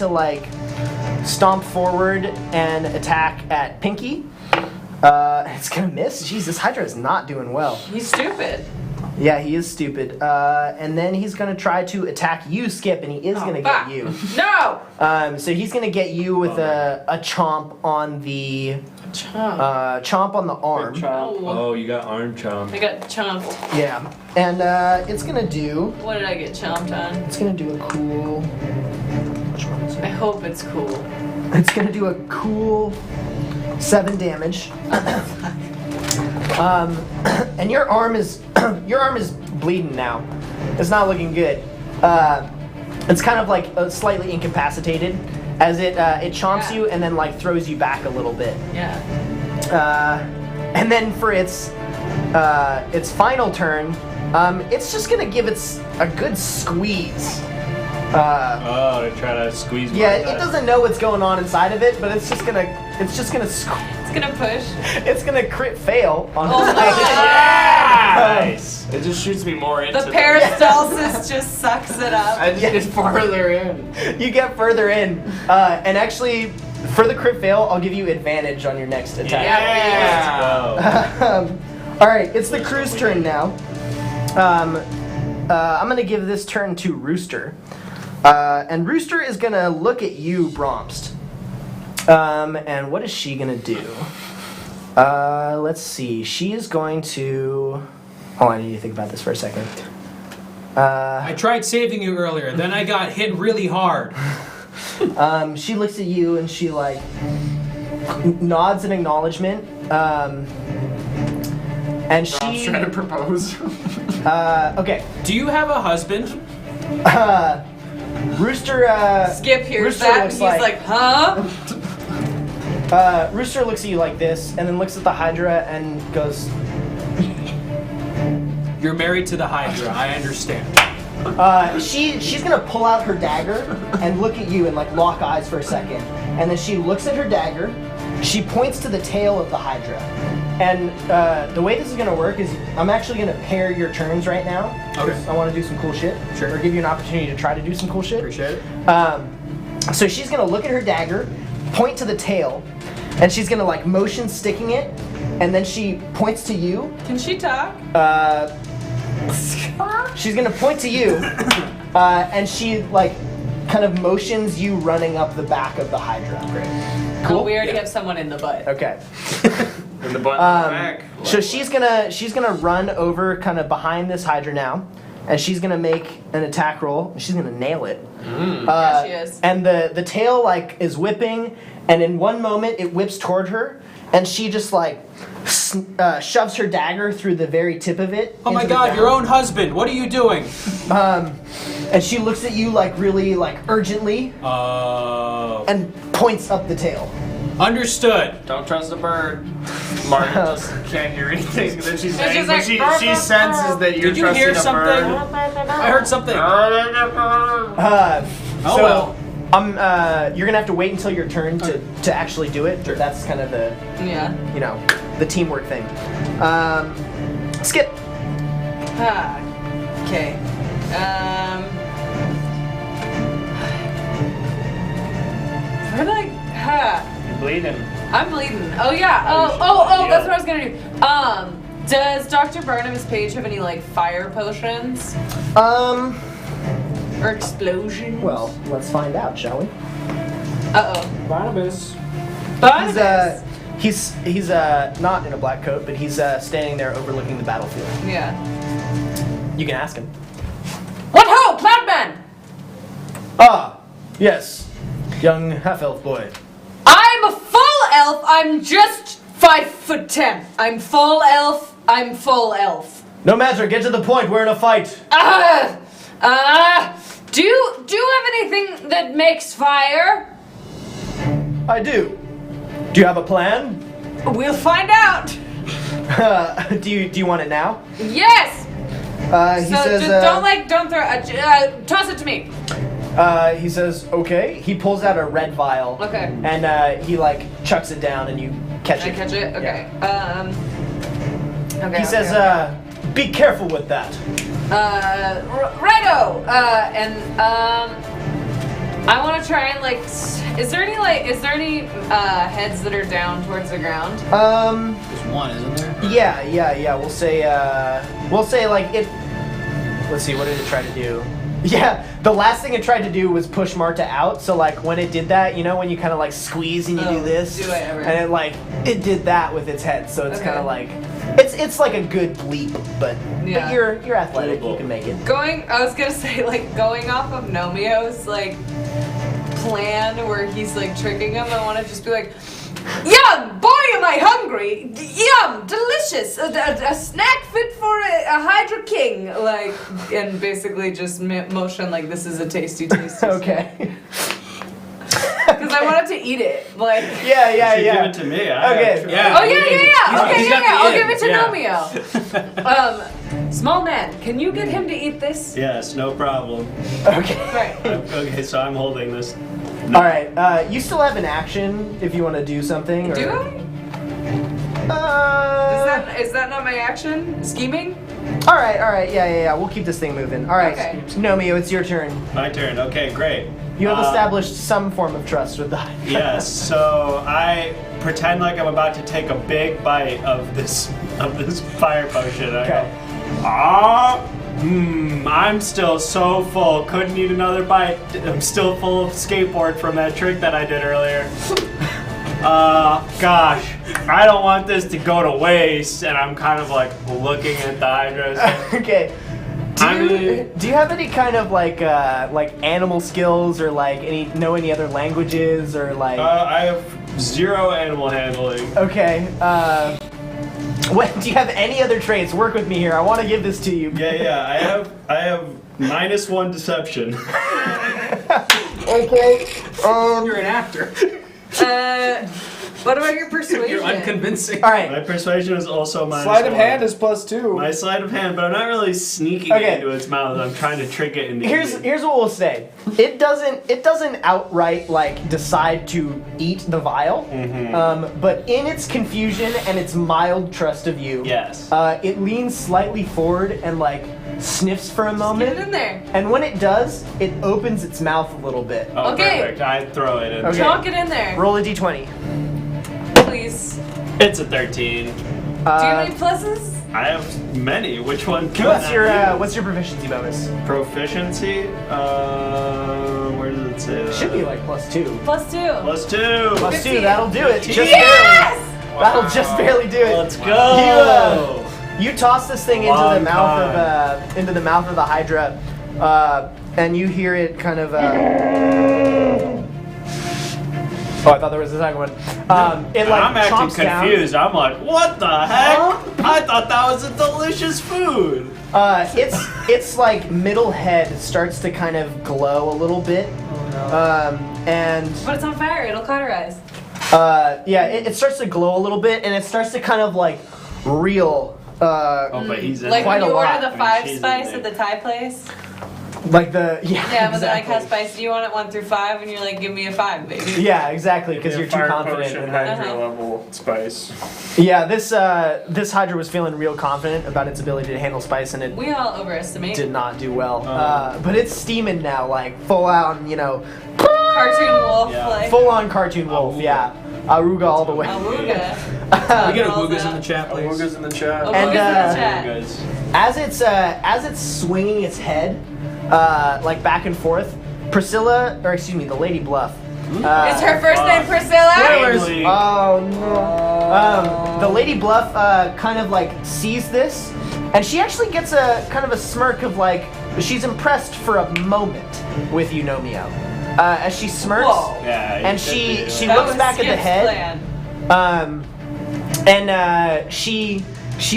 Like stomp forward and attack at Pinky. It's gonna miss. Jesus, Hydra is not doing well. He's stupid. Yeah, he is stupid. And then he's gonna try to attack you, Skip, and he is gonna fuck. get you. No! So he's gonna get you with a chomp on the chomp on the arm. Oh, you got arm chomp. I got chomped. Yeah, and it's gonna do. What did I get chomped on? It's gonna do a cool. Which one is I it? hope it's cool. It's gonna do a cool 7 damage. And your arm is bleeding now. It's not looking good. It's kind of like slightly incapacitated as it chomps you and then like throws you back a little bit. Yeah. And then for its final turn, it's just gonna give it a good squeeze. To try to squeeze. Yeah, it doesn't know what's going on inside of it, but it's just gonna It's gonna push. it's gonna crit fail on Oh its no! Nice. It just shoots me more into The peristalsis just sucks it up. I just get farther in. You get further in, and actually, for the crit fail, I'll give you advantage on your next attack. Yeah. All right, it's the crew's turn now. I'm gonna give this turn to Rooster, and Rooster is gonna look at you, Bromst. And what is she gonna do? Let's see. She is going to. Hold on, I need to think about this for a second. I tried saving you earlier, then I got hit really hard. She looks at you and she like nods in acknowledgement. And I'm she. trying to propose. Okay. Do you have a husband? Rooster. Skip hears Rooster that and looks he's like- like, huh? Rooster looks at you like this, and then looks at the Hydra and goes, You're married to the Hydra, I understand. she's gonna pull out her dagger and look at you and like lock eyes for a second, and then she looks at her dagger. She points to the tail of the Hydra, and the way this is gonna work is I'm actually gonna pair your turns right now. Okay. I want to do some cool shit, Sure. or give you an opportunity to try to do some cool shit. Appreciate it. So she's gonna look at her dagger, point to the tail, and she's gonna like motion sticking it, and then she points to you. Can she talk? She's gonna point to you, and she like kind of motions you running up the back of the Hydra. Great. Cool. Oh, we already have someone in the butt. Okay. In the button back. So she's gonna run over kind of behind this Hydra now, and she's gonna make an attack roll. She's gonna nail it. Yeah, she is. And the tail like is whipping, and in one moment it whips toward her, and she just like shoves her dagger through the very tip of it. Oh my into the god, your ground. own husband, what are you doing? And she looks at you like really like urgently and points up the tail. Understood. Don't trust the bird. Martin just can't hear anything that she's saying. just But like, she senses that you're Did you trusting hear a something? bird. I heard something. So well. you're gonna have to wait until your turn to actually do it. Sure. That's kind of the Yeah. the teamwork thing. Skip. Okay. Where did You're bleeding. I'm bleeding. Oh yeah. Oh, that's what I was gonna do. Does Dr. Barnabas Page have any like fire potions or explosions? Well, let's find out, shall we? Uh-oh. Barnabas. Barnabas. He's not in a black coat, but he's standing there overlooking the battlefield. Yeah. You can ask him. What ho, Cloudman! Ah, yes, young half-elf boy. I'm a full elf. I'm just 5'10". I'm full elf. I'm full elf. No matter, get to the point. We're in a fight. Do you have anything that makes fire? I do. Do you have a plan? We'll find out. Do you want it now? Yes. He So says. just don't throw. Toss it to me. He says, okay. He pulls out a red vial. Okay. And he like chucks it down, and you catch Can I it. catch it? Okay. Yeah. Okay. He says, be careful with that. Righto. I want to try and like. Is there any heads that are down towards the ground? There's one, isn't there? Yeah. We'll say like it. Let's see. What did it try to do? Yeah, the last thing it tried to do was push Marta out. So like when it did that, you know when you kind of like squeeze and you do this, do it ever. and it did that with its head. So it's Okay. kind of like it's like a good bleep, but Yeah. you're athletic. You can make it. I was gonna say like going off of Nomio's like plan where he's like tricking him. I want to just be like, young boy am I hungry! Yum! Delicious! A snack fit for a Hydra King! Like, and basically just motion like this is a tasty snack. Okay. Because I wanted to eat it. Like. Yeah. Give it to me. Okay. Yeah. Oh yeah. Okay, he's got the I'll give in. it to Nomio. Small man, can you get him to eat this? Yes, no problem. Okay. Right. Okay, so I'm holding this. All right. You still have an action if you want to do something. Or, Do I? Is that not my action? Scheming? All right. Yeah. We'll keep this thing moving. All right. Okay. Nomio, it's your turn. My turn. Okay, great. You have established some form of trust with the Hydra. Yes, so I pretend like I'm about to take a big bite of this fire potion. I go, I'm still so full. Couldn't eat another bite. I'm still full of skateboard from that trick that I did earlier. Gosh, I don't want this to go to waste. And I'm kind of like looking at the Hydras. Okay. Do you have any kind of like animal skills or like know any other languages or like? I have 0 animal handling. Okay. Do you have any other traits? Work with me here. I want to give this to you. Yeah. I have -1 deception. Okay. You're an actor. What about your persuasion? You're unconvincing. All right. My persuasion is also -1. Sleight of hand is +2. My sleight of hand, but I'm not really sneaking Okay. it into its mouth. I'm trying to trick it into Here's eating. what we'll say. It doesn't outright like decide to eat the vial. But in its confusion and its mild trust of you, Yes. it leans slightly forward and like sniffs for a Get moment. it in there. And when it does, it opens its mouth a little bit. Oh, Okay. perfect. I throw it in. Okay. Chalk it in there. Roll a d20. Please. It's a 13. Do you have any pluses? I have many. Which one can What's your proficiency bonus? proficiency? Where does it say that? Should be like +2. +2. +2. +2, that'll do it. Just Yes! barely. That'll just barely do it. Let's go. You toss this thing into Long the mouth time. into the mouth of the Hydra, and you hear it kind of. Oh, I thought there was a second one. It like I'm acting chomps down. confused. I'm like, what the heck? I thought that was a delicious food. Its like middle head starts to kind of glow a little bit. And But it's on fire. It'll cauterize. it starts to glow a little bit, and it starts to kind of like reel. Oh, but he's in Like Quite when you a lot. order the I mean, 5 she's in spice there. at the Thai place. Like the Yeah, but they're like, exactly. how spicy do you want it? 1 through 5, and you're like, give me a 5, baby. Yeah, exactly, because you're too Fire confident. potion, in that. Hydra Uh-huh. level spice. Yeah, this Hydra was feeling real confident about its ability to handle spice, and it We all overestimate. did not do well. But it's steaming now, like full on, Cartoon wolf, Yeah. like. full on cartoon wolf. Yeah, Aruga all the way. Awooga. We get a Woogas in the chat, please. Awooga's in the chat. Awooga's And, in the uh, chat. Guys. As it's swinging its head, like back and forth, the Lady Bluff. Is her first name Priscilla? Spoilers. Oh no. The Lady Bluff kind of like sees this, and she actually gets a kind of a smirk of like she's impressed for a moment with you, Nomio. As she smirks, Whoa. Yeah. and you she could do she that. That looks was back at the Skip's head, plan. and she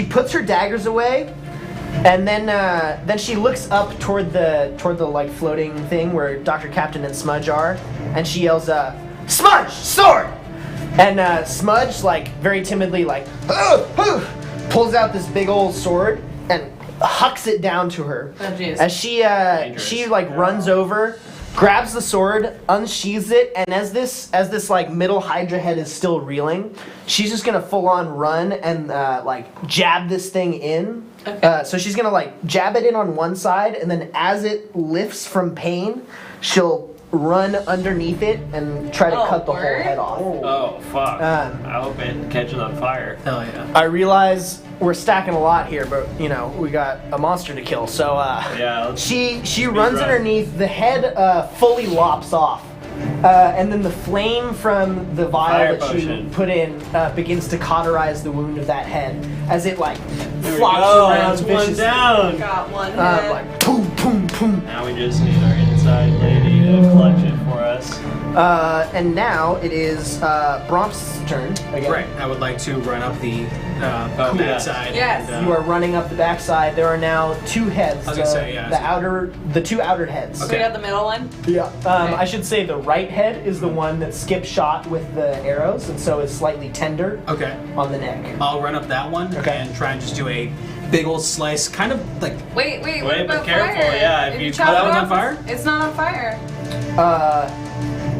puts her daggers away, and then she looks up toward the like floating thing where Dr. Captain and Smudge are, and she yells, "Smudge, sword!" And Smudge, like very timidly, like pulls out this big old sword and hucks it down to her. Oh, jeez. As she like runs over, grabs the sword, unsheathes it, and as this like middle Hydra head is still reeling, she's just gonna full on run and like jab this thing in. Okay. So she's gonna like jab it in on one side, and then as it lifts from pain, she'll run underneath it and try to Oh, cut the whole word? head off. Oh fuck! Um, I hope it catches on fire. Hell yeah. I realize we're stacking a lot here, but we got a monster to kill. So Yeah. Let's she runs run. underneath. The head fully lops off, and then the flame from the Fire vial that she potion. put in begins to cauterize the wound of that head as it like There we flops go. around That's one viciously. down. Got one head. Like boom, boom, boom. Now we just need our inside lady to clutch it for us. And now it is Bromp's turn again. Right. I would like to run up the Cool. backside. Yes. And, You are running up the backside. There are now 2 heads. I was gonna say, yeah, The 2 outer heads. So we got the middle one. Yeah. Okay. I should say the right head is the one that Skip shot with the arrows, and so is slightly tender Okay. on the neck. I'll run up that one Okay. and try and just do a big old slice, kind of like. Wait, what Wait, but about careful, fire? yeah, if you chop cut it that one off, on fire? It's not on fire.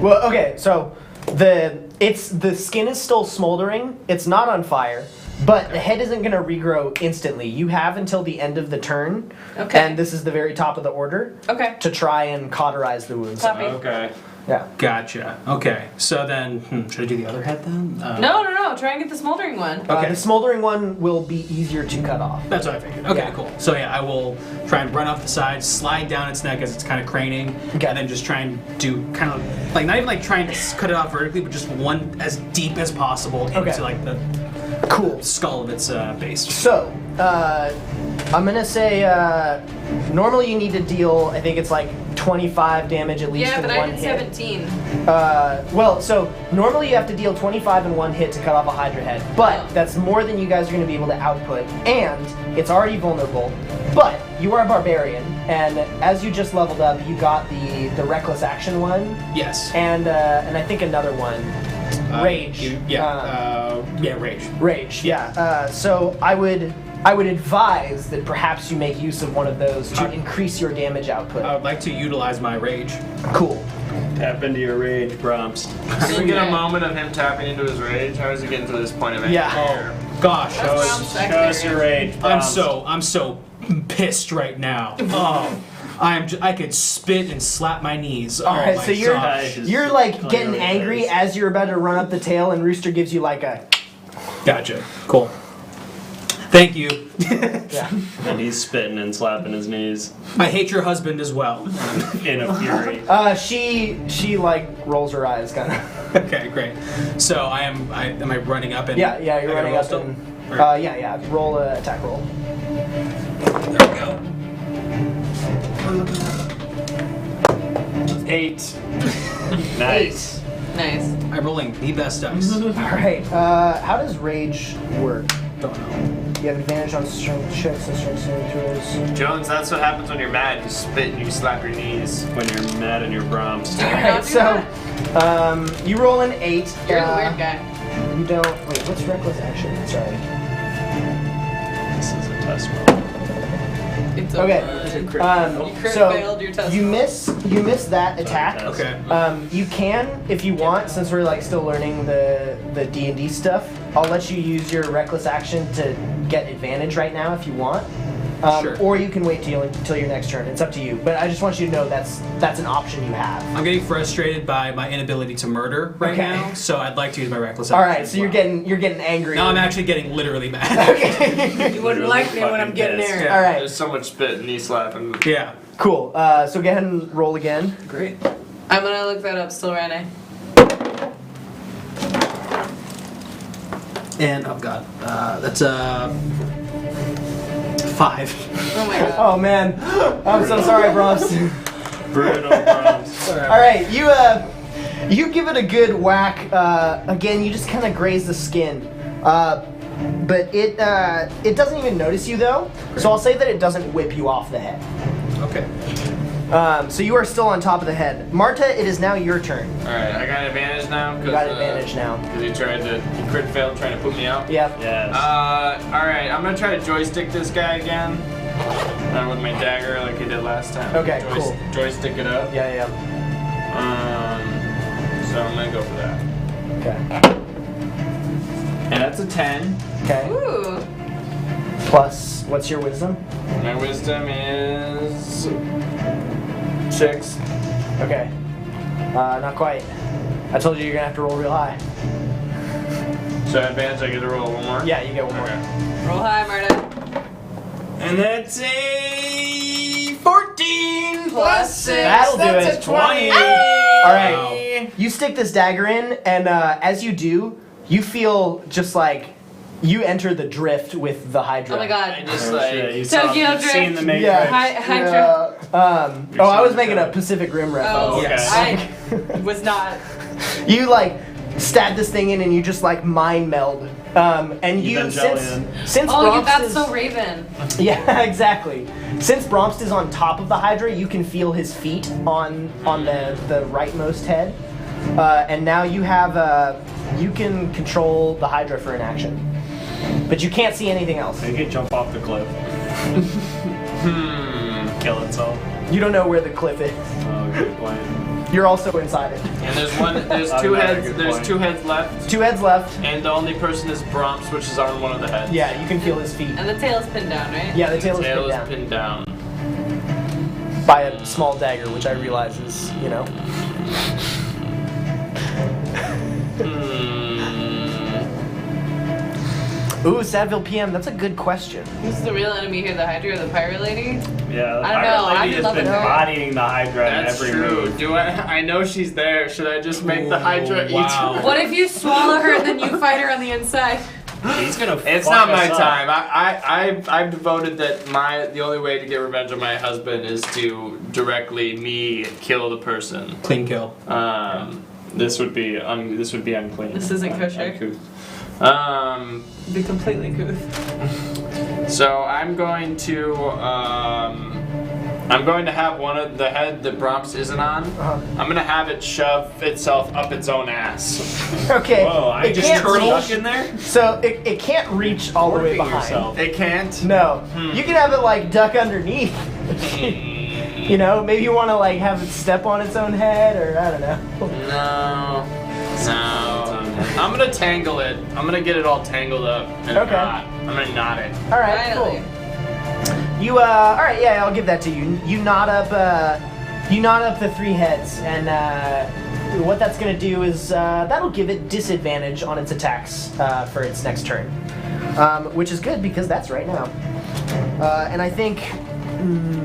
Well, okay, so the skin is still smoldering. It's not on fire, but the head isn't gonna regrow instantly. You have until the end of the turn, Okay. and this is the very top of the order Okay. to try and cauterize the wounds. Copy. Okay. Yeah. Gotcha. Okay. So then, should I do the other head then? No. Try and get the smoldering one. Okay. The smoldering one will be easier to cut off. That's what I figured. Okay, Yeah. cool. So yeah, I will try and run off the side, slide down its neck as it's kind of craning, Okay. and then just try and do kind of like not even like trying to cut it off vertically, but just one as deep as possible into Okay. like the Cool. skull of its base. So, I'm gonna say normally you need to deal. I think it's like 25 damage at least Yeah, in but I one did hit. 17. Well, so normally you have to deal 25 in one hit to cut off a Hydra head, but Oh. that's more than you guys are going to be able to output, and it's already vulnerable. But you are a barbarian, and as you just leveled up, you got the reckless action one, Yes. and I think another one, rage. Rage. Rage. Yeah. So I would advise that perhaps you make use of one of those to increase your damage output. I would like to utilize my rage. Cool. Tap into your rage, Bromps. Can we get Okay. a moment of him tapping into his rage? How is he getting to this point of Yeah. anger? Gosh, That's Show what us, I'm show us secondary. your rage, Bromps. I'm so pissed right now. Oh, I could spit and slap my knees. All right, my so you're gosh. you're like getting Clearly angry is. as you're about to run up the tail, and Rooster gives you like a Gotcha. Cool. Thank you. yeah. And he's spitting and slapping his knees I hate your husband as well. in a fury. She like rolls her eyes, kind of. Okay, great. So am I running up and Yeah, I you're gotta running roll up still? and Or- yeah. Roll a attack roll. There we go. 8. Nice. Nice. I'm rolling the best dice. All right. How does rage work? Don't know. You have advantage on strength checks and strength saving throws. Jones, that's what happens when you're mad. You spit and you slap your knees. When you're mad and you're Bromps. Do you All not right. do So, that? you roll an 8. You're the weird guy. You don't. Wait. What's reckless action? Sorry. This is a test roll. It's a Okay. one. You crit So failed your test you roll. miss that attack. test. Okay. You can, if you want, since we're like still learning the D&D stuff. I'll let you use your reckless action to get advantage right now if you want. Sure. Or you can wait till your next turn. It's up to you. But I just want you to know that's an option you have. I'm getting frustrated by my inability to murder right Okay. now, so I'd like to use my reckless All action. right, as so you're well. getting angry. Now I'm actually getting literally mad. You wouldn't Literally like me when I'm fucking getting pissed. there. All right, There's so much spit and knee slapping. Yeah. cool. So go ahead and roll again. Great. I'm gonna look that up still, Rene. And oh god, that's 5. Oh my god. Oh man, I'm so sorry, Bros. Brutal Bromps. All right, you give it a good whack. Again, you just kind of graze the skin, but it doesn't even notice you though. So I'll say that it doesn't whip you off the head. Okay. So you are still on top of the head. Marta, it is now your turn. Alright, I got advantage now. You got advantage now. Because he crit failed trying to put me out. Yep. Yes. Alright, I'm gonna try to joystick this guy again. With my dagger like I did last time. Okay, cool. Joystick it up. Yeah. So I'm gonna go for that. Okay. And that's a 10. Okay. Ooh. Plus, what's your wisdom? My wisdom is 6. Okay. Not quite. I told you you're gonna have to roll real high. So advantage, I get to roll one more? Yeah, you get one more. Okay. Roll high, Marta. And that's a 14 Plus 6. That'll do That's it. a 20. All right. You stick this dagger in, and as you do, you feel just like You enter the drift with the Hydra. Oh my I god. just Shit, you Tokyo you've seen Drift. the Matrix. Yeah. Hydra. I was making a Pacific Rim reference. Oh, Okay. I was not. You like stab this thing in and you just like mind meld. And you since Evangelion. Oh, Bromst that's is, so Raven. yeah, exactly. Since Bromst is on top of the Hydra, you can feel his feet on the rightmost head. And now you have you can control the Hydra for an action, but you can't see anything else. They could jump off the cliff. Kill itself. You don't know where the cliff is. Oh, good point. You're also inside it. And there's Oh, two no, heads. good There's point. 2 heads left, 2 heads left. and the only person is Bromps, which is on one of the heads. Yeah, you can feel his feet. And the tail's pinned down, right? Yeah, the tail is Tail pinned is down pinned down. by a small dagger, which I realize is, you know. Ooh, Sadville PM, that's a good question. Who's the real enemy here? The Hydra or the pirate lady? Yeah, the I don't know, pirate I'd lady has love been to know. bodying the Hydra in That's every true. move. Do I know she's there. Should I just make the Hydra eat wow. her? What if you swallow her and then you fight her on the inside? He's gonna. It's fuck not my us up. time. I've devoted that the only way to get revenge on my husband is to directly me kill the person. Clean kill. This would be unclean. This isn't kosher. Uncouth. Be completely couth. So I'm going to have one of the head that Bromps isn't on. I'm gonna have it shove itself up its own ass. Okay. Whoa, I it just can't stuck reach, in there. so it can't reach all the way Working behind. yourself. It can't. No. You can have it like duck underneath. You know, maybe you want to like have it step on its own head, or I don't know. No. I'm gonna tangle it. I'm gonna get it all tangled up and Okay. knot. I'm gonna knot it. All right, Finally. cool. You all right? Yeah, I'll give that to you. You knot up the 3 heads, and what that's gonna do is that'll give it disadvantage on its attacks for its next turn, which is good because that's right now. And I think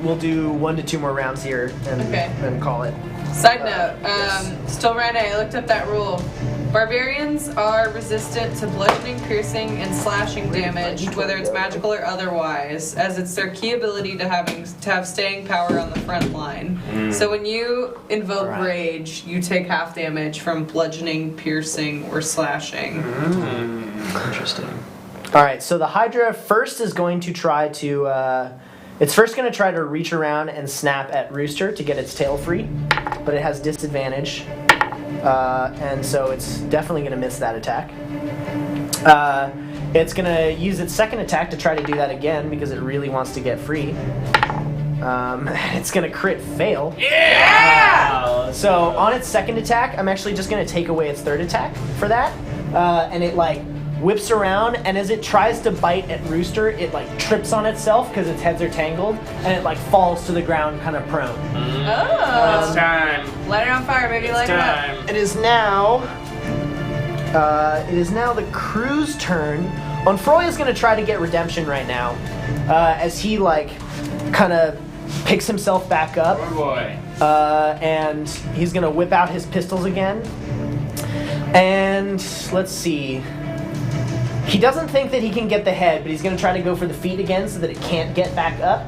we'll do 1 to 2 more rounds here and call it. Side note, yes. still right, I looked up that rule. Barbarians are resistant to bludgeoning, piercing, and slashing damage, whether it's magical or otherwise, as it's their key ability to have staying power on the front line. So when you invoke Right. rage, you take half damage from bludgeoning, piercing, or slashing. Interesting. All right, so the Hydra first is going to try to. It's first going to try to reach around and snap at Rooster to get its tail free, but it has disadvantage, and so it's definitely going to miss that attack. It's going to use its second attack to try to do that again because it really wants to get free. It's going to crit fail. So on its second attack, I'm actually just going to take away its third attack for that, and it like whips around, and as it tries to bite at Rooster, it like trips on itself because its heads are tangled, and it like falls to the ground, kind of prone. Oh! It's time. Light it on fire, baby, light it up. Time. It is now the crew's turn. Onfroy is going to try to get redemption right now, as he like kind of picks himself back up, Oh boy. and he's going to whip out his pistols again. And let's see. He doesn't think that he can get the head, but he's going to try to go for the feet again so that it can't get back up.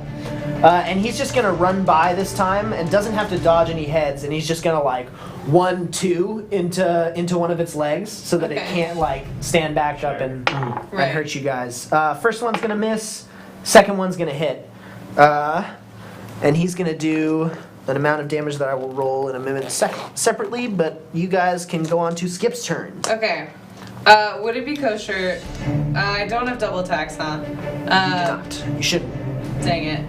And he's just going to run by this time and doesn't have to dodge any heads, and he's just going to like 1-2 into one of its legs so that it Okay. can't like stand back up and Right. hurt you guys. First one's going to miss, second one's going to hit. And he's going to do an amount of damage that I will roll in a minute separately, but you guys can go on to Skip's turn. Okay. Would it be kosher? I don't have double attacks, huh? You do not. You shouldn't. Dang it.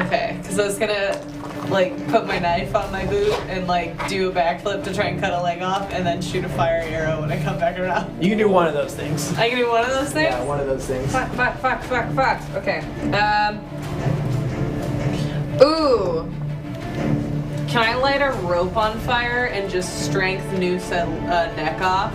Okay, because I was gonna like put my knife on my boot and like do a backflip to try and cut a leg off, and then shoot a fire arrow when I come back around. You can do one of those things. I can do one of those things. Yeah, one of those things. Fuck. Okay. Ooh. Can I light a rope on fire and just strength noose a neck off?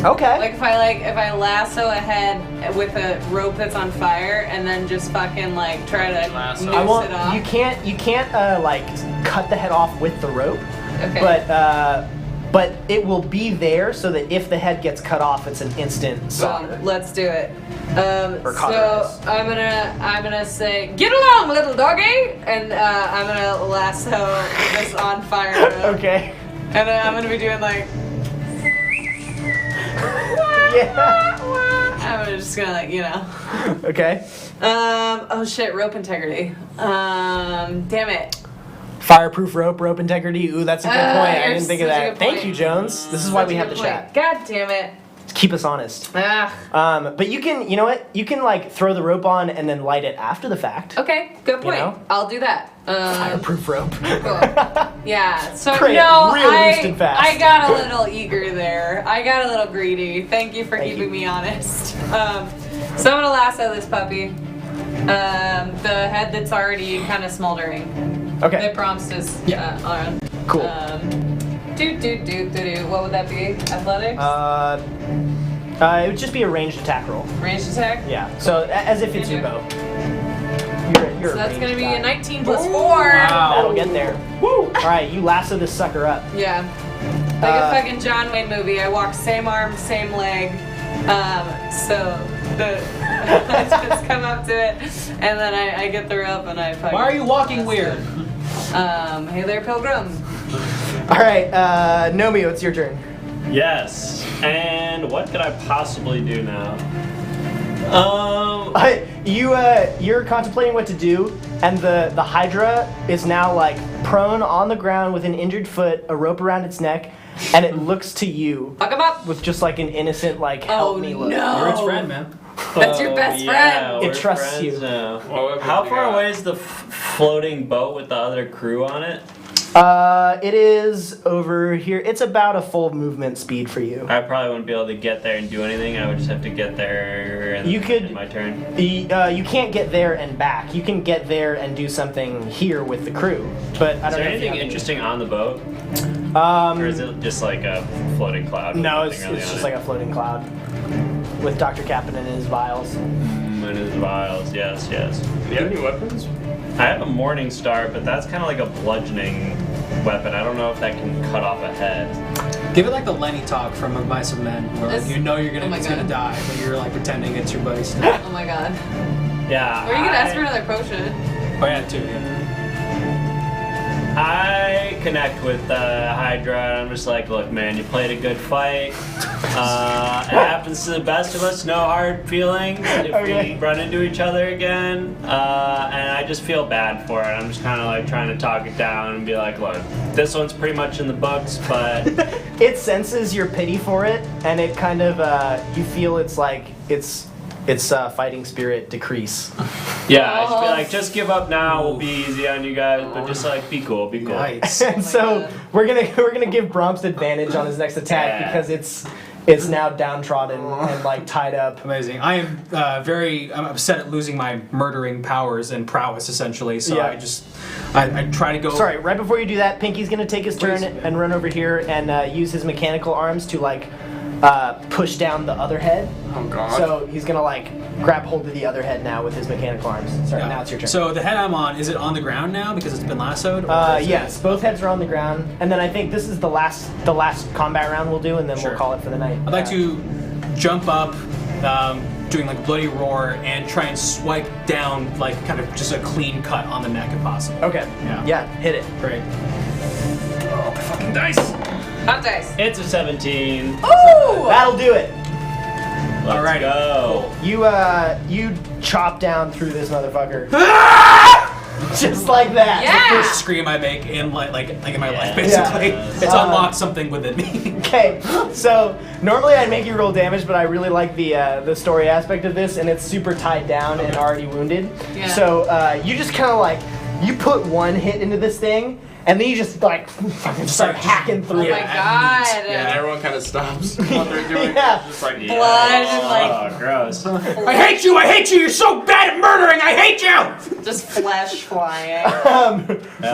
Okay. Like if I lasso a head with a rope that's on fire and then just fucking like try to Lasso. noose I won't. it off. You can't like cut the head off with the rope. Okay. But but it will be there so that if the head gets cut off, it's an instant slaughter. Let's do it. Or So cauterize. I'm gonna say, get along, little doggy, and I'm gonna lasso this on fire. Okay. And then I'm gonna be doing like. Yeah. I'm just gonna like, you know. Okay. Oh shit, rope integrity. Damn it. Fireproof rope integrity. Ooh, that's a good point. I you're didn't think of such a that. good Thank point. you, Jones. This is why we have the chat. God damn it. Keep us honest. Ah. But you can, you know what? You can like throw the rope on and then light it after the fact. Okay, good point. know? I'll do that. Fireproof rope. Cool. Yeah. So Great, no, real loose and fast. I got a little eager there. I got a little greedy. Thank you for Thank keeping you. me honest. So I'm gonna lasso this puppy. The head that's already kind of smoldering. Okay. That prompts is on. Cool. What would that be? Athletics? It would just be a ranged attack roll. Ranged attack? Yeah. So as if it's your bow. You're So that's a gonna be a ranged guy. 19 plus 4. That'll get there. Woo! All right, you lasso this sucker up. Yeah. Like a fucking John Wayne movie. I walk same arm, same leg. So the I just come up to it, and then I get the rope and I fucking. Why are you walking weird? Hey there, pilgrim. All right, Nomio, it's your turn. Yes. And what could I possibly do now? You're contemplating what to do, and the Hydra is now like prone on the ground with an injured foot, a rope around its neck, and it looks to you Fuck him up. with just like an innocent like help Oh me look. no. You're its friend, man. That's your best friend. It we're trusts friends you. now. Well, How we far got- away is the floating boat with the other crew on it? It is over here. It's about a full movement speed for you. I probably wouldn't be able to get there and do anything. I would just have to get there in, You could- in my turn. You can't get there and back. You can get there and do something here with the crew, but I Is don't there know if you anything have interesting on the boat? any- Or is it just like a floating cloud? with No, nothing it's really just on like a floating cloud with Dr. Captain in his vials. And his vials, yes. Do you have any weapons? I have a Morning Star, but that's kind of like a bludgeoning weapon. I don't know if that can cut off a head. Give it like the Lenny talk from Advice of Men, where like, This- you know you're oh my it's gonna God. die, but you're like pretending it's your buddy still. Oh my god. Yeah. Or you could ask for another potion. Oh yeah, too. Yeah. I connect with Hydra, and I'm just like, look, man, you played a good fight. It happens to the best of us. No hard feelings if Okay. we run into each other again. And I just feel bad for it. I'm just kind of like trying to talk it down and be like, look, this one's pretty much in the books, but It senses your pity for it, and it kind of you feel it's like its fighting spirit decrease. yeah, I should be like, just give up now. We'll be easy on you guys, but just like be cool, be cool. Nice. And my so God. we're gonna give Bromps advantage on his next attack Yeah. because it's now downtrodden and like tied up. Amazing. I am I'm upset at losing my murdering powers and prowess, essentially. So Yeah. I try to go. Sorry, right before you do that, Pinky's gonna take his turn Please. and run over here and use his mechanical arms to like push down the other head. Oh god. So he's gonna like grab hold of the other head now with his mechanical arms. Sorry, Yeah. now it's your turn. So the head I'm on, is it on the ground now because it's been lassoed? or is it- Yes, both heads are on the ground, and then I think this is the last combat round we'll do, and then Sure. we'll call it for the night. I'd like to jump up, doing like bloody roar, and try and swipe down like kind of just a clean cut on the neck if possible. Okay. Yeah. Hit it. Great. Oh, my fucking dice. Hot dice. It's a 17. Ooh! That'll do it. Let's Alrighty. go. You chop down through this motherfucker. Just like that. Yeah! First scream I make in like in my life, Yeah. basically. Yeah. It's unlocked something within me. Okay, so normally I'd make you roll damage, but I really like the story aspect of this, and it's super tied down and already wounded. Yeah. So you just kind of like you put one hit into this thing, and then you just like fucking start hacking through Oh it. my god. And everyone kind of stops what they're doing. Yeah. Just like, Blood and like Oh, gross. I hate you! You're so bad at murdering! I hate you! just flesh flying.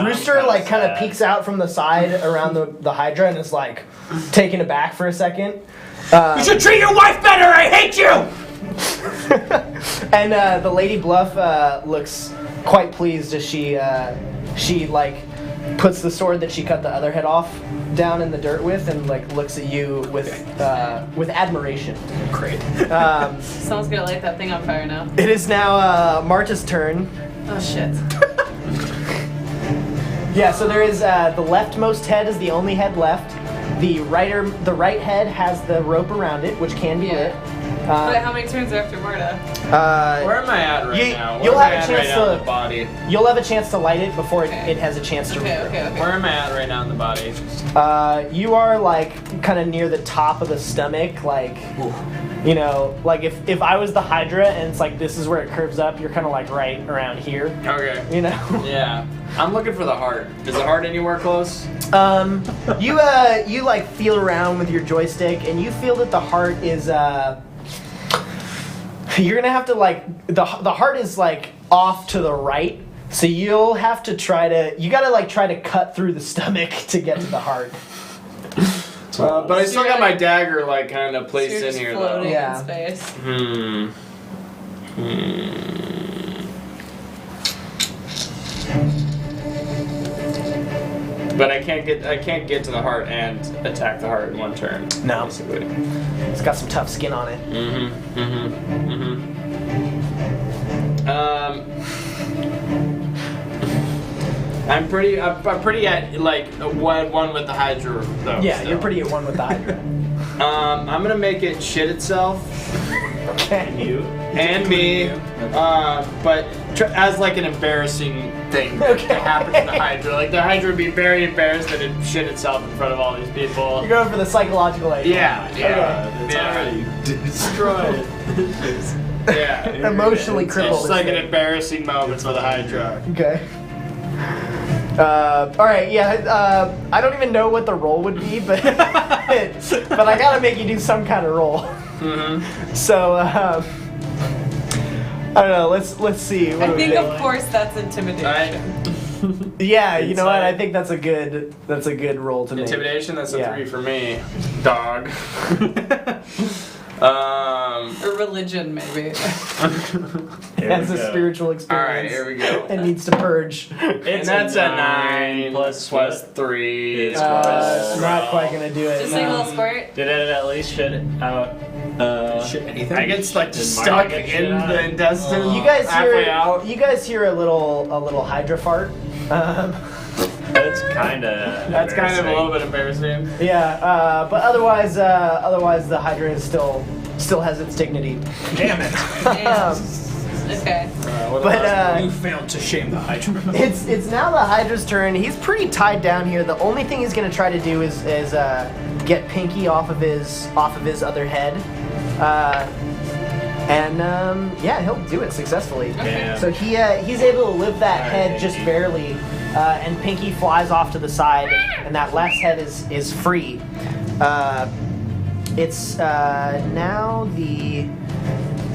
Rooster I'm like kind of sad. peeks out from the side around the Hydra and is like taken aback for a second. You should treat your wife better! I hate you! And the Lady Bluff looks quite pleased as she like puts the sword that she cut the other head off down in the dirt with and like looks at you with admiration. Great. Someone's gonna light that thing on fire now. It is now Marta's turn. Oh shit. Yeah, so there is the leftmost head is the only head left. The right head has the rope around it, which can be lit. But how many turns are after Marta? Where am I at right now? You'll Where am have I a at chance right now in to the body? You'll have a chance to light it before Okay. it has a chance to. Okay. Where am I at right now in the body? You are like kind of near the top of the stomach, like you know, like if I was the Hydra and it's like this is where it curves up, you're kind of like right around here, Okay. you know. Yeah. I'm looking for the heart. Is the heart anywhere close? You like feel around with your joystick and you feel that the heart is you're gonna have to like the heart is like off to the right, so you'll have to try to cut through the stomach to get to the heart. But I still you're got my like- dagger like kind of placed You're in just here floating though. Yeah. in space. But I can't get to the heart and attack the heart in one turn. No. Basically. It's got some tough skin on it. I'm pretty at like one with the Hydra though. Yeah, still. you're pretty at one with the Hydra. I'm gonna make it shit itself Okay. You. and me, but as like an embarrassing thing to happen to the Hydra. Like the Hydra would be very embarrassed that it shit itself in front of all these people. You're going for the psychological edge. Yeah, It's already destroyed. yeah. Emotionally It's crippled. just like an embarrassing moment for the Hydra. Okay. All right. Yeah. I don't even know what the roll would be, but but I gotta make you do some kind of roll. So I don't know. Let's see. What I do we think do? of course that's intimidation. Yeah. You know what? I Inside. think that's a good roll to make. Intimidation, that's a Yeah. 3 for me. Dog. Or religion maybe. Here As we a go. spiritual Alright, experience. here we go. It needs to purge. And It's that's a 9 plus plus what? 3. It's Not quite gonna do it. Just a no. little squirt. Did it at least shit out? Shit, anything? I get like Did stuck Marta get shit in out? the intestine. You guys halfway out. hear a little Hydra fart. That's kind of. That's kind of a little bit embarrassing. Yeah, but otherwise the Hydra is still has its dignity. Damn it. Okay. But You failed to shame the Hydra. it's now the Hydra's turn. He's pretty tied down here. The only thing he's gonna try to do is get Pinky off of his other head, and yeah, he'll do it successfully. Damn. So he's able to lift that Alright, head just Pinky. barely, and Pinky flies off to the side, and that last head is free. It's now the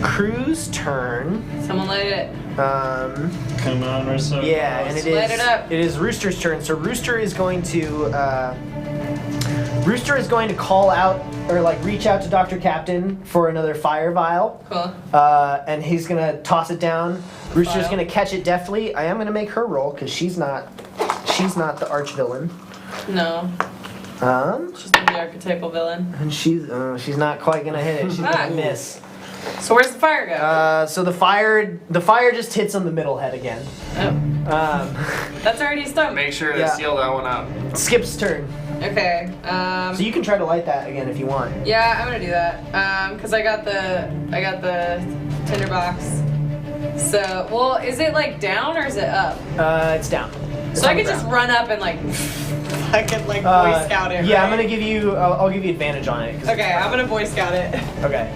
crew's turn. Someone light it. Come on, we're so Yeah, close. and it Light is it up. it is Rooster's turn. So Rooster is going to call out or like reach out to Dr. Captain for another fire vial. Cool. And he's gonna toss it down. Rooster's Vial. gonna catch it deftly. I am gonna make her roll because she's not the arch villain. No. She's the archetypal villain. And she's not quite gonna hit it. She's Ah. gonna miss. So where's the fire go? So the fire just hits on the middle head again. Oh. That's already stumped. Make sure to Yeah. seal that one up. Skip's turn. Okay. So you can try to light that again if you want. Yeah, I'm gonna do that. Cause I got the tinderbox. So, well, is it like down or is it up? It's down. It's So I on the could just ground. run up and like, I could like Boy Scout it. Yeah, right? I'm gonna give you. I'll give you advantage on it. 'cause it's Okay, I'm gonna Boy Scout it. Okay.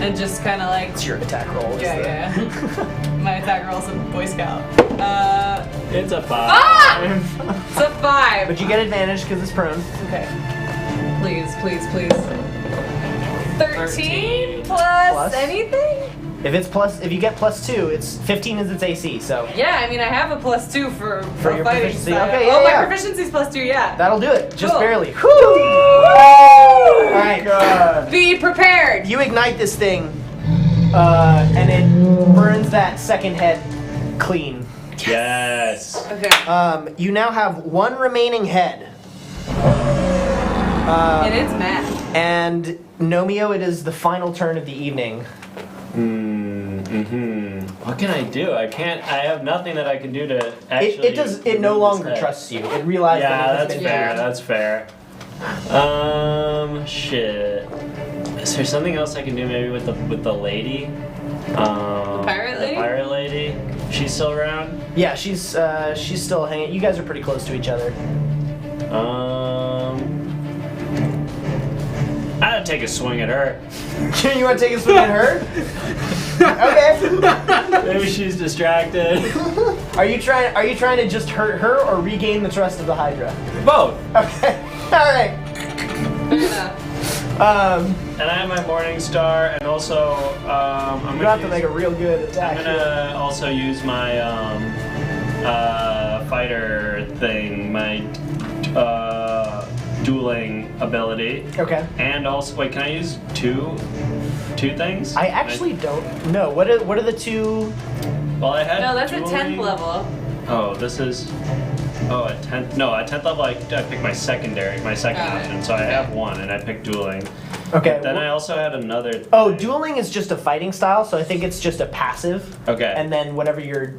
And just kind of like. It's your attack roll. is Yeah, the- yeah. My attack roll's a Boy Scout. It's a 5. Ah! It's a 5. But you get advantage because it's prone. Okay. Please, please, please. 13 plus Plus? anything? If you get +2, it's 15 is its AC. So Yeah, I mean, I have a +2 for your fighting proficiency. style. Okay, yeah, oh, yeah. my proficiency's +2, yeah. that'll do it. Just Cool. barely. Woo! All right. Be prepared. You ignite this thing, and it burns that second head clean. Yes. Okay. You now have one remaining head. And it's mad. And Nomio, it is the final turn of the evening. What can I do? I have nothing that I can do to actually. It no longer trusts you. It realized that it has Yeah, been that's fair. Shit. Is there something else I can do maybe with the lady? The pirate lady? The pirate lady. She's still around? Yeah, she's still hanging. You guys are pretty close to each other. I'd take a swing at her. You want to take a swing at her? Okay. Maybe she's distracted. Are you trying to just hurt her or regain the trust of the Hydra? Both. Okay. All right. Fair enough. And I have my Morning Star, and also I'm You have to make a real good attack. I'm gonna also use my fighter thing, my dueling ability. Okay. And also, wait, can I use two things? I actually don't know. What are the two? Well, I had. No, that's dueling. a 10th level. Oh, this is. Oh, at 10th. No, at 10th level, I picked my second option, so I have one, and I picked dueling. Okay. Then I also had another. Oh, dueling is just a fighting style, so I think it's just a passive. Okay. And then whatever your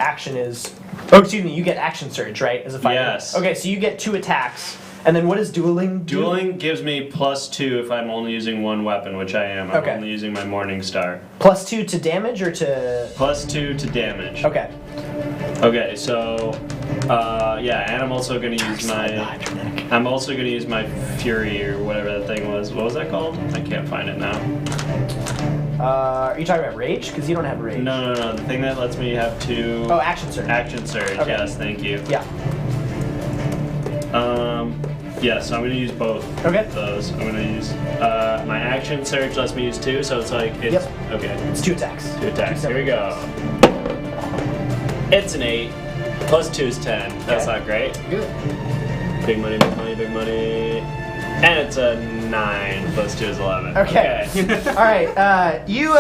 action is. Oh, excuse me. You get action surge, right? As a fighter. Yes. Okay, so you get 2 attacks, and then what is dueling? do? Dueling gives me +2 if I'm only using one weapon, which I am. I'm Okay. only using my Morning Star. +2 to damage or to? +2 to damage. Okay. Okay, so yeah, and I'm also gonna use my Fury or whatever that thing was. What was that called? I can't find it now. Are you talking about rage? Because you don't have rage. No, the thing that lets me have 2. Oh, action surge. Action surge. Okay. Yes, thank you. Yeah. Yeah, so I'm gonna use both Okay. of those. I'm gonna use my action surge lets me use 2, so it's like it's Yep. okay. It's 2 attacks. 2 attacks. Two Here we go. It's an 8. +2 is 10. That's Okay. not great. Good. Big money, big money, big money. And it's a 9. +2 is 11. Okay. All right. Do you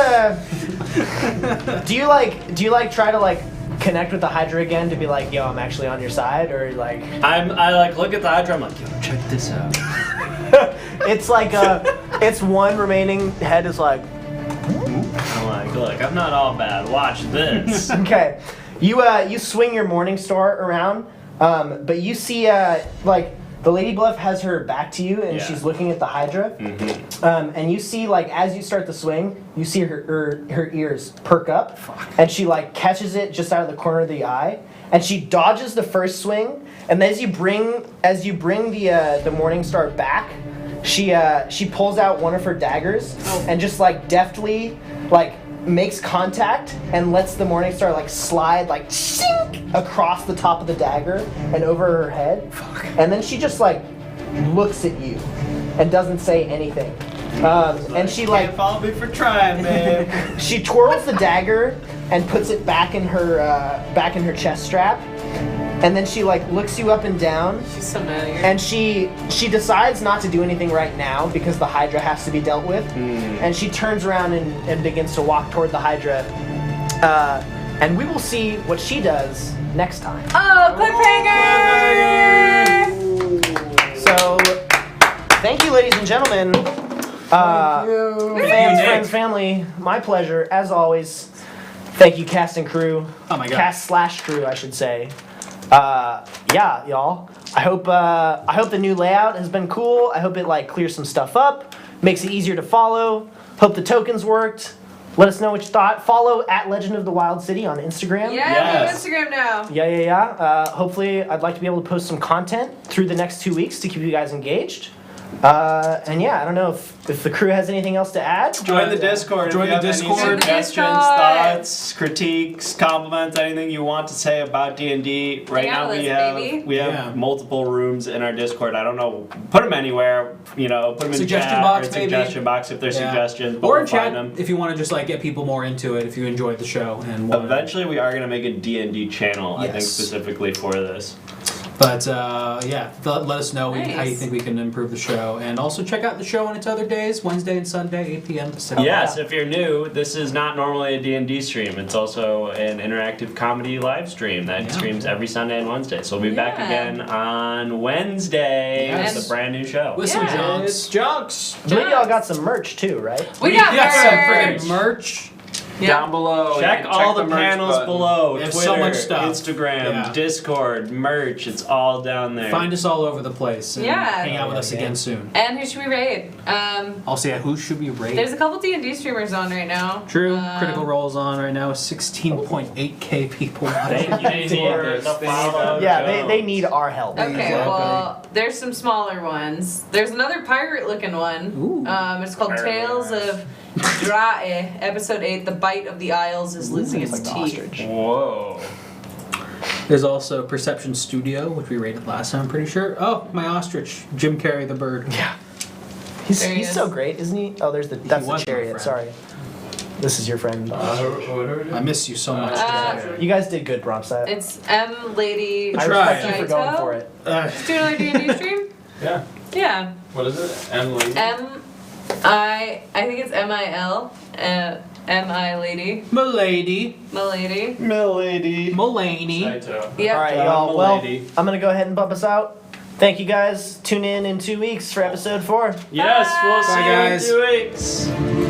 try to connect with the Hydra again to be like, yo, I'm actually on your side, or like? I look at the Hydra. I'm like, yo, check this out. It's like it's one remaining head is like. I'm like, look, I'm not all bad. Watch this. Okay. You swing your Morning Star around, but you see the Lady Bluff has her back to you, and Yeah. she's looking at the Hydra. Mm-hmm. And you see, as you start the swing, you see her ears perk up, and she catches it just out of the corner of the eye, and she dodges the first swing, and as you bring the Morning Star back, she pulls out one of her daggers and just deftly makes contact and lets the Morning Star slide shink, across the top of the dagger and over her head. And then she just looks at you and doesn't say anything. And she Can't follow me for trying, man. she twirls the dagger and puts it back in her chest strap. And then she looks you up and down. She's so mad at you. And she decides not to do anything right now because the Hydra has to be dealt with. And she turns around and begins to walk toward the Hydra. And we will see what she does next time. Oh, cliffhanger! So, thank you, ladies and gentlemen. Fans, friends, family, my pleasure, as always. Thank you, cast and crew. Oh my God. Cast/crew, I should say. Yeah, y'all. I hope the new layout has been cool. I hope it clears some stuff up, makes it easier to follow. Hope the tokens worked. Let us know what you thought. Follow at Legend of the Wild City on Instagram. Yeah, we have Instagram now. Yeah. Hopefully, I'd like to be able to post some content through the next 2 weeks to keep you guys engaged. And yeah, I don't know if the crew has anything else to add. Join the Discord. Join if you the have Discord. Any suggestions, Join the Discord. thoughts, critiques, compliments, anything you want to say about D&D. Right Hang out now with we us, have baby. Yeah. multiple rooms in our Discord. I don't know. Put them anywhere. Put them in Suggestion chat box, or maybe. suggestion box if there's Yeah. suggestions. But Or we'll in chat find them. if you want to just get people more into it. If you enjoyed the show and want. Eventually, we are going to make a D&D channel. I think Yes. specifically for this. But yeah, let us know how you Nice. think we can improve the show. And also check out the show on its other days, Wednesday and Sunday, 8 p.m. Pacific. Yes, if you're new, this is not normally a D&D stream. It's also an interactive comedy live stream that streams every Sunday and Wednesday. So we'll be back Yeah. again on Wednesday Yes. with a brand new show. With some Yeah. junks. Junks. I believe y'all got some merch too, right? We got some merch. friggin' merch. Down below. Check you all can the merch panels button. below. We have Twitter, so much stuff. Instagram, Yeah. Discord, merch. It's all down there. Find us all over the place. And Yeah. hang out with us again soon. And who should we raid? Also, yeah, who should we rate? There's a couple D&D streamers on right now. True. Critical Role's on right now with 16.8k people. Thank you for the follow. Yeah, they need our help. Okay, Exactly. well, there's some smaller ones. There's another pirate-looking one. Ooh. It's called Pirate Tales looking of Drae, Episode 8, The Bite of the Isles is Losing It's its like the Teeth. ostrich. Whoa. There's also Perception Studio, which we rated last time, I'm pretty sure. Oh, my ostrich, Jim Carrey the bird. Yeah. He's, There he he's is. so great, isn't he? Oh, that's was the my chariot. friend. Sorry. This is your friend. I miss you so much. You guys did good, Bromstat. It's M Lady I Try respect you for going for it. Do you know D&D stream? Yeah. Yeah. What is it? Emily. I think it's M-I-L. M-I Lady. Milady. Milady. Milady. Mulaney. Saito. Yep. All right, John y'all. Well, Milady. I'm going to go ahead and bump us out. Thank you guys. Tune in 2 weeks for episode 4. Yes, we'll see Bye, you guys. in 2 weeks.